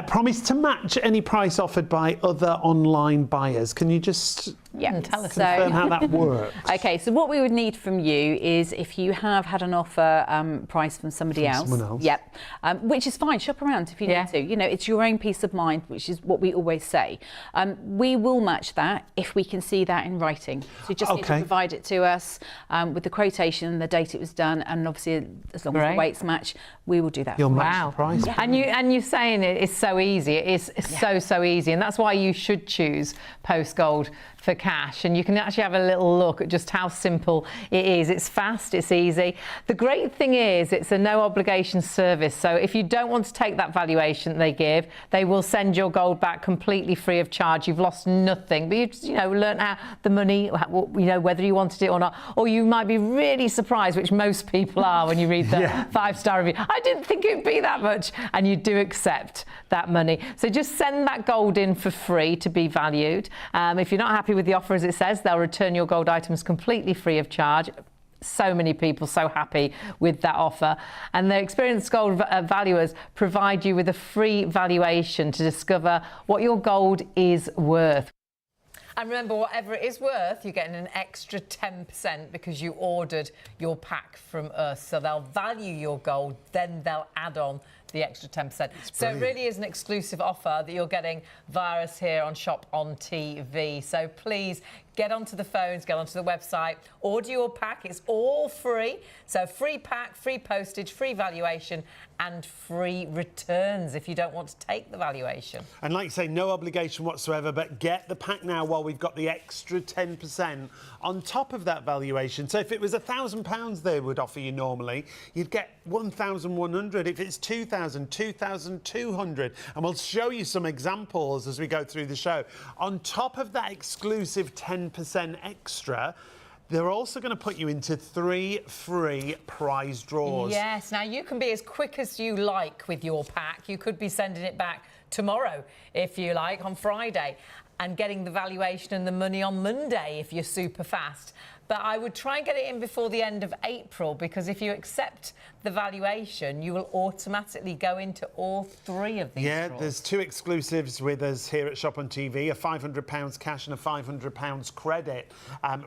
Promised to match any price offered by other online buyers. Can you just tell us confirm how that works? Okay, so what we would need from you is if you have had an offer price from somebody else. Someone else. Yep. Which is fine. Shop around if you need to. It's your own peace of mind, which is what we always say. We will match that if we can see that in writing. So you just need to provide it to us with the quotation, the date it was done, and obviously as long as the weights match, we will do that. You'll match the price. Yeah. And you're saying it is so easy. It is so easy, and that's why you should choose Postgold for cash, and you can actually have a little look at just how simple it is. It's fast, it's easy. The great thing is it's a no obligation service, so if you don't want to take that valuation they give, they will send your gold back completely free of charge. You've lost nothing, but you've learned how the money, whether you wanted it or not. Or you might be really surprised, which most people are when you read the 5-star review. I didn't think it'd be that much, and you do accept that money. So just send that gold in for free to be valued. If you're not happy with the offer, as it says, they'll return your gold items completely free of charge. So many people so happy with that offer. And the experienced gold valuers provide you with a free valuation to discover what your gold is worth. And remember, whatever it is worth, you're getting an extra 10% because you ordered your pack from us. So they'll value your gold, then they'll add on the extra 10%. So it really is an exclusive offer that you're getting via us here on Shop on TV. So please get onto the phones, get onto the website, order your pack. It's all free. So free pack, free postage, free valuation and free returns if you don't want to take the valuation. And like you say, no obligation whatsoever, but get the pack now while we've got the extra 10% on top of that valuation. So if it was £1,000 they would offer you normally, you'd get 1,100. If it's 2,000, 2,200. And we'll show you some examples as we go through the show. On top of that exclusive 10% extra, they're also going to put you into 3 free prize draws. Yes, now you can be as quick as you like with your pack. You could be sending it back tomorrow, if you like, on Friday, and getting the valuation and the money on Monday if you're super fast. But I would try and get it in before the end of April, because if you accept the valuation, you will automatically go into all 3 of these draws. There's 2 exclusives with us here at Shop on TV, a £500 cash and a £500 credit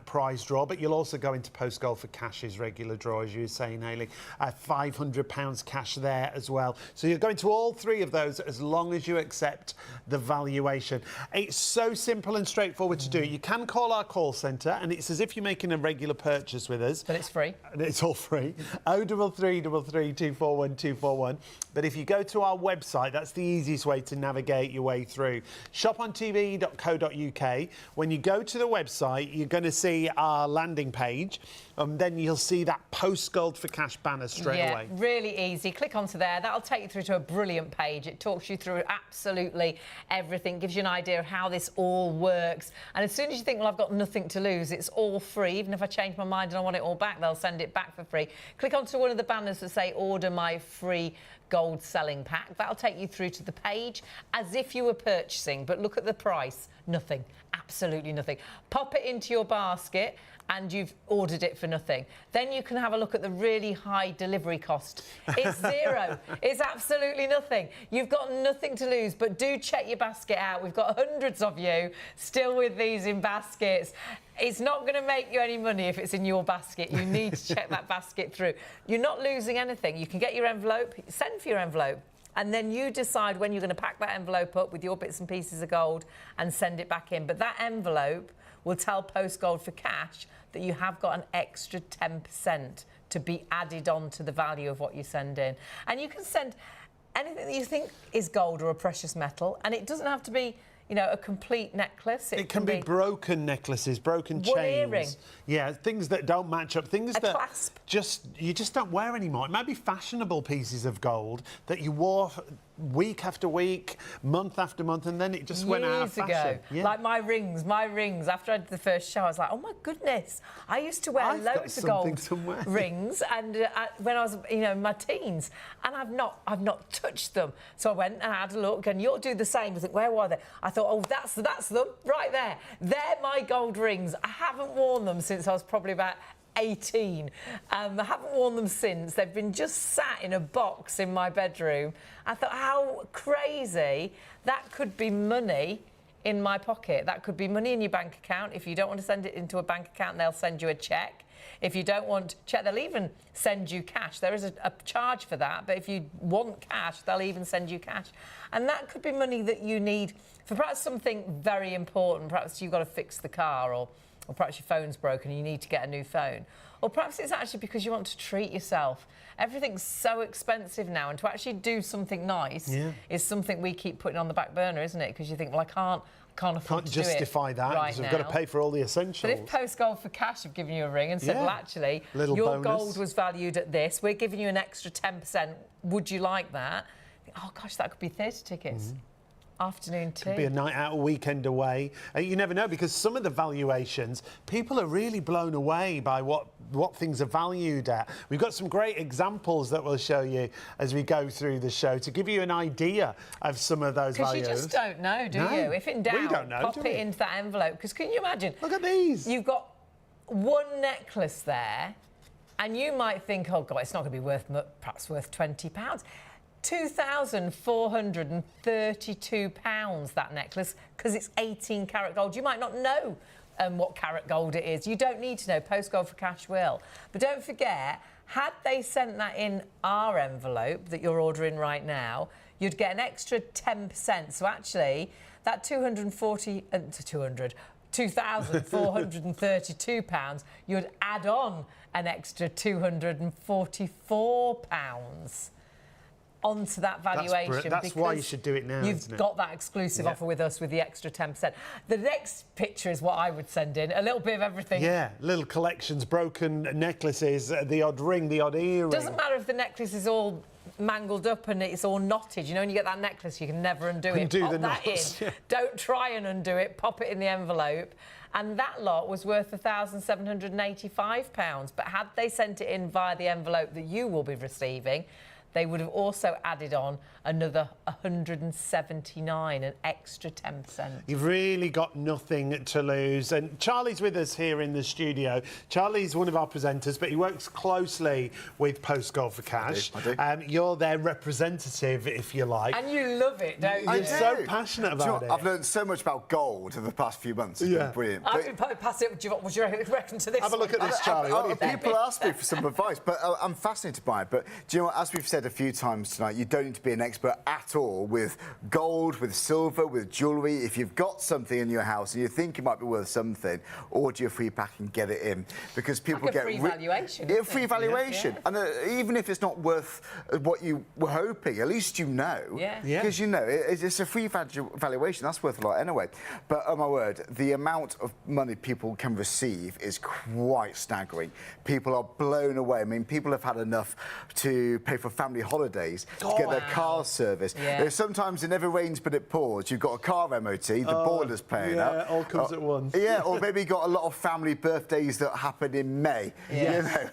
prize draw, but you'll also go into Post Gold for Cash's regular draw, as you were saying, Hayley, £500 cash there as well. So you're going to all 3 of those as long as you accept the valuation. It's so simple and straightforward to do. You can call our call centre, and it's as if you're making a regular purchase with us. But it's free. And it's all free. 033 33 241 241. But if you go to our website, that's the easiest way to navigate your way through. shopontv.co.uk. When you go to the website, you're going to see our landing page. Then you'll see that Post Gold for Cash banner straight away. Yeah, really easy. Click onto there. That'll take you through to a brilliant page. It talks you through absolutely everything, gives you an idea of how this all works. And as soon as you think, well, I've got nothing to lose, it's all free. Even if I change my mind and I want it all back, they'll send it back for free. Click onto one of the banners that say order my free gold selling pack. That'll take you through to the page as if you were purchasing, but look at the price. Nothing. Absolutely nothing. Pop it into your basket and you've ordered it for nothing. Then you can have a look at the really high delivery cost. It's 0. It's absolutely nothing. You've got nothing to lose, but do check your basket out. We've got hundreds of you still with these in baskets. It's not going to make you any money if it's in your basket. You need to check that basket through. You're not losing anything. You can get your envelope, send for your envelope, and then you decide when you're going to pack that envelope up with your bits and pieces of gold and send it back in. But that envelope will tell Post Gold for Cash that you have got an extra 10% to be added on to the value of what you send in. And you can send anything that you think is gold or a precious metal, and it doesn't have to be, you know, a complete necklace. It can be broken necklaces, broken chains. One earring. Yeah, things that don't match up, things that clasp. you just don't wear anymore. It might be fashionable pieces of gold that you wore week after week, month after month, and then it just went out of fashion. Years ago, like my rings. After I did the first show, I was like, oh my goodness, I used to wear loads of gold rings, and when I was, you know, in my teens, and I've not touched them. So I went and I had a look, and you'll do the same. I think, where were they? I thought, oh, that's them right there. They're my gold rings. I haven't worn them since I was probably about 18. I haven't worn them since. They've been just sat in a box in my bedroom. I thought, how crazy. That could be money in my pocket. That could be money in your bank account. If you don't want to send it into a bank account, they'll send you a cheque. If you don't want cheque, they'll even send you cash. There is a charge for that, but if you want cash, they'll even send you cash. And that could be money that you need for perhaps something very important. Perhaps you've got to fix the car, or perhaps your phone's broken and you need to get a new phone. Or perhaps it's actually because you want to treat yourself. Everything's so expensive now, and to actually do something nice is something we keep putting on the back burner, isn't it? Because you think, well, I can't afford Can't to justify do it that right because we've now. got to pay for all the essentials. But if Post Gold for Cash have given you a ring and said, Yeah. well, actually, Little your bonus. gold was valued at this, we're giving you an extra 10%, would you like that? Oh, gosh, that could be theatre tickets. Afternoon tea. Could be a night out, a weekend away. You never know, because some of the valuations, people are really blown away by what things are valued at. We've got some great examples that we'll show you as we go through the show to give you an idea of some of those values. Because you just don't know, do you? If in doubt, we don't know, pop do it we? into that envelope. Because can you imagine? Look at these. You've got one necklace there, and you might think, oh, God, it's not going to be perhaps worth £20. £2,432, that necklace, because it's 18 karat gold. You might not know what carat gold it is. You don't need to know. Post Gold for Cash will. But don't forget, had they sent that in our envelope that you're ordering right now, you'd get an extra 10%. So actually, that £2,432, you'd add on an extra £244 onto that valuation. That's why you should do it now, You've isn't it? got that exclusive offer with us with the extra 10%. The next picture is what I would send in, a little bit of everything. Yeah, little collections, broken necklaces, the odd ring, the odd earring. Doesn't matter if the necklace is all mangled up and it's all knotted. You know, when you get that necklace, you can never undo it. Undo Pop the that knots, in. yeah. Don't try and undo it. Pop it in the envelope. And that lot was worth £1,785. But had they sent it in via the envelope that you will be receiving, they would have also added on another 179, an extra 10%. You've really got nothing to lose. And Charlie's with us here in the studio. Charlie's one of our presenters, but he works closely with Post Gold for Cash. I do. You're their representative, if you like. And you love it, don't you? You're so passionate Do you know about what? it. I've learned so much about gold in the past few months. It's been brilliant. I can probably pass it. What do you reckon to this? Have a look at this, Charlie. What do you think? People ask me for some advice, but I'm fascinated by it. But do you know what? As we've said a few times tonight, you don't need to be an expert at all with gold, with silver, with jewellery. If you've got something in your house and you think it might be worth something, order your free pack and get it in, because people Like a get free valuation. Yeah, isn't free it? valuation, Yeah. and even if it's not worth what you were hoping, at least you know. Yeah. Yeah. Because you know it's a free valuation. That's worth a lot anyway. But oh my word, the amount of money people can receive is quite staggering. People are blown away. I mean, people have had enough to pay for family holidays, to get their cars serviced. Yeah. You know, sometimes it never rains but it pours. You've got a car MOT, the boiler's paying up. Yeah, all comes at once. Yeah, or maybe you've got a lot of family birthdays that happen in May. Yes. You know,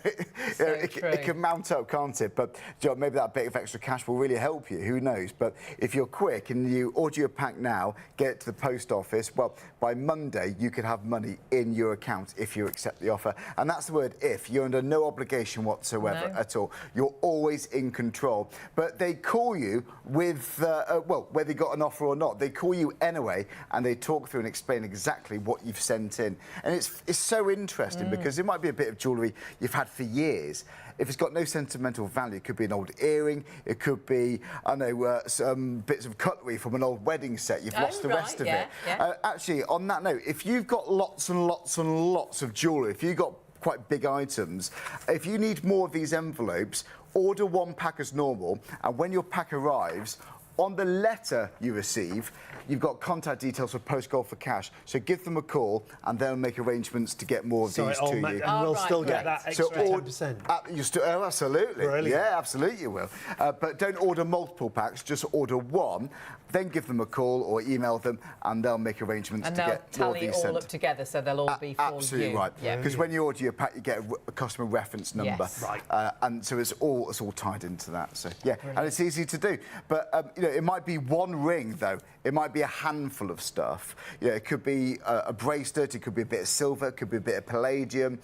So it true. can mount up, can't it? But you know, maybe that bit of extra cash will really help you. Who knows? But if you're quick and you order your pack now, get it to the post office, well, by Monday you could have money in your account if you accept the offer. And that's the word if. You're under no obligation whatsoever at all. You're always in control. But they call you with, well, whether you got an offer or not, they call you anyway and they talk through and explain exactly what you've sent in. And it's so interesting because it might be a bit of jewellery you've had for years. If it's got no sentimental value, it could be an old earring, it could be, I know, some bits of cutlery from an old wedding set. You've lost the rest of it. Yeah. Actually, on that note, if you've got lots and lots and lots of jewellery, if you've got quite big items, if you need more of these envelopes, order one pack as normal, and when your pack arrives, on the letter you receive, you've got contact details for Post Gold for Cash. So give them a call and they'll make arrangements to get more of these to you. And we'll still get that extra 10%. You still, oh, absolutely. Brilliant. Yeah, absolutely you will. But don't order multiple packs, just order one, then give them a call or email them and they'll make arrangements And to they'll get more of tally it these all sent. up together, so they'll all be for Absolutely you. right. Yeah. Because when you order your pack, you get a customer reference number. Yes. Right. And so it's all tied into that. So yeah, and it's easy to do. But you know, it might be one ring though. It might be a handful of stuff. You know, it could be a bracelet. It could be a bit of silver. It could be a bit of palladium.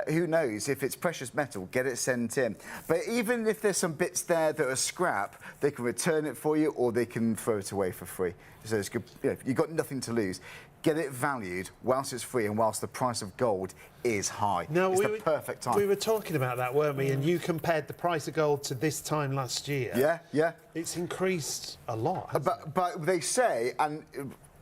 Who knows? If it's precious metal, get it sent in. But even if there's some bits there that are scrap, they can return it for you or they can throw it away for free. So it's good. You know, you've got nothing to lose. Get it valued whilst it's free and whilst the price of gold is high. No, it's the perfect time. We were talking about that, weren't we? And you compared the price of gold to this time last year. Yeah. It's increased a lot. hasn't it? But they say, and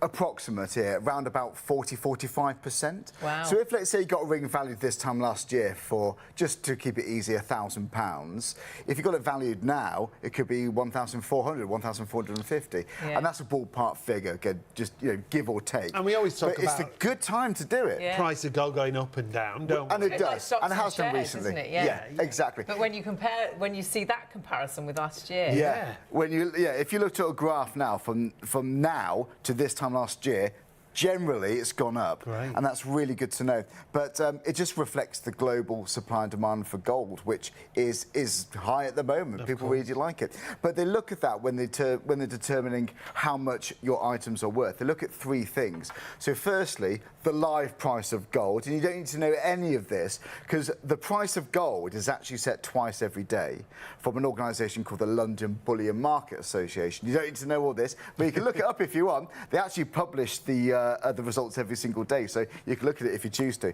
approximate here, around about 40–45%. Wow. So if, let's say, you got a ring valued this time last year for, just to keep it easy, £1,000, if you got it valued now, it could be 1,400, 1,450. Yeah. And that's a ballpark figure, again, just, you know, give or take. And we always talk but it's about a good time to do it. Yeah. price of gold going up and down, don't we? And it Like does, stocks and it has done shares, recently. isn't it? Yeah. Exactly. But when you compare, when you see that comparison with last year, Yeah. If you looked at a graph now from now to this time last year, generally it's gone up. Great. And that's really good to know. But it just reflects the global supply and demand for gold, which is high at the moment. People really like it. But they look at that when they're determining how much your items are worth. They look at three things. So firstly, the live price of gold, and you don't need to know any of this because the price of gold is actually set twice every day from an organisation called the London Bullion Market Association. You don't need to know all this, but you can look it up if you want. They actually publish the results every single day, so you can look at it if you choose to.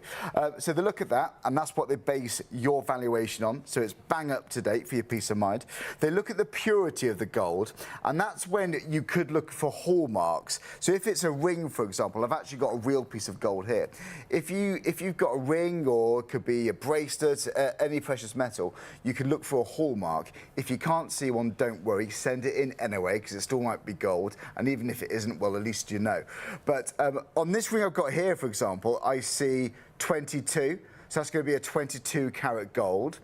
So they look at that, and that's what they base your valuation on, so it's bang up to date for your peace of mind. They look at the purity of the gold, and that's when you could look for hallmarks. So if it's a ring, for example, I've actually got a real piece of gold here. If you've got a ring, or it could be a bracelet, any precious metal, you can look for a hallmark. If you can't see one, don't worry, send it in anyway, because it still might be gold, and even if it isn't, well, at least you know. But on this ring I've got here, for example, I see 22. So that's going to be a 22 carat gold.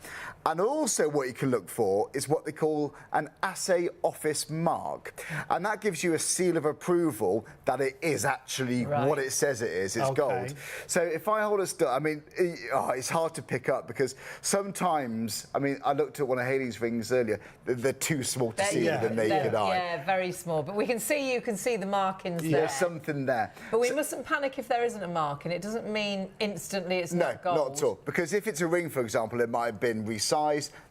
And also what you can look for is what they call an assay office mark. And that gives you a seal of approval that it is actually what it says it is. It's gold. So if I hold a I mean, it's hard to pick up because sometimes, I mean, I looked at one of Hayley's rings earlier. They're too small to see with the naked eye. Yeah, very small. But we can see, you can see the markings there. There's something there. But we mustn't panic if there isn't a marking. It doesn't mean instantly it's not gold. No, not at all. Because if it's a ring, for example, it might have been resized,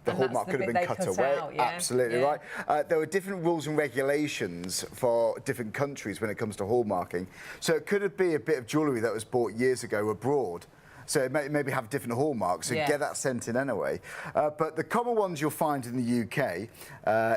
the hallmark could have been cut away. Out, yeah. Absolutely right. There are different rules and regulations for different countries when it comes to hallmarking. So it could be a bit of jewellery that was bought years ago abroad. So it may maybe have different hallmarks, so get that sent in anyway. But the common ones you'll find in the UK,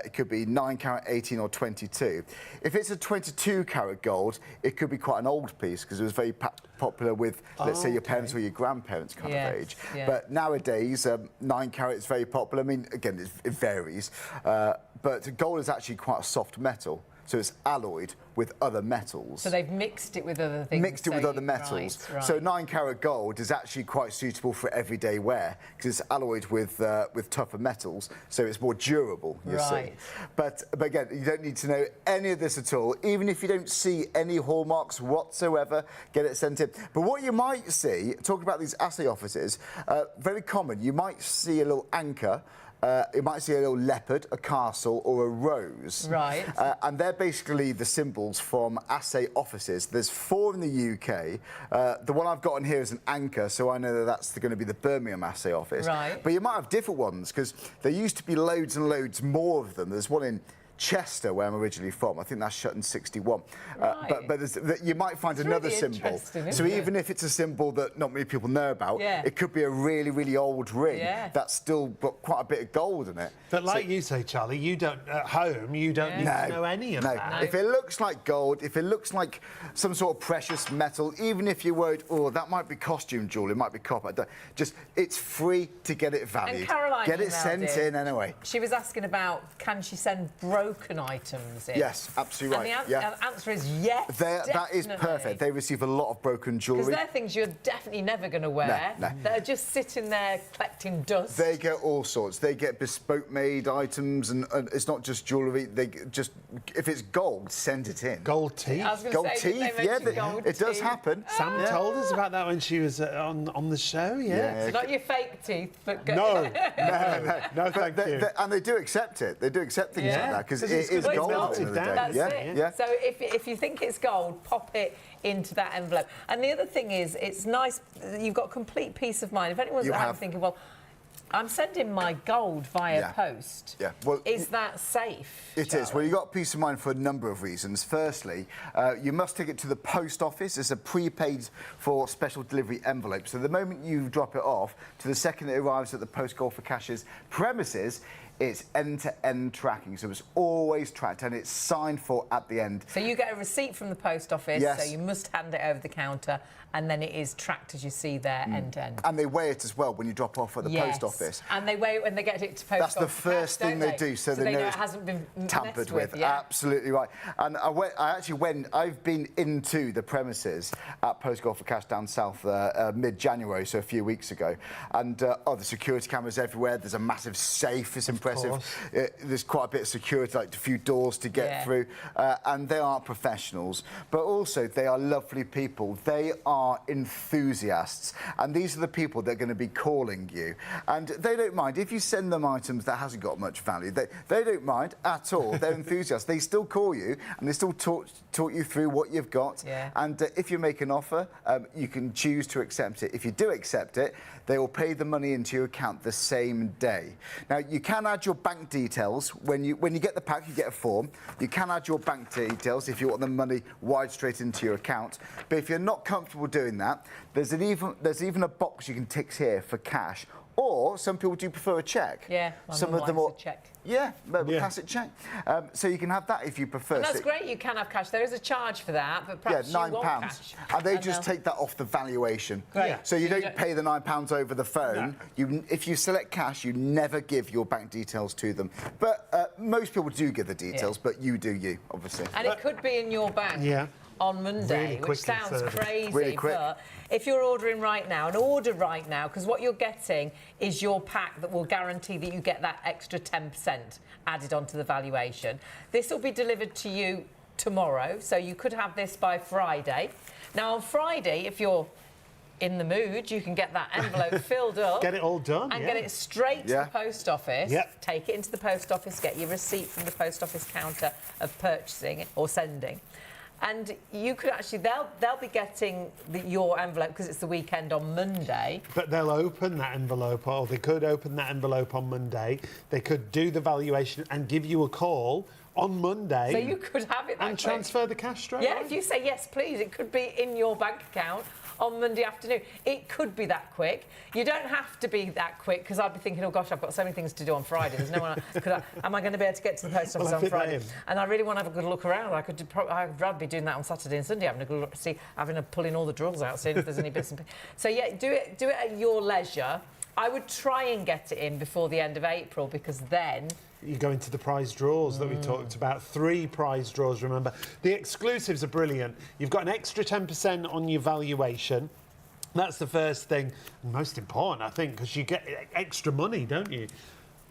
it could be 9 carat, 18 or 22. If it's a 22 carat gold, it could be quite an old piece because it was very popular with, let's say, your parents or your grandparents kind of age. Yeah. But nowadays, 9 carat is very popular. I mean, again, it varies. But gold is actually quite a soft metal. So it's alloyed with other metals. So they've mixed it with other things. Mixed it with other metals. Right. So 9 carat gold is actually quite suitable for everyday wear because it's alloyed with tougher metals, so it's more durable, you see. But again, you don't need to know any of this at all. Even if you don't see any hallmarks whatsoever, get it sent in. But what you might see, talking about these assay offices, very common, you might see a little anchor. You might see a little leopard, a castle, or a rose. Right. And they're basically the symbols from assay offices. There's 4 in the UK. The one I've got on here is an anchor, so I know that that's going to be the Birmingham assay office. Right. But you might have different ones, because there used to be loads and loads more of them. There's one in Chester, where I'm originally from. I think that's shut in 61. Right. But you might find another symbol. So even if it's a symbol that not many people know about, it could be a really, really old ring that's still got quite a bit of gold in it. But like you say, Charlie, you don't, at home, you don't need to know any of that. No. If it looks like gold, if it looks like some sort of precious metal, even if you're worried, oh, that might be costume jewellery, it might be copper, just, it's free to get it valued. And Caroline get it sent in anyway. She was asking about, can she send broken items in? Yes, absolutely right. And the answer is yes, that is perfect. They receive a lot of broken jewellery. Because they're things you're definitely never going to wear. No. They're just sitting there collecting dust. They get all sorts. They get bespoke made items, and it's not just jewellery. They just, if it's gold, send it in. Gold teeth. I was gonna Gold say, teeth, gold it does teeth. happen. Sam told us about that when she was on the show. So not your fake teeth, but no, thank you. And they do accept it. They do accept things like that because it is gold at the end of the day. That's it. So if you think it's gold, pop it into that envelope. And the other thing is, it's nice, you've got complete peace of mind. If anyone's at home thinking, well, I'm sending my gold via post. Well, is that safe? It is. Well, you've got peace of mind for a number of reasons. Firstly, you must take it to the post office. It's a prepaid for special delivery envelope. So the moment you drop it off, to the second it arrives at the Post Gold for Cash's premises, it's end-to-end tracking, so it's always tracked and it's signed for at the end. So you get a receipt from the post office, Yes. so you must hand it over the counter, and then it is tracked as you see there, end-to-end. And they weigh it as well when you drop off at the post office. And they weigh it when they get it to post That's the office first cash, thing don't they do, so they they know it it's hasn't been tampered messed with. Yeah. Absolutely right. And I've been into the premises at Post Gold for Cash down south mid-January, so a few weeks ago. And the security cameras everywhere. There's a massive safe. It's impressive. There's quite a bit of security, like a few doors to get through. And they are professionals, but also they are lovely people. They are enthusiasts. And these are the people that are going to be calling you. And they don't mind. If you send them items that hasn't got much value, they don't mind at all. They're enthusiasts. They still call you and they still talk you through what you've got. Yeah. And if you make an offer, you can choose to accept it. If you do accept it, they will pay the money into your account the same day. Now, you can add your bank details. When you get the pack, you get a form. You can add your bank details if you want the money wired straight into your account. But if you're not comfortable doing that, there's even a box you can tick here for cash. Or some people do prefer a cheque. Yeah, some of them are check. Yeah, classic cheque. So you can have that if you prefer. And that's great. You can have cash. There is a charge for that, but perhaps £9, you want cash. and they just take that off the valuation. Great. So you don't pay the £9 over the phone. No. If you select cash, you never give your bank details to them. But most people do give the details, but you do you, obviously. And it could be in your bank. Yeah. On Monday, Really which sounds crazy, really quick. but if you're ordering right now, and order right now, because what you're getting is your pack that will guarantee that you get that extra 10% added onto the valuation. This will be delivered to you tomorrow, so you could have this by Friday. Now, on Friday, if you're in the mood, you can get that envelope filled up. Get it all done, and get it straight to the post office. Yep. Take it into the post office, get your receipt from the post office counter of purchasing or sending. And you could actually, they'll be getting your envelope because it's the weekend on Monday. But they'll open that envelope, or they could open that envelope on Monday. They could do the valuation and give you a call on Monday. So you could have it that and quick. transfer the cash straight Yeah, away. if you say yes, please, it could be in your bank account on Monday afternoon. It could be that quick. You don't have to be that quick, because I'd be thinking, oh gosh, I've got so many things to do on Friday. There's no one. Am I going to be able to get to the post office on Friday? And I really want to have a good look around. I'd rather be doing that on Saturday and Sunday, having a good look, pulling all the drawers out, seeing if there's any bits and pieces. So yeah, do it at your leisure. I would try and get it in before the end of April, because then you go into the prize draws that we talked about. 3 prize draws, remember. The exclusives are brilliant. You've got an extra 10% on your valuation. That's the first thing, and most important, I think, because you get extra money, don't you?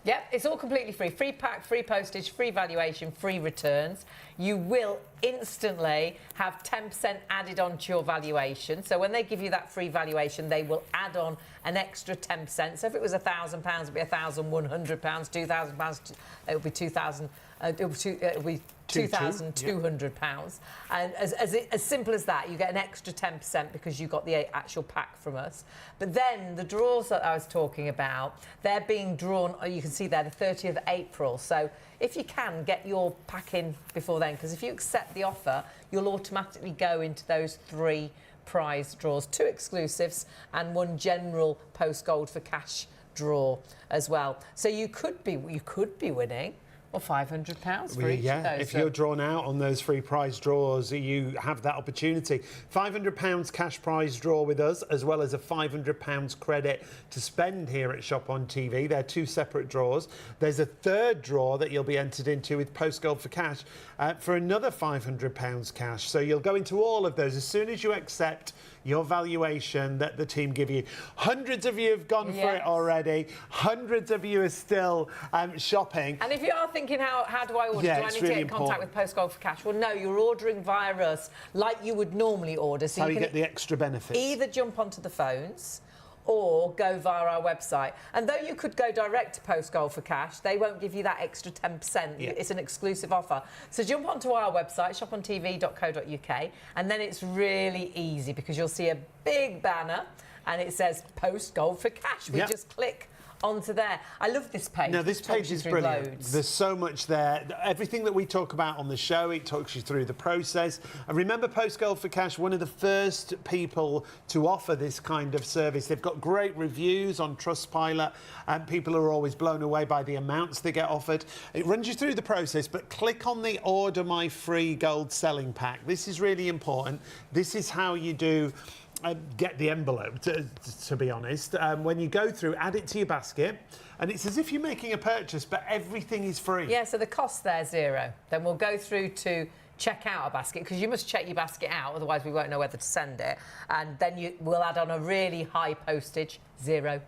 Yep, it's all completely free. Free pack, free postage, free valuation, free returns. You will instantly have 10% added onto your valuation. So when they give you that free valuation, they will add on an extra 10%. So if it was £1,000, it'd be £1,100, £2,000, it'll be £2,200. And as simple as that, you get an extra 10% because you got the actual pack from us. But then the draws that I was talking about, they're being drawn, you can see there, the 30th of April. So if you can, get your pack in before then, because if you accept the offer, you'll automatically go into those 3 prize draws, 2 exclusives and 1 general Post Gold for Cash draw as well. So you could be winning. Or £500 for each of those. If you're drawn out on those 3 prize draws, you have that opportunity. £500 cash prize draw with us, as well as a £500 credit to spend here at Shop on TV. They're 2 separate draws. There's a 3rd draw that you'll be entered into with Post Gold for Cash for another £500 cash. So you'll go into all of those as soon as you accept your valuation that the team give you. Hundreds of you have gone for it already. Hundreds of you are still shopping. And if you are thinking, how do I order? Do I need to get in contact with Post Gold for Cash? Well, no, you're ordering via us like you would normally order. So how you get the extra benefits. Either jump onto the phones or go via our website. And though you could go direct to Post Gold for Cash, they won't give you that extra 10%. Yeah. It's an exclusive offer. So jump onto our website, shopontv.co.uk, and then it's really easy because you'll see a big banner and it says Post Gold for Cash. We just click onto there. I love this page. No, this It talks page you is through brilliant. loads. There's so much there. Everything that we talk about on the show, it talks you through the process. And remember, Post Gold for Cash, one of the first people to offer this kind of service. They've got great reviews on Trustpilot, and people are always blown away by the amounts they get offered. It runs you through the process, but click on the Order My Free Gold Selling Pack. This is really important. This is how you do get the envelope, to be honest. When you go through, add it to your basket, and it's as if you're making a purchase, but everything is free. Yeah, so the cost there, zero. Then we'll go through to check out a basket, because you must check your basket out, otherwise we won't know whether to send it. And then we'll add on a really high postage, zero.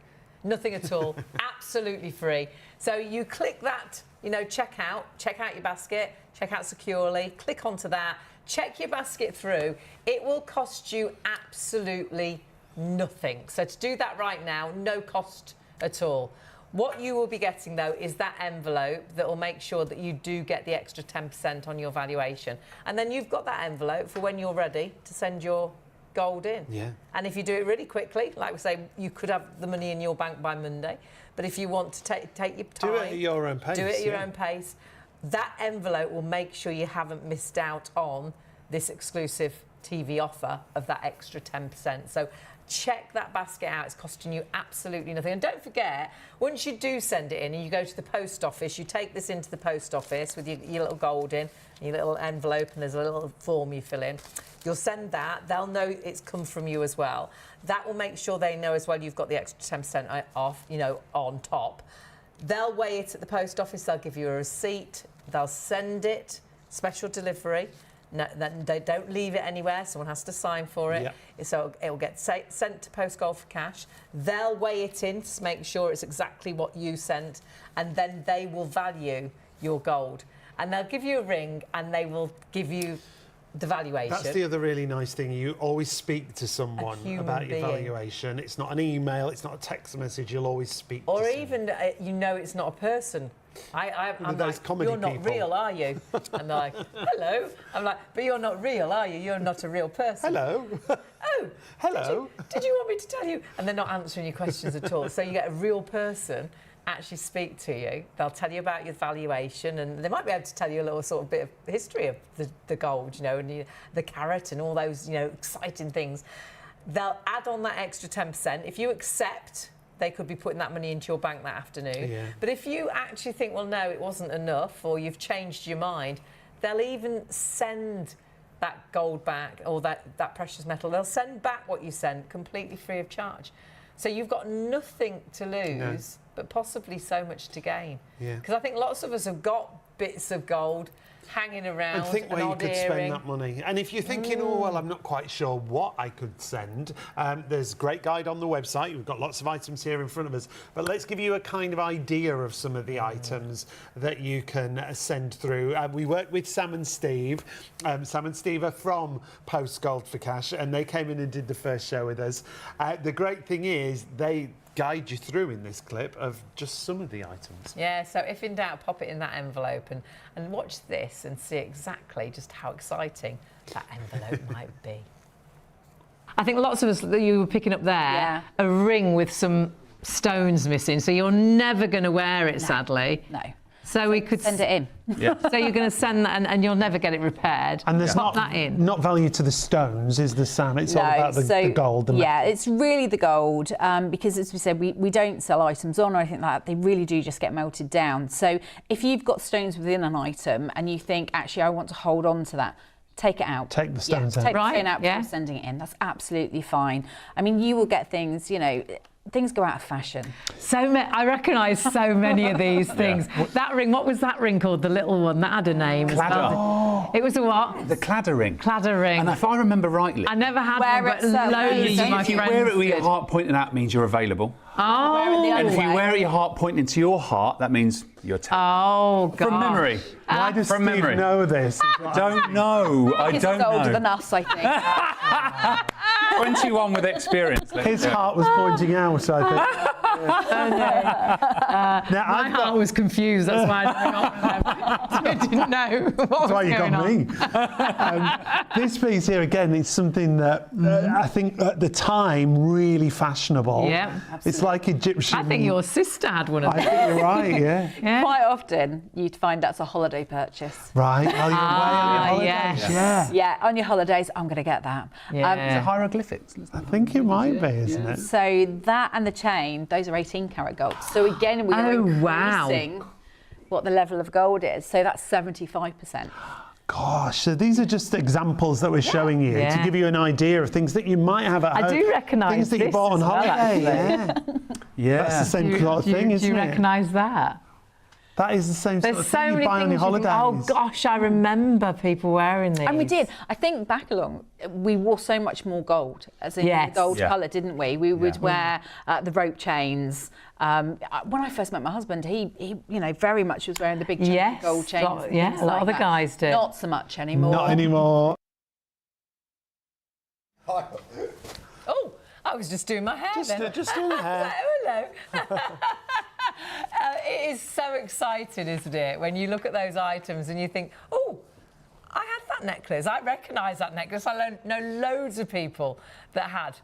Nothing at all, absolutely free. So you click that, you know, check out your basket, check out securely, click onto that, check your basket through. It will cost you absolutely nothing. So to do that right now, no cost at all. What you will be getting, though, is that envelope that will make sure that you do get the extra 10% on your valuation. And then you've got that envelope for when you're ready to send your gold in. Yeah. And if you do it really quickly, like we say, you could have the money in your bank by Monday. But if you want to take your time... Do it at your own pace. Do it at your own pace. That envelope will make sure you haven't missed out on this exclusive TV offer of that extra 10%. So check that basket out. It's costing you absolutely nothing. And don't forget, once you do send it in and you go to the post office, you take this into the post office with your little gold in, your little envelope, and there's a little form you fill in. You'll send that. They'll know it's come from you as well. That will make sure they know as well you've got the extra 10% off, you know, on top. They'll weigh it at the post office. They'll give you a receipt. They'll send it, special delivery. No, they don't leave it anywhere. Someone has to sign for it. Yep. So it'll get sent to Post Gold for Cash. They'll weigh it in to make sure it's exactly what you sent, and then they will value your gold. And they'll give you a ring, and they will give you the valuation. That's the other really nice thing. You always speak to someone about your valuation. It's not an email, it's not a text message. You'll always speak to someone. Or even, you know, it's not a person. I'm like, you're not real, are you? And they're like, hello. I'm like, but you're not real, are you? You're not a real person. Hello. Oh, hello. Did you want me to tell you? And they're not answering your questions at all. So you get a real person actually speak to you. They'll tell you about your valuation, and they might be able to tell you a little sort of bit of history of the gold, you know, and the carat and all those, you know, exciting things. They'll add on that extra 10%. If you accept, they could be putting that money into your bank that afternoon. Yeah. But if you actually think, well, no, it wasn't enough, or you've changed your mind, they'll even send that gold back, or that precious metal. They'll send back what you sent completely free of charge. So you've got nothing to lose, but possibly so much to gain. Because I think lots of us have got bits of gold hanging around. And think where you could spend that money. And if you're thinking, oh, well, I'm not quite sure what I could send, there's a great guide on the website. We've got lots of items here in front of us. But let's give you a kind of idea of some of the items that you can send through. We worked with Sam and Steve. Sam and Steve are from Post Gold for Cash, and they came in and did the first show with us. The great thing is they guide you through in this clip of just some of the items. Yeah, so if in doubt, pop it in that envelope and watch this and see exactly just how exciting that envelope might be. I think lots of us, you were picking up there, a ring with some stones missing, so you're never going to wear it, sadly. No. So we could send it in. Yeah. So you're going to send that, and you'll never get it repaired. And there's pop that in. Not value to the stones, is the Sam. It's all about the gold. Yeah, it's really the gold, because as we said, we don't sell items on or anything like that. They really do just get melted down. So if you've got stones within an item and you think, actually, I want to hold on to that, take it out. Take the stones out. Take the stone out before sending it in. That's absolutely fine. I mean, you will get things, you know, things go out of fashion. I recognise so many of these things. That ring, what was that ring called? The little one that had a name. It was a what? The cladder ring. Cladder ring. And if I remember rightly, I never had one, but loads of my if you friends wear it with your did. heart pointing out, means you're available. Oh. And if you wear it your heart pointing to your heart, that means you're taken. Oh, God. From memory. Why does from Steve know this? Don't know. I He's don't older know. than us, I think. 21 with experience. His heart was pointing out, I think. My heart was confused. That's why I didn't know what was That's why you going got on. me. This piece here again is something that I think at the time really fashionable. Yeah, it's like Egyptian. I think your sister had one of I those. think you're right. Yeah. Yeah. Quite often, you'd find that's a holiday purchase. Right. Oh, you're away on your holidays. yes. Yeah. Yeah, on your holidays, I'm going to get that. Yeah. Hieroglyphics. I think it might be, isn't it? So that and the chain, those are 18 karat gold. So again, we are Oh, wow. increasing what the level of gold is. So that's 75%. Gosh, so these are just examples that we're showing you to Yeah. give you an idea of things that you might have at home. I do recognise things that you this bought on as well, holiday. actually. Yeah, that's the same sort of thing, do isn't you it? recognise that? That is the same sort There's of so thing you many buy on things. your You think, holidays. oh gosh, I remember people wearing these. And we did. I think back along, we wore so much more gold, as in Yes. the gold Yeah. colour, didn't we? We would wear the rope chains. When I first met my husband, he very much was wearing the big Yes, gold chains. lot- and yeah, things a lot like of the that. guys do. Not so much anymore. Not anymore. Oh, I was just doing my hair then. Just do the hair. Hello. It is so exciting, isn't it, when you look at those items and you think, oh, I had that necklace. I recognise that necklace. I know loads of people that had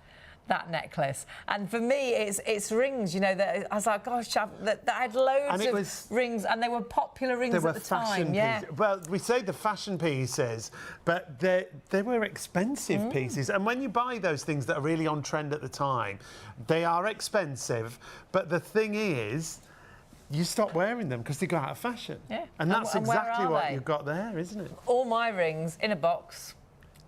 that necklace. And for me, it's rings, that I was like, gosh, I had loads of rings, and they were popular rings They were at the fashion time. Yeah. pieces. Well, we say the fashion pieces, but they were expensive pieces. And when you buy those things that are really on trend at the time, they are expensive. But the thing is, you stop wearing them because they go out of fashion. Yeah. And that's and where exactly are what they? you've got there, isn't it? All my rings in a box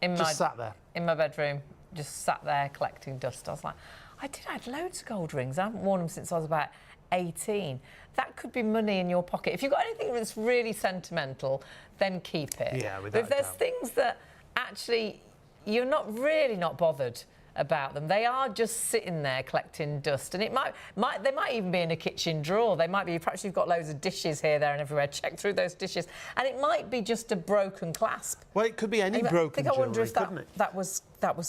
Just sat there. in my bedroom, just sat there collecting dust. I was like, I had loads of gold rings. I haven't worn them since I was about 18. That could be money in your pocket. If you've got anything that's really sentimental, then keep it. Yeah, without But if there's doubt. things that actually you're not bothered about them, they are just sitting there collecting dust, and they might even be in a kitchen drawer. They might be, perhaps you've got loads of dishes here, there and everywhere. Check through those dishes, and it might be just a broken clasp. Well, it could be any And broken I wonder jewellery, if couldn't it? that was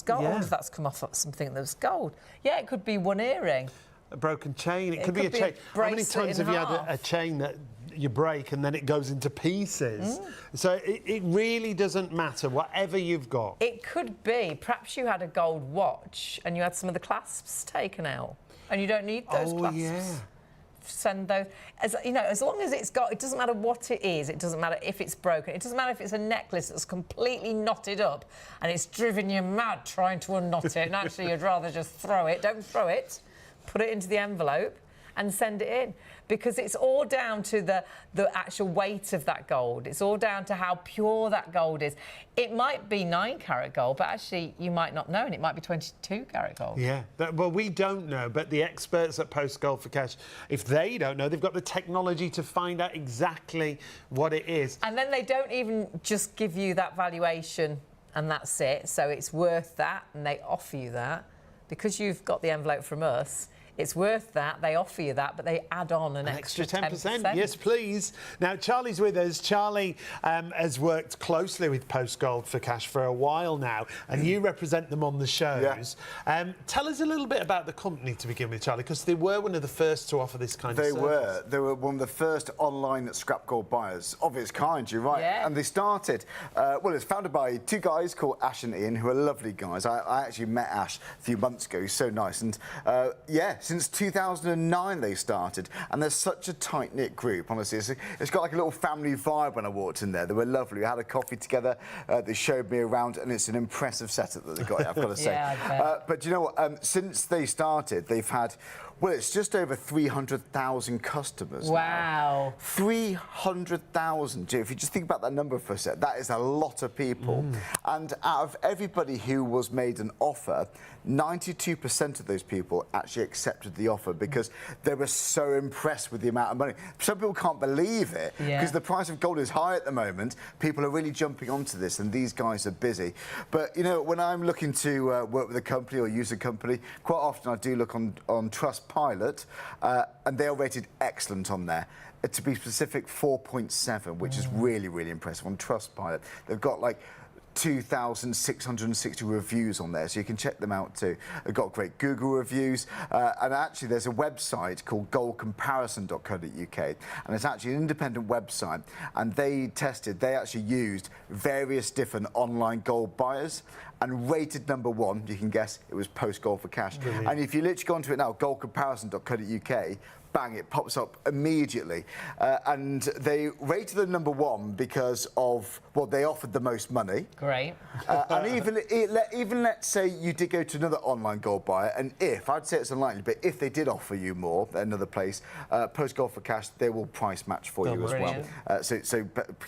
gold. I Yeah. wonder if that's come off something that was gold. Yeah, it could be one earring. A broken chain. It could be a could be a chain. How many bracelet times in have you had a half. chain that you break and then it goes into pieces? So it really doesn't matter, whatever you've got. It could be, perhaps you had a gold watch and you had some of the clasps taken out, and you don't need those clasps. Yeah. Send those, as long as it's got, it doesn't matter what it is, it doesn't matter if it's broken, it doesn't matter if it's a necklace that's completely knotted up and it's driven you mad trying to unknot it, and actually you'd rather just throw it. Don't throw it, put it into the envelope and send it in, because it's all down to the actual weight of that gold. It's all down to how pure that gold is. It might be 9 karat gold, but actually you might not know, and it might be 22 karat gold. Yeah, well, we don't know, but the experts at Post Gold for Cash, if they don't know, they've got the technology to find out exactly what it is. And then they don't even just give you that valuation and that's it. So it's worth that, and they offer you that. Because you've got the envelope from us, it's worth that. They offer you that, but they add on an extra 10%. Yes, please. Now, Charlie's with us. Charlie has worked closely with Post Gold for Cash for a while now, and you represent them on the shows. Tell us a little bit about the company to begin with, Charlie, because they were one of the first to offer this kind of service. They were one of the first online scrap gold buyers of its kind, you're right. Yeah. And they started, it's founded by 2 guys called Ash and Ian, who are lovely guys. I actually met Ash a few months ago. He's so nice. And since 2009 they started, and they're such a tight-knit group, honestly. It's got like a little family vibe when I walked in there. They were lovely. We had a coffee together. They showed me around, and it's an impressive setup that they've got, I've got to say. Yeah, I bet. But you know what? Since they started, they've had, it's just over 300,000 customers. Wow. 300,000. If you just think about that number for a sec, that is a lot of people. And out of everybody who was made an offer, 92% of those people actually accepted the offer because they were so impressed with the amount of money. Some people can't believe it because the price of gold is high at the moment. People are really jumping onto this, and these guys are busy. But, when I'm looking to work with a company or use a company, quite often I do look on Trustpilot, and they are rated excellent on there. To be specific, 4.7, which is really, really impressive on Trustpilot. They've got 2,660 reviews on there, so you can check them out too. They've got great Google reviews, and actually there's a website called goldcomparison.co.uk, and it's actually an independent website, and they actually used various different online gold buyers, and rated number one, you can guess, it was Post Gold for Cash. Brilliant. And if you literally go onto it now, goldcomparison.co.uk, bang, it pops up immediately. And they rated them number one because of, well, they offered the most money. Great. And even let's say you did go to another online gold buyer, and I'd say it's unlikely, but if they did offer you more at another place, Post Gold for Cash, they will price match for you as well. So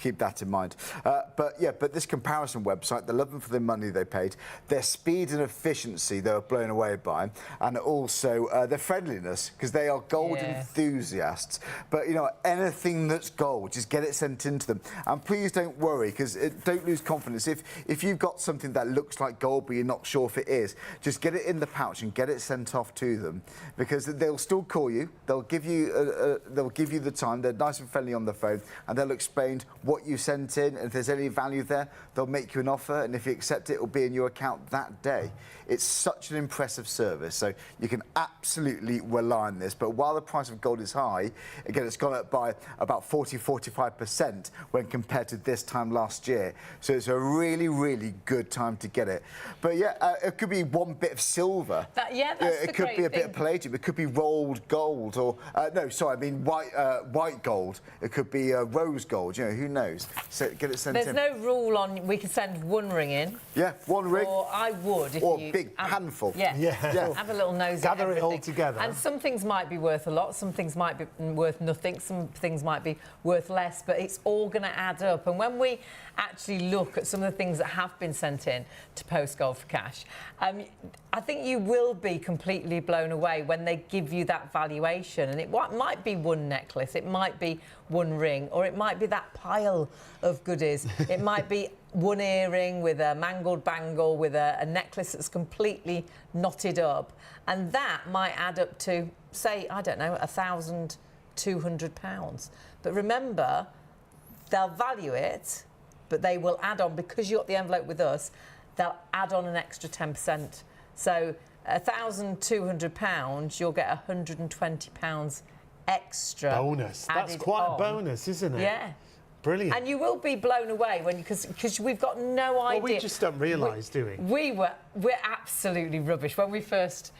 keep that in mind. But this comparison website, they love them for the money they paid, their speed and efficiency they were blown away by, and also their friendliness, because they are gold enthusiasts. But you know, anything that's gold, just get it sent into them. And please don't worry, because don't lose confidence. If you've got something that looks like gold but you're not sure if it is, just get it in the pouch and get it sent off to them, because they'll still call you. They'll give you the time. They're nice and friendly on the phone, and they'll explain what you sent in. And if there's any value there, they'll make you an offer, and if you accept it, it'll be in your account that day. It's such an impressive service, so you can absolutely rely on this. But while the price of gold is high, again, it's gone up by about 40–45% when compared to this time last year. So it's a really, really good time to get it. But yeah, it could be one bit of silver. It could be a bit of palladium. It could be rolled gold, or white gold. It could be rose gold. You know, who knows? So get it sent in. There's no rule on. We could send one ring in. Yeah, one ring. Or I would if or you. Big handful. Yeah. Have a little nose. Gather at it all everything. together. And some things might be worth a lot. Some things might be worth nothing. Some things might be worth less. But it's all going to add up. And when we actually look at some of the things that have been sent in to Post Gold for Cash, I think you will be completely blown away when they give you that valuation. And it might be one necklace, it might be one ring, or it might be that pile of goodies. It might be one earring with a mangled bangle, with a necklace that's completely knotted up. And that might add up to, say, I don't know, £1,200. But remember, they'll value it, but they will add on, because you got the envelope with us, they'll add on an extra 10%. So £1,200, you'll get £120 extra. Bonus. That's quite a bonus, isn't it? Yeah. Brilliant. And you will be blown away because we've got no idea. Well, we just don't realise, do we? We're absolutely rubbish. When we first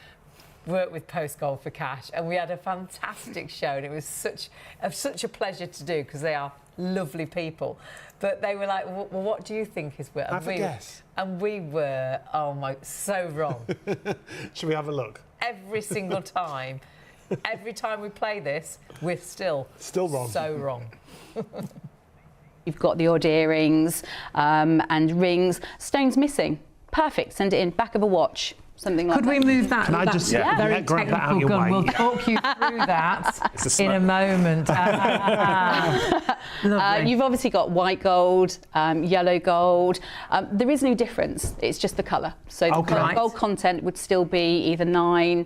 worked with Post Gold for Cash, and we had a fantastic show, and it was such a pleasure to do, because they are lovely people. But they were like, well, what do you think is worth? Have a guess. And we were, oh my, so wrong. Should we have a look? Every single time. Every time we play this, we're still wrong. So wrong. You've got the odd earrings and rings. Stones missing. Perfect. Send it in. Back of a watch. Something like that. Could we move that? Can I just very grab that out technical your gun. way? We'll talk you through that in a moment. You've obviously got white gold, yellow gold. There is no difference. It's just the colour. So the gold content would still be either 9,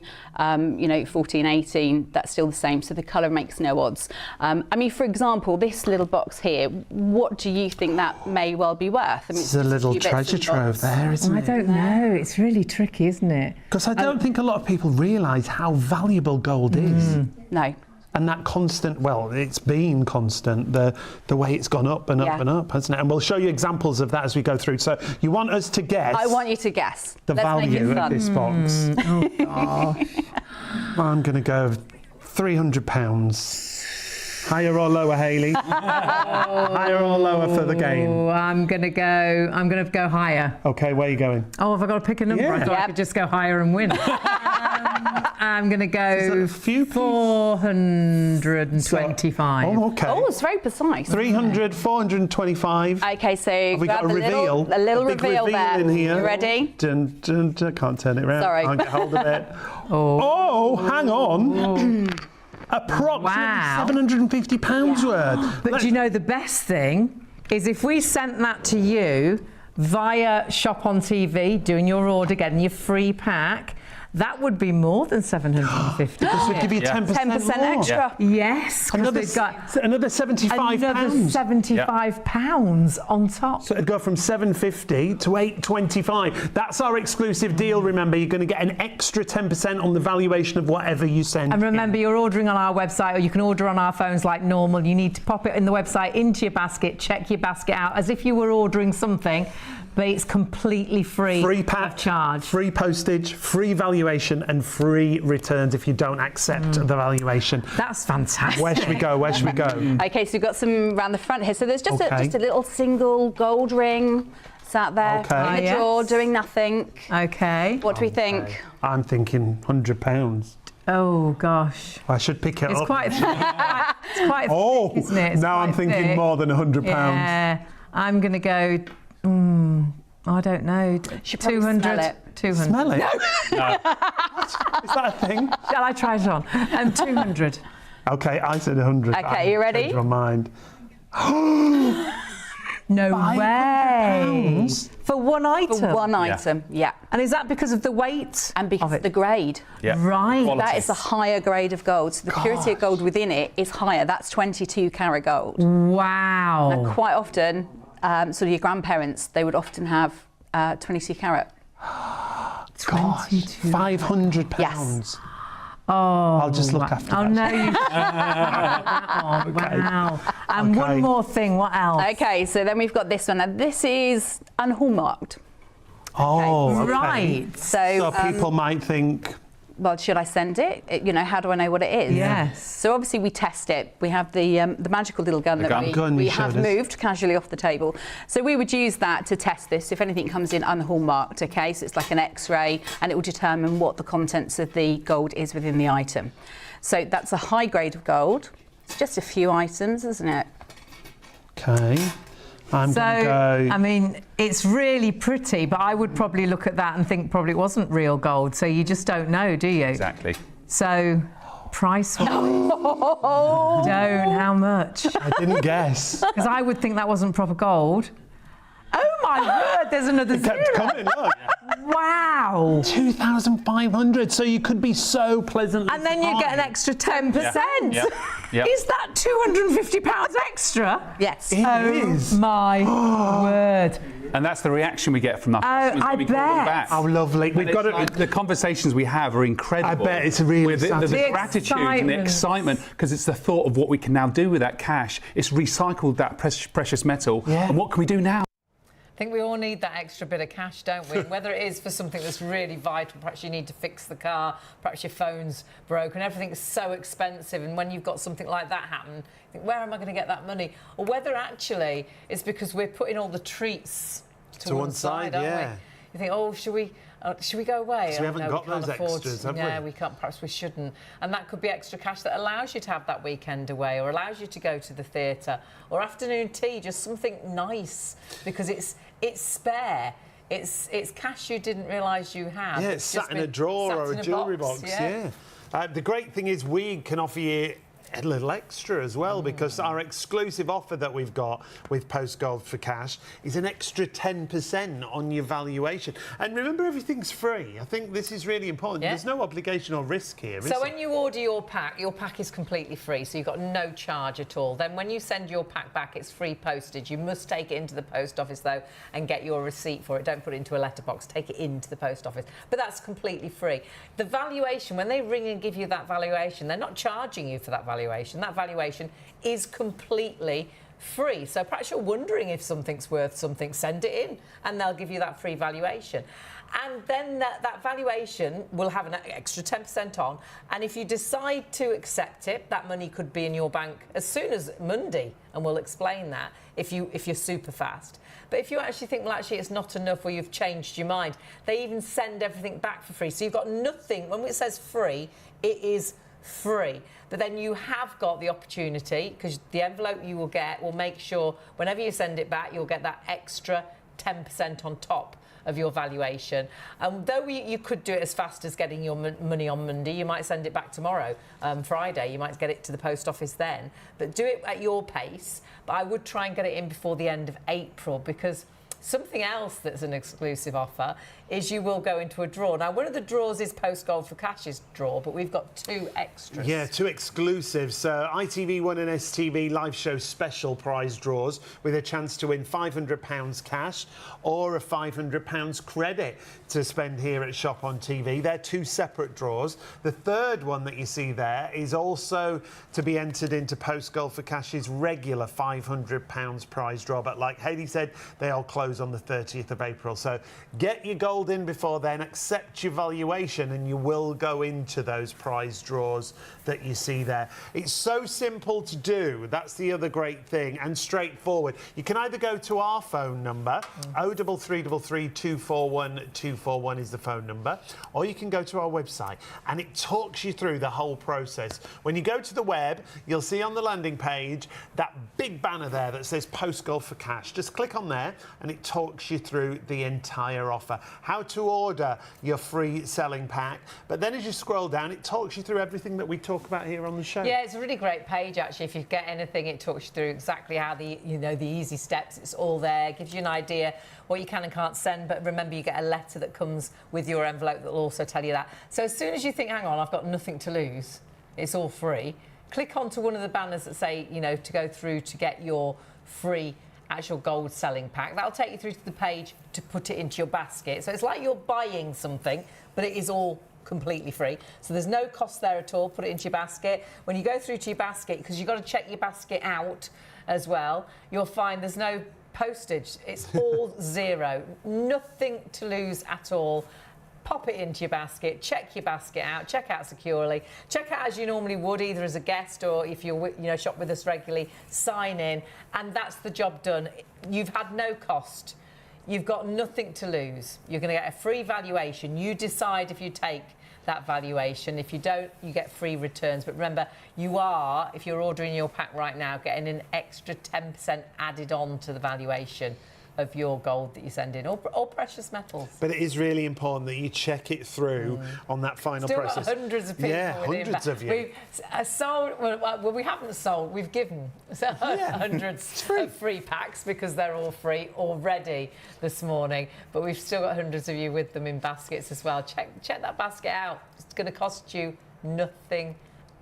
14, 18. That's still the same. So the colour makes no odds. I mean, for example, this little box here, what do you think that may well be worth? I mean, it's a little treasure trove there, isn't it? I don't know. It's really tricky, isn't it? Because I don't think a lot of people realise how valuable gold is. No. And that constant, well, it's been constant, the way it's gone up and up and up, hasn't it? And we'll show you examples of that as we go through. So you want us to guess? I want you to guess. The value of this box. Oh, gosh. I'm going to go £300. Higher or lower, Hayley? Higher or lower for the game? Oh, I'm gonna go higher. Okay, where are you going? Oh, have I got to pick a number? I thought I could just go higher and win. I'm gonna go 425. Oh, okay. Oh, it's very precise. 300, 425. Okay, so have we got a reveal? A little big reveal there. in here. You ready? Dun, dun, dun. Can't turn it around. Sorry. Can't get hold of it. Oh, hang on. Approximately £750 worth. But do you know the best thing is if we sent that to you via Shop on TV, doing your order, getting your free pack, That would be more than 750. This would give you 10% 10% more. extra. Yes, 'cause Another, they've got another £75. another £75 on top. So it'd go from 750 to 825. That's our exclusive deal. Remember, you're going to get an extra 10% on the valuation of whatever you send. And remember, you're ordering on our website, or you can order on our phones like normal. You need to pop it in the website into your basket, check your basket out as if you were ordering something, but it's completely free pack, of charge. free postage, free valuation, and free returns if you don't accept the valuation. That's fantastic. Where should we go? Where should we go? Okay, so we've got some around the front here. So there's just, Okay. just a little single gold ring sat there Okay. in the Ah, drawer, yes. doing nothing. Okay. What do we think? I'm thinking £100. Oh gosh. I should pick it It's up. quite it's quite Oh, thick, isn't it? It's now I'm quite thinking thick. more than £100. Yeah. I'm going to go, I don't know, Should probably 200. smell it. 200. Smell it? Is that a thing? Shall I try it on? 200. Okay, I said 100. Okay, you ready? Changed my mind. No way. £500? For one item? For one item, yeah. And is that because of the weight? And because of of it? the grade. Yeah. Right. Quality. That is a higher grade of gold. So the purity of gold within it is higher. That's 22 carat gold. Wow. Now, quite often, sort of your grandparents, they would often have 22 carat. Gosh, £500. Yes. Oh, I'll just look after Oh that. no! You Wow. And Okay. one more thing. What else? Okay, so then we've got this one. Now, this is unhallmarked. Oh, okay. Right. So, So people might think, well, should I send it? You know, how do I know what it is? Yes. So obviously we test it. We have the magical little gun that gun we you have showed us. moved casually off the table. So we would use that to test this. If anything comes in unhallmarked, okay, so it's like an X-ray, and it will determine what the contents of the gold is within the item. So that's a high grade of gold. It's just a few items, isn't it? okay, I'm So, going to go. I mean, it's really pretty, but I would probably look at that and think probably it wasn't real gold. So you just don't know, do you? Exactly. So, price. Don't. How much? I didn't guess. Because I would think that wasn't proper gold. Oh my word! There's another It kept zero. coming, look. Wow. 2,500. So you could be so pleasantly And then you get an surprised. extra 10%. Yeah. Yeah. Is that £250 extra? Yes. It Oh is. my word. And that's the reaction we get from our customers I when we call them bet. back. How lovely. And We've it's got it. like the conversations we have are incredible. I bet it's really With the satisfying. gratitude and the excitement, because it's the thought of what we can now do with that cash. It's recycled that precious metal. Yeah. And what can we do now? I think we all need that extra bit of cash, don't we? Whether it is for something that's really vital, perhaps you need to fix the car, perhaps your phone's broken, everything's so expensive, and when you've got something like that happen, you think, where am I going to get that money? Or whether actually it's because we're putting all the treats to one side, aren't yeah. we? You think, oh, should we go away? So we haven't no, got can't those afford extras, to. have we? Yeah, we can't. Perhaps we shouldn't. And that could be extra cash that allows you to have that weekend away, or allows you to go to the theatre, or afternoon tea, just something nice, because it's spare. It's cash you didn't realise you had. Yeah, it's sat just in a been drawer sat or in a jewellery box. Yeah. The great thing is we can offer you a little extra as well, because our exclusive offer that we've got with Post Gold for Cash is an extra 10% on your valuation. And remember, everything's free. I think this is really important. Yeah. There's no obligation or risk here, is So there? when you order your pack is completely free, so you've got no charge at all. Then when you send your pack back, it's free postage. You must take it into the post office, though, and get your receipt for it. Don't put it into a letterbox. Take it into the post office. But that's completely free. The valuation, when they ring and give you that valuation, they're not charging you for that valuation. That valuation is completely free. So perhaps you're wondering if something's worth something, send it in and they'll give you that free valuation. And then that valuation will have an extra 10% on. And if you decide to accept it, that money could be in your bank as soon as Monday. And we'll explain that if you're super fast. But if you actually think, well, actually, it's not enough, or you've changed your mind, they even send everything back for free. So you've got nothing. When it says free, it is free. But then you have got the opportunity, because the envelope you will get will make sure whenever you send it back, you'll get that extra 10% on top of your valuation. Though you could do it as fast as getting your money on Monday, you might send it back tomorrow, Friday. You might get it to the post office then. But do it at your pace. But I would try and get it in before the end of April, because Something else that's an exclusive offer is you will go into a draw. Now, one of the draws is Post Gold for Cash's draw, but we've got 2 extras. Yeah, 2 exclusives. So ITV1 and STV live show special prize draws with a chance to win £500 cash or a £500 credit to spend here at Shop on TV. They're 2 separate draws. The third one that you see there is also to be entered into Post Gold for Cash's regular £500 prize draw. But like Hayley said, they all close on the 30th of April. So get your gold in before then, accept your valuation, and you will go into those prize draws that you see there. It's so simple to do. That's the other great thing, and straightforward. You can either go to our phone number, 03333 241 241 is the phone number, or you can go to our website, and it talks you through the whole process. When you go to the web, you'll see on the landing page that big banner there that says Post Gold for Cash. Just click on there, and it talks you through the entire offer, how to order your free selling pack. But then as you scroll down, it talks you through everything that we talk about here on the show. Yeah, it's a really great page actually. If you get anything, it talks you through exactly how the easy steps. It's all there, gives you an idea what you can and can't send. But remember, you get a letter that comes with your envelope that will also tell you that. So as soon as you think, hang on, I've got nothing to lose, it's all free, click onto one of the banners that say, to go through to get your free actual gold selling pack. That'll take you through to the page to put it into your basket. So it's like you're buying something, but it is all completely free. So there's no cost there at all. Put it into your basket. When you go through to your basket, because you've got to check your basket out as well, you'll find there's no postage. It's all zero. Nothing to lose at all. Pop it into your basket, check your basket out, check out securely, check out as you normally would, either as a guest or if you shop with us regularly, sign in, and that's the job done. You've had no cost. You've got nothing to lose. You're going to get a free valuation. You decide if you take that valuation. If you don't, you get free returns. But remember, you are, if you're ordering your pack right now, getting an extra 10% added on to the valuation of your gold that you send in, or precious metals. But it is really important that you check it through on that final Still process. Got hundreds of people. Yeah, hundreds of you. We've sold. Well, we haven't sold. We've given hundreds of free packs because they're all free already this morning. But we've still got hundreds of you with them in baskets as well. Check that basket out. It's going to cost you nothing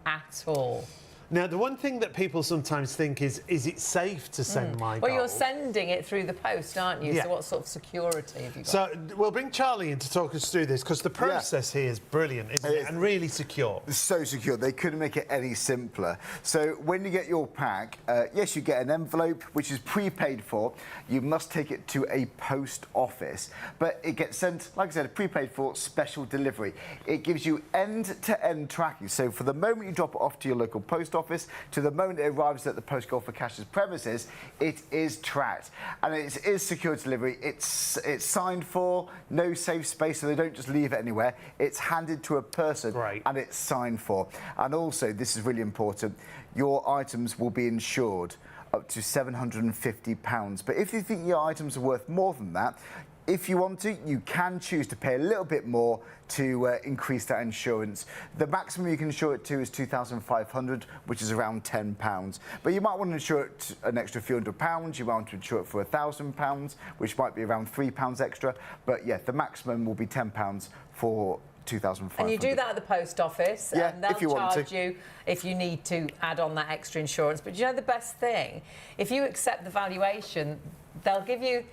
at all. Now, the one thing that people sometimes think is it safe to send my gold? Well, you're sending it through the post, aren't you? Yeah. So what sort of security have you got? So we'll bring Charlie in to talk us through this, because the process here is brilliant, isn't it? And really secure. So secure. They couldn't make it any simpler. So when you get your pack, yes, you get an envelope, which is prepaid for. You must take it to a post office. But it gets sent, like I said, prepaid for special delivery. It gives you end-to-end tracking. So for the moment you drop it off to your local post office, to the moment it arrives at the Post Gold for Cash's premises, it is tracked. And it is secure delivery. It's signed for, no safe space, so they don't just leave it anywhere. It's handed to a person, and it's signed for. And also, this is really important, your items will be insured up to £750. But if you think your items are worth more than that, if you want to, you can choose to pay a little bit more to increase that insurance. The maximum you can insure it to is £2,500, which is around £10. But you might want to insure it an extra few £100. You might want to insure it for £1,000, which might be around £3 extra. But yeah, the maximum will be £10 for £2,500. And you do that at the post office, yeah, and they'll charge you if you need to add on that extra insurance. But you know the best thing? If you accept the valuation, they'll give you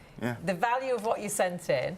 the value of what you sent in.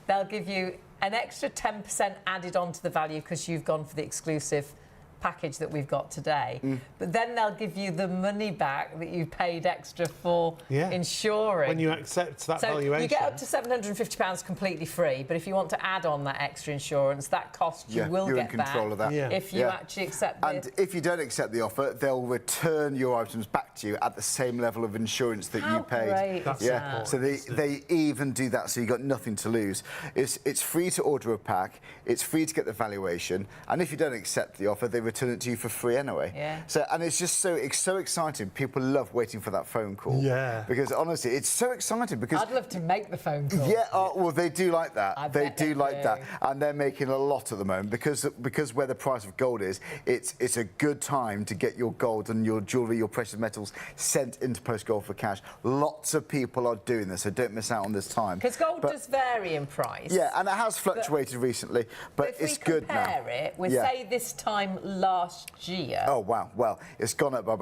They'll give you an extra 10% added on to the value because you've gone for the exclusive package that we've got today. But then they'll give you the money back that you paid extra for insuring. When you accept that valuation. You get up to £750 completely free, but if you want to add on that extra insurance, that cost you will you're get in control back of that. if you actually accept it. And if you don't accept the offer, they'll return your items back to you at the same level of insurance that you paid. Great That's that? So they even do that, so you've got nothing to lose. It's free to order a pack, it's free to get the valuation, and if you don't accept the offer, they return it to you for free anyway. Yeah. So, and it's so exciting. People love waiting for that phone call. Yeah. Because honestly, it's so exciting because. I'd love to make the phone call. Yeah, well, they do like that. They bet do they like do. that, and they're making a lot at the moment because where the price of gold is, it's a good time to get your gold and your jewellery, your precious metals sent into Post Gold for Cash. Lots of people are doing this, so don't miss out on this time. Because gold does vary in price. Yeah, and it has fluctuated recently, but if it's we good now. compare it with, Yeah. say, this time last year. Oh wow! Well, it's gone up by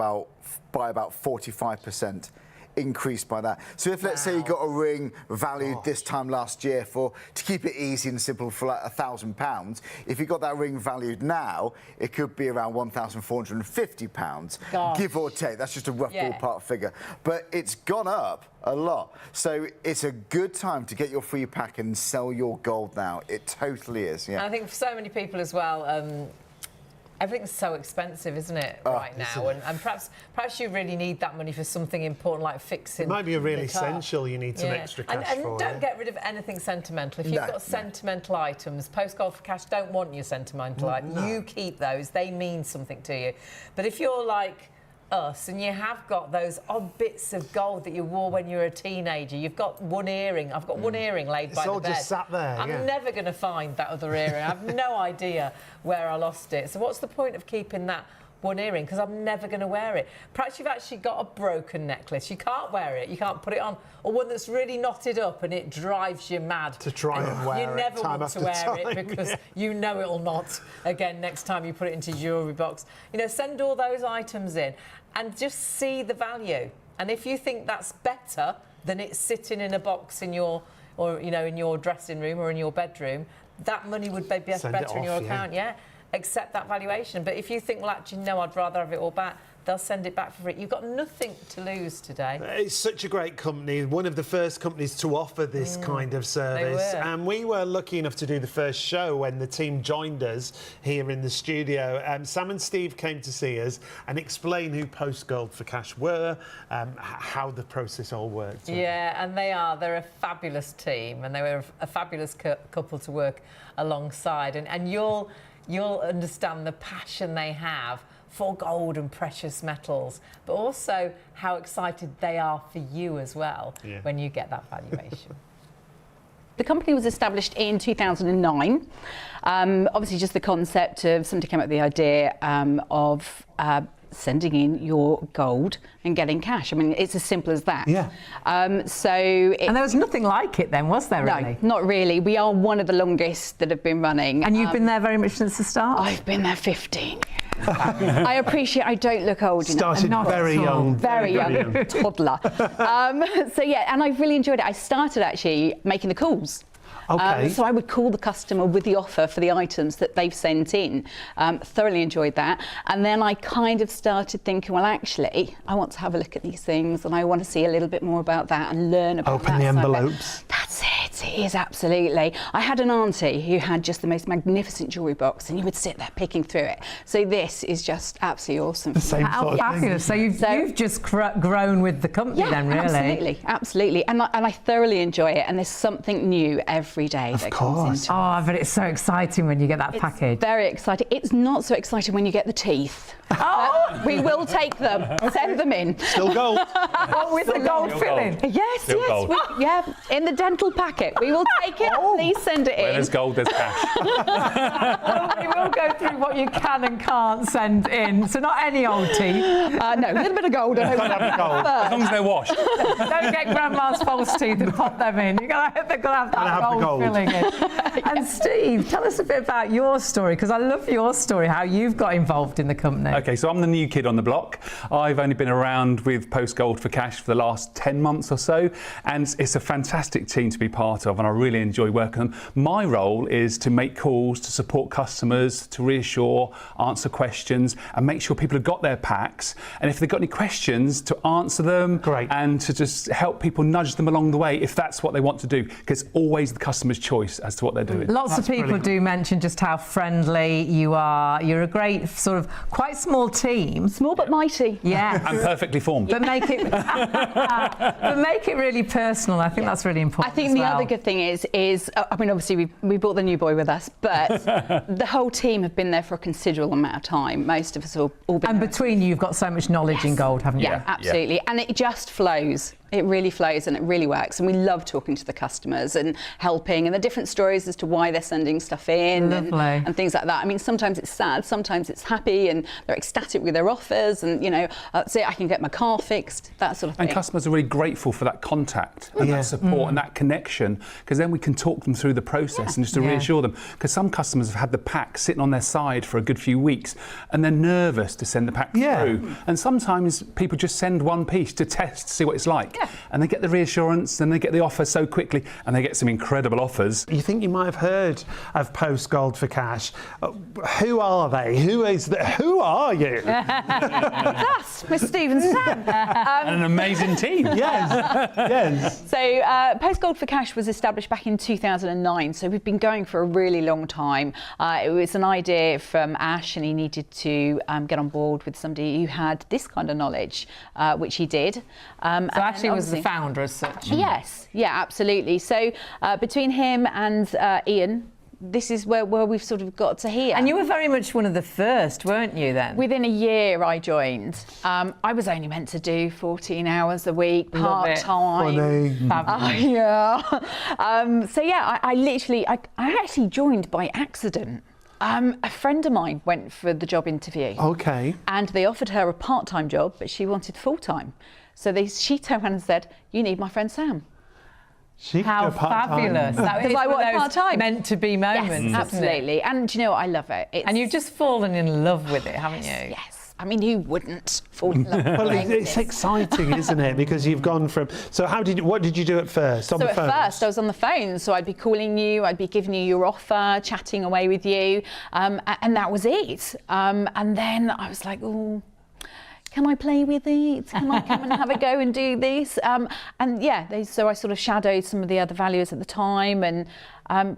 about 45%. Increased by that. So if let's say you got a ring valued this time last year to keep it easy and simple for like £1,000, if you got that ring valued now, it could be around £1,450, give or take. That's just a rough ballpark figure. But it's gone up a lot. So it's a good time to get your free pack and sell your gold now. It totally is, yeah. And I think for so many people as well, everything's so expensive, isn't it, right now? And perhaps you really need that money for something important like fixing. It might be a really the car. essential. You need some extra cash and for. Don't get rid of anything sentimental. If you've got sentimental items, Post Gold for Cash don't want your sentimental items. You keep those. They mean something to you. But if you're like us and you have got those odd bits of gold that you wore when you were a teenager, you've got one earring. I've got one earring laid by the bed. It's all just sat there. I'm never going to find that other earring. I have no idea where I lost it. So what's the point of keeping that one earring? Because I'm never going to wear it. Perhaps you've actually got a broken necklace. You can't wear it. You can't put it on. Or one that's really knotted up and it drives you mad. To try and wear it. You never time want to after wear time, it because you know it'll knot again next time you put it into your jewellery box. You know, send all those items in and just see the value. And if you think that's better than it sitting in a box in your, or you know, in your dressing room or in your bedroom, that money would be better in your account. Accept that valuation. But if you think, well, actually, no, I'd rather have it all back, they'll send it back for free. You've got nothing to lose today. It's such a great company, one of the first companies to offer this kind of service. They were. And we were lucky enough to do the first show when the team joined us here in the studio. Sam and Steve came to see us and explain who Post Gold for Cash were, how the process all worked. Yeah, and they're a fabulous team, and they were a fabulous couple to work alongside. And you'll understand the passion they have for gold and precious metals, but also how excited they are for you as well when you get that valuation. The company was established in 2009. Obviously, just the concept of somebody came up with the idea of sending in your gold and getting cash. I mean, it's as simple as that. Yeah. And there was nothing like it then, was there, really? No, not really. We are one of the longest that have been running. And you've been there very much since the start? I've been there 15 years. I appreciate I don't look old enough. Started very young. Very young, toddler. So yeah, and I've really enjoyed it. I started actually making the calls. Okay. So I would call the customer with the offer for the items that they've sent in. Thoroughly enjoyed that. And then I kind of started thinking, well, actually, I want to have a look at these things and I want to see a little bit more about that and learn about that. Open the envelopes. That's it. It is, absolutely. I had an auntie who had just the most magnificent jewellery box and you would sit there picking through it. So this is just absolutely awesome. The same How sort of thing. fabulous. So you've just grown with the company then, really? Absolutely. And I thoroughly enjoy it. And there's something new every day that comes into it. Oh, but it's so exciting when you get that package. Very exciting. It's not so exciting when you get the teeth. Oh! We will take them. Send them in. Still gold. Oh, with the gold filling. Yes, Still yes. gold. In the dental packet. We will take it. Please send it Where in. there's gold, there's cash. Well, we will go through what you can and can't send in. So not any old teeth. No, a little bit of gold. Can't have gold. As long as they're washed. Don't get grandma's false teeth and pop them in. They've got to have that gold filling in. And Steve, tell us a bit about your story, because I love your story, how you've got involved in the company. Okay, so I'm the new kid on the block. I've only been around with Post Gold for Cash for the last 10 months or so, and it's a fantastic team to be part of, and I really enjoy working with them. My role is to make calls, to support customers, to reassure, answer questions, and make sure people have got their packs, and if they've got any questions, to answer them. Great. And to just help people, nudge them along the way if that's what they want to do, because it's always the customer's choice as to what they're doing. Lots of people brilliant. do mention just how friendly you are. You're a great sort of quite small team. Small but mighty. Yeah. And perfectly formed. But make it, but make it really personal. I think that's really important. I think as the well. other good thing is I mean, obviously we brought the new boy with us, but the whole team have been there for a considerable amount of time. Most of us have all been. And between you, you've got so much knowledge in gold, haven't you? Yeah, absolutely. And it just flows. It really flows and it really works. And we love talking to the customers and helping and the different stories as to why they're sending stuff in and things like that. I mean, sometimes it's sad, sometimes it's happy and they're ecstatic with their offers and, you know, that's it, I can get my car fixed, that sort of thing. And customers are really grateful for that contact and that support and that connection, because then we can talk them through the process and just to reassure them. Because some customers have had the pack sitting on their side for a good few weeks and they're nervous to send the pack through. And sometimes people just send one piece to test, to see what it's like. And they get the reassurance and they get the offer so quickly and they get some incredible offers. You think you might have heard of Post Gold for Cash. Who are they? Who are you? It's us, we're Steve and Sam. And an amazing team. Yes. So Post Gold for Cash was established back in 2009, so we've been going for a really long time. It was an idea from Ash and he needed to get on board with somebody who had this kind of knowledge, which he did. So actually was the founder as such. Yes, yeah, absolutely. So between him and Ian, this is where we've sort of got to here. And you were very much one of the first, weren't you, then? Within a year I joined. I was only meant to do 14 hours a week, part-time. So yeah, I actually joined by accident. A friend of mine went for the job interview. Okay. And they offered her a part-time job, but she wanted full-time. So she turned around and said, "You need my friend Sam." How fabulous. That is one of those part-time. meant to be moments. Yes, absolutely. And do you know what? I love it. And you've just fallen in love with it, haven't you? Yes. I mean, who wouldn't fall in love with Well, it's exciting, isn't it? Because you've gone from... So what did you do at first? On the phone? At first, I was on the phone. So I'd be calling you, I'd be giving you your offer, chatting away with you. And that was it. And then I was like, oh... Can I play with it? Can I come and have a go and do this? So I sort of shadowed some of the other valuers at the time, and I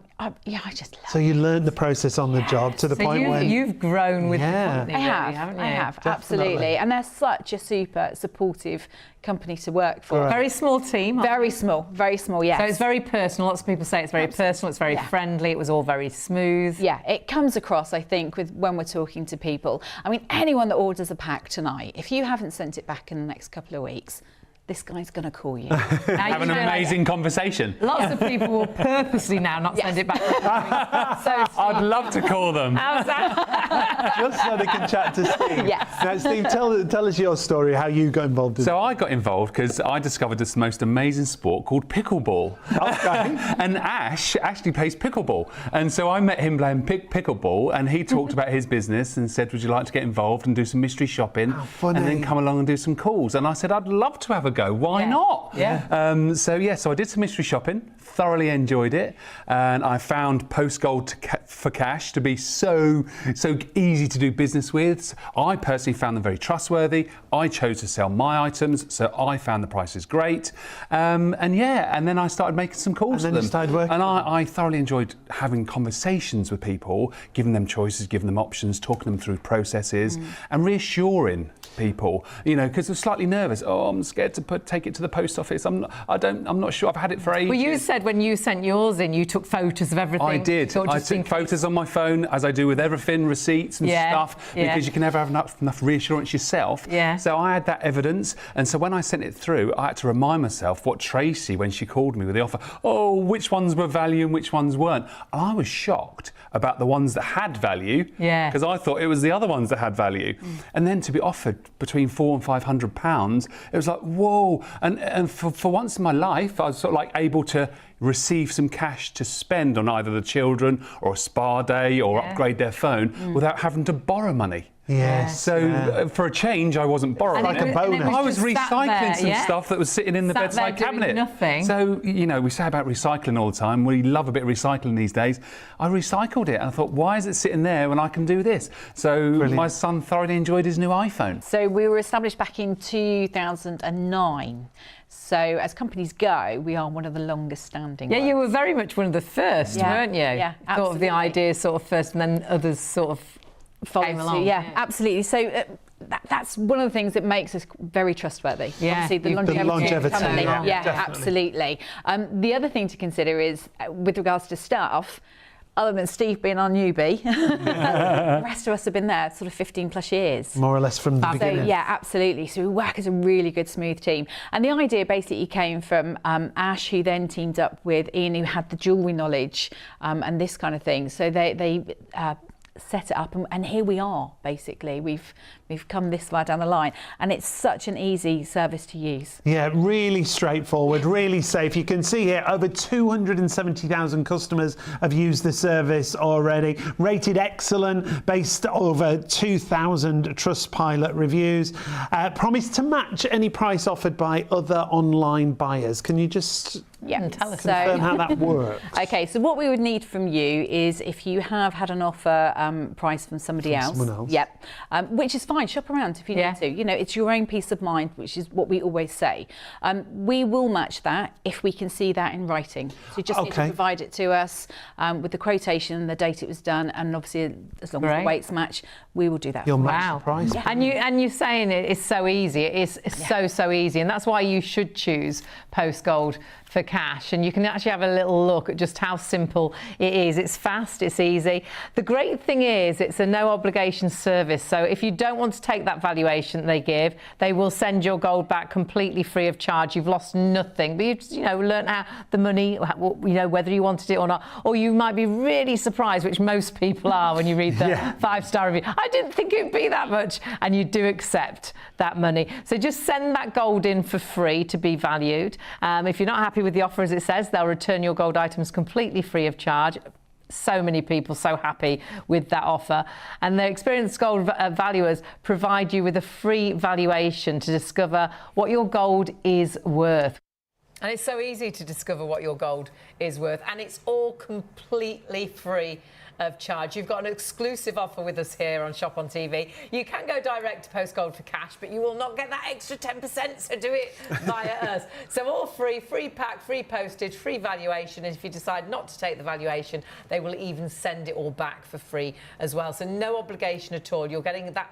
just love it. So you learned the process on the job to the point where you've grown with the company, really, haven't you? I have, absolutely. And they're such a super supportive company to work for. Right. Very small team. Very small, yes. So it's very personal. Lots of people say it's very personal. It's very friendly. It was all very smooth. Yeah, it comes across, I think, when we're talking to people. I mean, anyone that orders a pack tonight, if you haven't sent it back in the next couple of weeks, this guy's going to call you. Have an amazing conversation. Lots of people will purposely now not send it back. I'd love to call them. How's that? just so they can chat to Steve. Yes. Now, Steve, tell us your story, how you got involved in So I got involved because I discovered this most amazing sport called pickleball. Okay. And Ash actually plays pickleball. And so I met him playing pickleball, and he talked about his business and said, would you like to get involved and do some mystery shopping? How funny. And then come along and do some calls. And I said, I'd love to have a go. Why not? Yeah. So I did some mystery shopping, thoroughly enjoyed it, and I found Post Gold for Cash to be so easy to do business with. I personally found them very trustworthy. I chose to sell my items, so I found the prices great. And then I started making some calls to them. You started working. And I thoroughly enjoyed having conversations with people, giving them choices, giving them options, talking them through processes, and reassuring people. You know, because they're slightly nervous. Oh, I'm scared to take it to the post office. I'm not sure. I've had it for ages. Well, you said when you sent yours in, you took photos of everything. I did. I took photos on my phone, as I do with everything, receipts and stuff, because you can never have enough reassurance yourself. Yeah. So I had that evidence, and so when I sent it through, I had to remind myself what Tracy, when she called me with the offer, which ones were value and which ones weren't. And I was shocked about the ones that had value, because I thought it was the other ones that had value. And then to be offered between £400 and £500, it was like, whoa. And for once in my life, I was sort of like able to receive some cash to spend on either the children or a spa day or upgrade their phone without having to borrow money. Yes. So for a change, I wasn't borrowing. Like a bonus. I was recycling some stuff that was sitting in the bedside cabinet. Nothing. So, you know, we say about recycling all the time. We love a bit of recycling these days. I recycled it and I thought, why is it sitting there when I can do this? So my son thoroughly enjoyed his new iPhone. So we were established back in 2009. So as companies go, we are one of the longest standing ones. You were very much one of the first, weren't you? Yeah, Thought of the absolutely. idea sort of first and then others sort of follows came suit. along. Yeah, absolutely. So that's one of the things that makes us very trustworthy. Yeah, Obviously, the the longevity of the longevity, company. yeah, Absolutely. The other thing to consider is, with regards to staff, other than Steve being our newbie, the rest of us have been there sort of 15 plus years. More or less from the So beginning. yeah, absolutely. So we work as a really good, smooth team. And the idea basically came from Ash, who then teamed up with Ian, who had the jewellery knowledge and this kind of thing. So they set it up, and here we are. Basically, we've come this far down the line, and it's such an easy service to use. Yeah, really straightforward, really safe. You can see here over 270,000 customers have used the service already. Rated excellent, based over 2,000 Trustpilot reviews. Promised to match any price offered by other online buyers. Can you just Tell us. confirm how that works? Okay, so what we would need from you is if you have had an offer price from somebody else. Someone else. Yep. Which is fine. Shop around if you need to. You know, it's your own peace of mind, which is what we always say. We will match that if we can see that in writing. So you just need to provide it to us with the quotation, the date it was done, and obviously as long as the weights match, we will do that. You'll match the price. Yeah. And you're saying it's so easy. It's so easy, and that's why you should choose Post Gold for cash. And you can actually have a little look at just how simple it is. It's fast, it's easy. The great thing is it's a no obligation service. So if you don't want to take that valuation they give, they will send your gold back completely free of charge. You've lost nothing, but you've learned how the money, whether you wanted it or not. Or you might be really surprised, which most people are when you read the 5-star review. I didn't think it would be that much, and you do accept that money. So just send that gold in for free to be valued. If you're not happy with the offer, as it says, they'll return your gold items completely free of charge. So many people so happy with that offer. And the experienced gold valuers provide you with a free valuation to discover what your gold is worth. And it's so easy to discover what your gold is worth, and it's all completely free of charge. You've got an exclusive offer with us here on Shop on TV. You can go direct to Post Gold for cash, but you will not get that extra 10%, so do it via us. So all free pack, free postage, free valuation, and if you decide not to take the valuation, they will even send it all back for free as well. So no obligation at all. You're getting that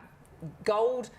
gold,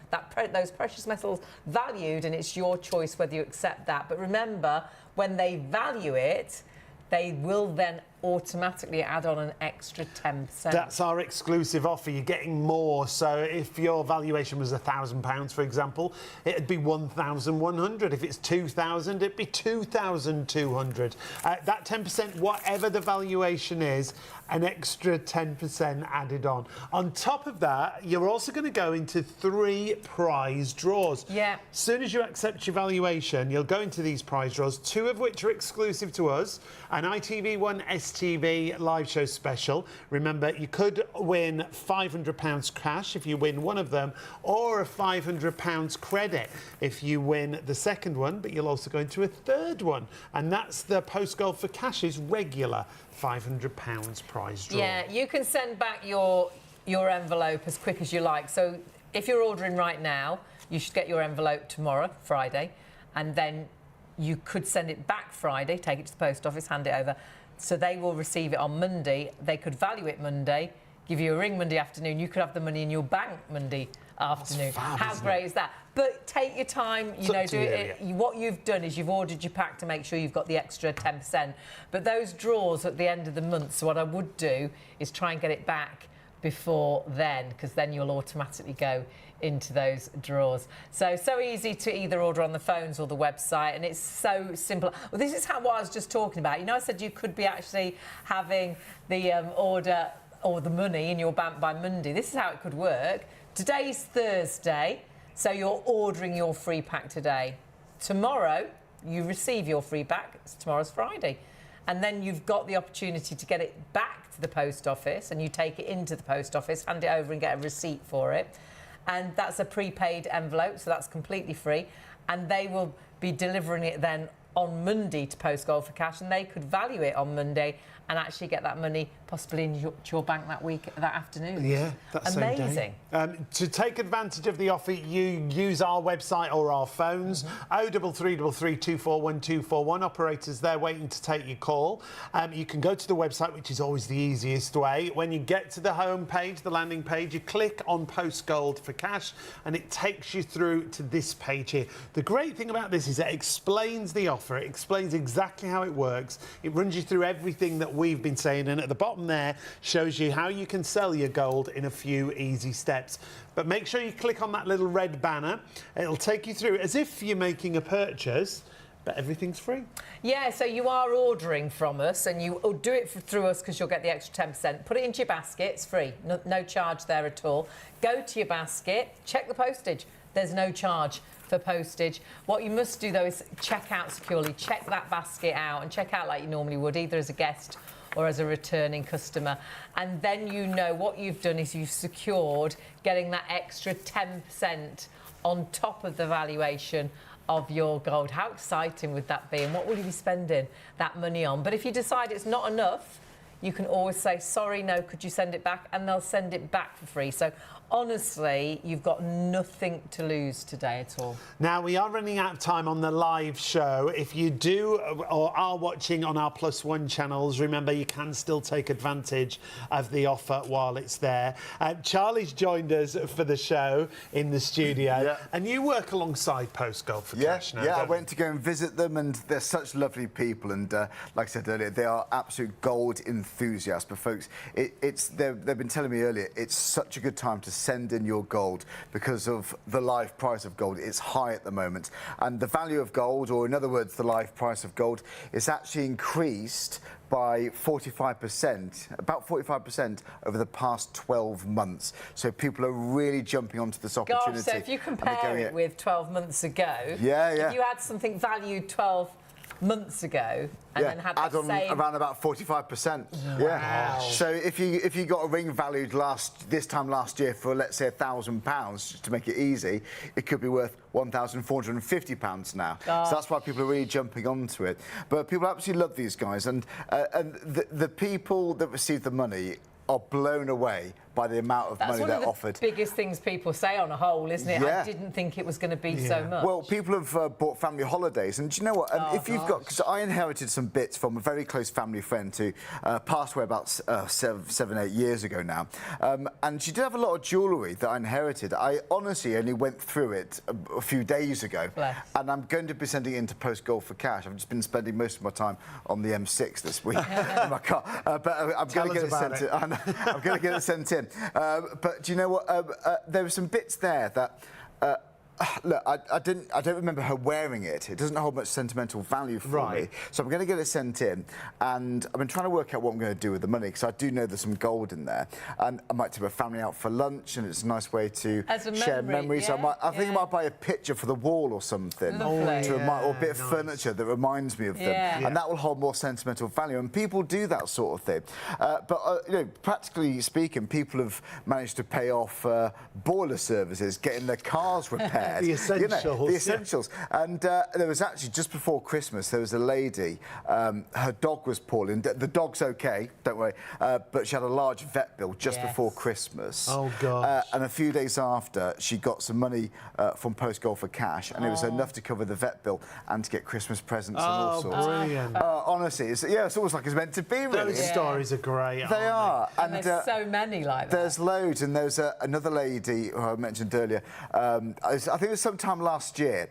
those precious metals valued, and it's your choice whether you accept that. But remember, when they value it, they will then automatically add on an extra 10%. That's our exclusive offer. You're getting more. So if your valuation was £1,000, for example, it'd be 1,100. If it's 2,000, it'd be 2,200. That 10%, whatever the valuation is, an extra 10% added on. On top of that, you're also going to go into 3 prize draws. Yeah. As soon as you accept your valuation, you'll go into these prize draws, 2 of which are exclusive to us, an ITV1 STV live show special. Remember, you could win £500 cash if you win one of them, or a £500 credit if you win the second one, but you'll also go into a third one, and that's the Post Gold for Cash's regular £500 prize draw. Yeah, you can send back your envelope as quick as you like. So if you're ordering right now, you should get your envelope tomorrow, Friday, and then you could send it back Friday, take it to the post office, hand it over. So they will receive it on Monday. They could value it Monday, give you a ring Monday afternoon. You could have the money in your bank Monday afternoon. How great is that? But take your time, do it. What you've done is you've ordered your pack to make sure you've got the extra 10%. But those draws at the end of the month, so what I would do is try and get it back before then, because then you'll automatically go into those draws. So easy to either order on the phones or the website, and it's so simple. Well, this is what I was just talking about. I said you could be actually having the order or the money in your bank by Monday. This is how it could work. Today's Thursday, so you're ordering your free pack today. Tomorrow, you receive your free pack. Tomorrow's Friday. And then you've got the opportunity to get it back to the post office, and you take it into the post office, hand it over and get a receipt for it. And that's a prepaid envelope, so that's completely free. And they will be delivering it then on Monday to Post Gold for Cash, and they could value it on Monday and actually get that money possibly in your bank that week, that afternoon. Yeah, that's amazing. To take advantage of the offer, you use our website or our phones. 0333 241 241. Operators there waiting to take your call. You can go to the website, which is always the easiest way. When you get to the home page, the landing page, you click on Post Gold for Cash, and it takes you through to this page here. The great thing about this is it explains the offer. It explains exactly how it works. It runs you through everything that we've been saying, and at the bottom there shows you how you can sell your gold in a few easy steps. But make sure you click on that little red banner. It'll take you through as if you're making a purchase, but everything's free. Yeah, so you are ordering from us, and you do it through us because you'll get the extra 10%. Put it into your basket, it's free, no charge there at all. Go to your basket, check the postage. There's no charge for postage. What you must do, though, is check out securely. Check that basket out and check out like you normally would, either as a guest or as a returning customer. And then you know what you've done is you've secured getting that extra 10% on top of the valuation of your gold. How exciting would that be? And what will you be spending that money on? But if you decide it's not enough, you can always say, sorry, no, could you send it back? And they'll send it back for free. So honestly, you've got nothing to lose today at all. Now, we are running out of time on the live show. If you do or are watching on our +1 channels, remember you can still take advantage of the offer while it's there. Charlie's joined us for the show in the studio, and you work alongside Post Gold for Cash now. Yeah, I went to go and visit them, and they're such lovely people, and like I said earlier, they are absolute gold enthusiasts. But folks, they've been telling me earlier, it's such a good time to send in your gold because of the live price of gold. It's high at the moment, and the value of gold, or in other words, the live price of gold, is actually increased by 45%, about 45% over the past 12 months. So people are really jumping onto this opportunity. Gosh, so if you compare it with 12 months ago, if you had something valued 12 months ago and then had add the on same... around about 45%. Wow. Yeah. So if you got a ring valued this time last year for, let's say, £1,000, just to make it easy, it could be worth £1,450 now. So that's why people are really jumping onto it. But people absolutely love these guys, and the people that receive the money are blown away by the amount of money they're offered. That's one of the biggest things people say on a whole, isn't it? Yeah. I didn't think it was going to be so much. Well, people have bought family holidays, and do you know what? If you've got, because I inherited some bits from a very close family friend who passed away about 7-8 years ago now, and she did have a lot of jewellery that I inherited. I honestly only went through it a few days ago, and I'm going to be sending it into Post Gold for Cash. I've just been spending most of my time on the M6 this week in my car, but I'm going to get it sent in. I'm going to get it sent in. But do you know what? There were some bits there that. Look, I don't remember her wearing it. It doesn't hold much sentimental value for me. So I'm going to get it sent in, and I've been trying to work out what I'm going to do with the money, because I do know there's some gold in there, and I might take my family out for lunch, and it's a nice way to share memories. Yeah, I think I might buy a picture for the wall or something, or a bit of furniture that reminds me of them, and that will hold more sentimental value. And people do that sort of thing. But you know, practically speaking, people have managed to pay off boiler services, getting their cars repaired. The essentials. You know, the essentials. And there was actually, just before Christmas, there was a lady, her dog was poorly. The dog's okay, don't worry, but she had a large vet bill just before Christmas. Oh, gosh. And a few days after, she got some money from Post Gold for Cash, and it was enough to cover the vet bill and to get Christmas presents and all sorts. Oh, brilliant. Honestly, it's almost like it's meant to be, really. Those stories are great, They are. And there's so many like that. There's loads, and there's another lady who I mentioned earlier. I think it was sometime last year.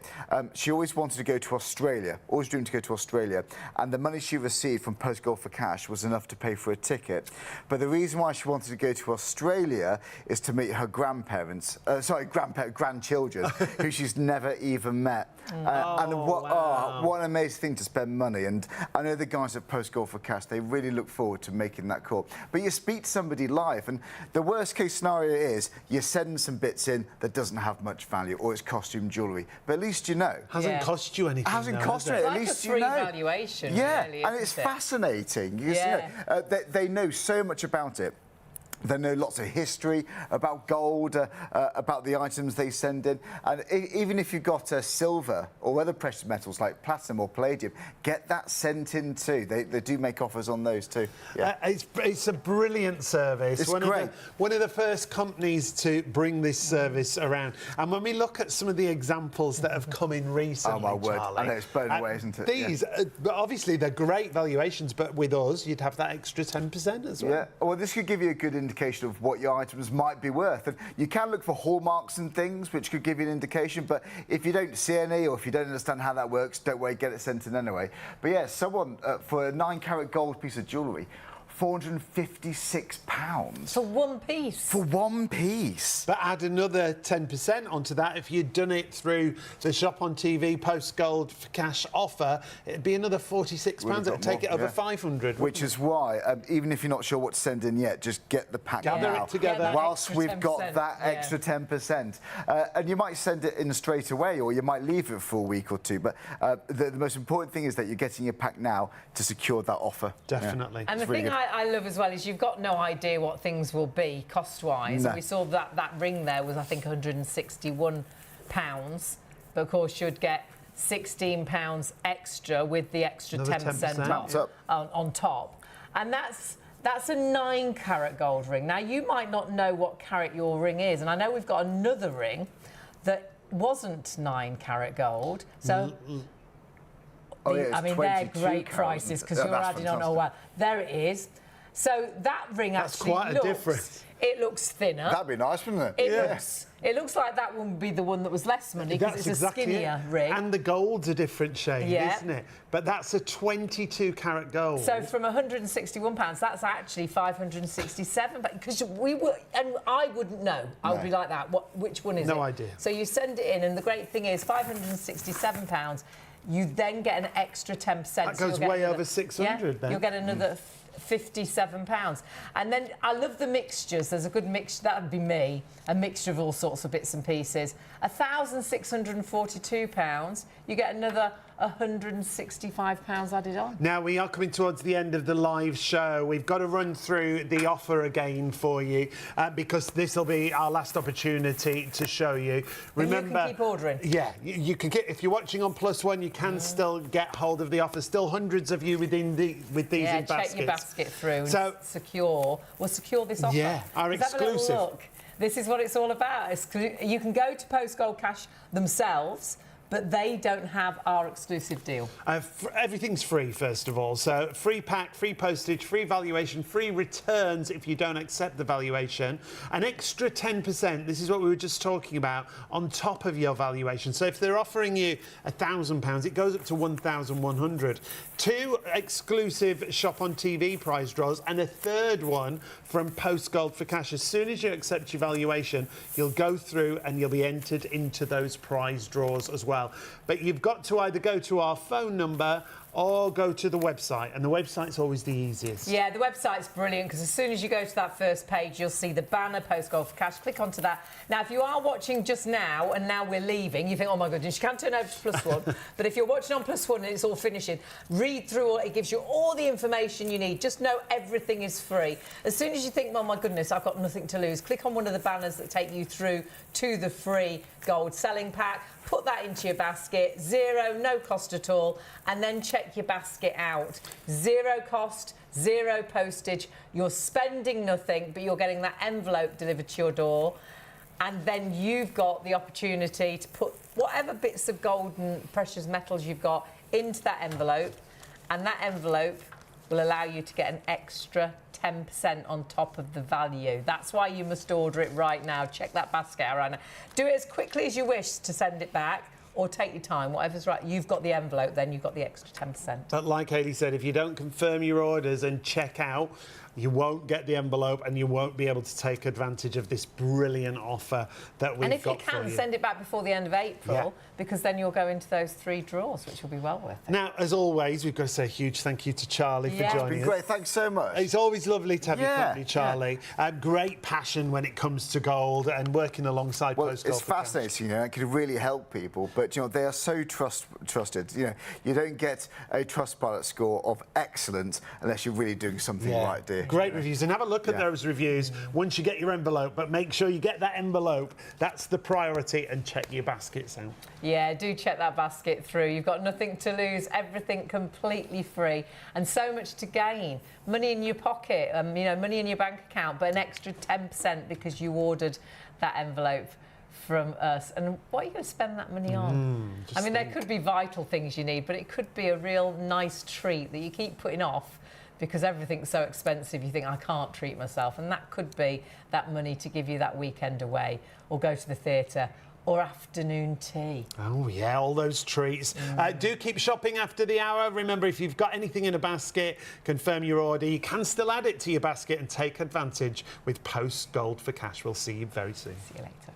She always wanted to go to Australia, always dreamed to go to Australia, and the money she received from Post Gold for Cash was enough to pay for a ticket. But the reason why she wanted to go to Australia is to meet her grandchildren, who she's never even met. And what an amazing thing to spend money. And I know the guys at Post Gold for Cash, they really look forward to making that call. But you speak to somebody live, and the worst case scenario is you send some bits in that doesn't have much value, or it's costume jewellery. But at least you know. Hasn't cost you anything. Hasn't cost you it's anything. like At least a free you know. valuation, yeah, really, and it's fascinating. Because, you know, they know so much about it. They know lots of history about gold, about the items they send in. And even if you've got silver or other precious metals like platinum or palladium, get that sent in too. They do make offers on those too. Yeah. It's a brilliant service. It's great. great. One of the first companies to bring this service around. And when we look at some of the examples that have come in recently, Oh, my word. Charlie, I know, it's blown away, isn't it? These, obviously, they're great valuations, but with us, you'd have that extra 10% as well. Yeah, well, this could give you a good indication of what your items might be worth. And you can look for hallmarks and things, which could give you an indication. But if you don't see any, or if you don't understand how that works, don't worry, get it sent in anyway. But yeah, someone for a 9-carat gold piece of jewellery, £456. For one piece. For one piece. But add another 10% onto that. If you'd done it through the Shop on TV post gold for cash offer, it'd be another £46. It'd take it over 500. Which is why, even if you're not sure what to send in yet, just get the pack Gather now. it together. Whilst we've 10%, got that yeah. extra 10%. And you might send it in straight away, or you might leave it for a week or two. But the most important thing is that you're getting your pack now to secure that offer. Definitely. And the really thing good. I love as well is you've got no idea what things will be cost-wise. No. And we saw that ring there was, I think, £161. But, of course, you'd get £16 extra with the extra Another 10% on top. And that's a 9-carat gold ring. Now, you might not know what carat your ring is. And I know we've got another ring that wasn't 9-carat gold. So... Oh, yeah, I mean, they're great prices because you're adding on. Oh, well, there it is. So that ring That's actually quite a difference. It looks thinner. That'd be nice, wouldn't it? It looks like that would be the one that was less money because it's exactly a skinnier it. ring. And the gold's a different shade, Yeah. isn't it? But that's a 22-carat gold. So from £161, that's actually £567. Because we were, and I wouldn't know. I would be like that. Which one is it? No idea. So you send it in, and the great thing is £567. You then get an extra 10%. That goes way over 600 then. You'll get another £57. And then I love the mixtures. There's a good mixture. That would be me. A mixture of all sorts of bits and pieces. £1,642. You get another £165 added on. Now, we are coming towards the end of the live show. We've got to run through the offer again for you because this will be our last opportunity to show you. Remember, you can keep ordering. Yeah, you can get, if you're watching on +1, you can still get hold of the offer. Still hundreds of you with these in baskets. Check your basket through So, and secure. We'll secure this offer. Yeah, our Let's have a little exclusive. look. This is what it's all about. You can go to Post Gold Cash themselves, but they don't have our exclusive deal. Everything's free, first of all. So free pack, free postage, free valuation, free returns if you don't accept the valuation. An extra 10%, this is what we were just talking about, on top of your valuation. So if they're offering you £1,000, it goes up to 1,100. 2 exclusive Shop on TV prize draws and a third one from Post Gold for Cash. As soon as you accept your valuation, you'll go through and you'll be entered into those prize draws as well. But you've got to either go to our phone number or go to the website, and the website's always the easiest. Yeah, the website's brilliant because as soon as you go to that first page, you'll see the banner, Post Gold for Cash. Click onto that. Now, if you are watching just now and now we're leaving, you think, oh my goodness, you can't turn over to +1. But if you're watching on +1 and it's all finishing, read through all. It gives you all the information you need. Just know everything is free. As soon as you think, oh my goodness, I've got nothing to lose, click on one of the banners that take you through to the free gold selling pack. Put that into your basket, zero, no cost at all, and then check your basket out. Zero cost, zero postage. You're spending nothing, but you're getting that envelope delivered to your door. And then you've got the opportunity to put whatever bits of gold and precious metals you've got into that envelope, and that envelope will allow you to get an extra 10% on top of the value. That's why you must order it right now. Check that basket out right now. Do it as quickly as you wish to send it back, or take your time, whatever's right. You've got the envelope, then you've got the extra 10%. But like Hayley said, if you don't confirm your orders and check out, you won't get the envelope and you won't be able to take advantage of this brilliant offer that we've got for you. And if you can, send it back before the end of April, because then you'll go into those 3 draws, which will be well worth it. Now, as always, we've got to say a huge thank you to Charlie for joining us. It's been great. Thanks so much. It's always lovely to have your company, Charlie. Great passion when it comes to gold and working alongside Post Gold. It's fascinating, it can really help people, but they are so trusted. You don't get a Trustpilot score of excellent unless you're really doing something right, dear. Great reviews. And have a look at those reviews once you get your envelope, but make sure you get that envelope. That's the priority, and check your baskets out. Yeah, do check that basket through. You've got nothing to lose, everything completely free, and so much to gain. Money in your pocket, you know, money in your bank account, but an extra 10% because you ordered that envelope from us. And what are you going to spend that money on? I mean, there could be vital things you need, but it could be a real nice treat that you keep putting off because everything's so expensive. You think, I can't treat myself. And that could be that money to give you that weekend away, or go to the theatre, or afternoon tea. Oh, yeah, all those treats. Do keep shopping after the hour. Remember, if you've got anything in a basket, confirm your order. You can still add it to your basket and take advantage with Post Gold for Cash. We'll see you very soon. See you later.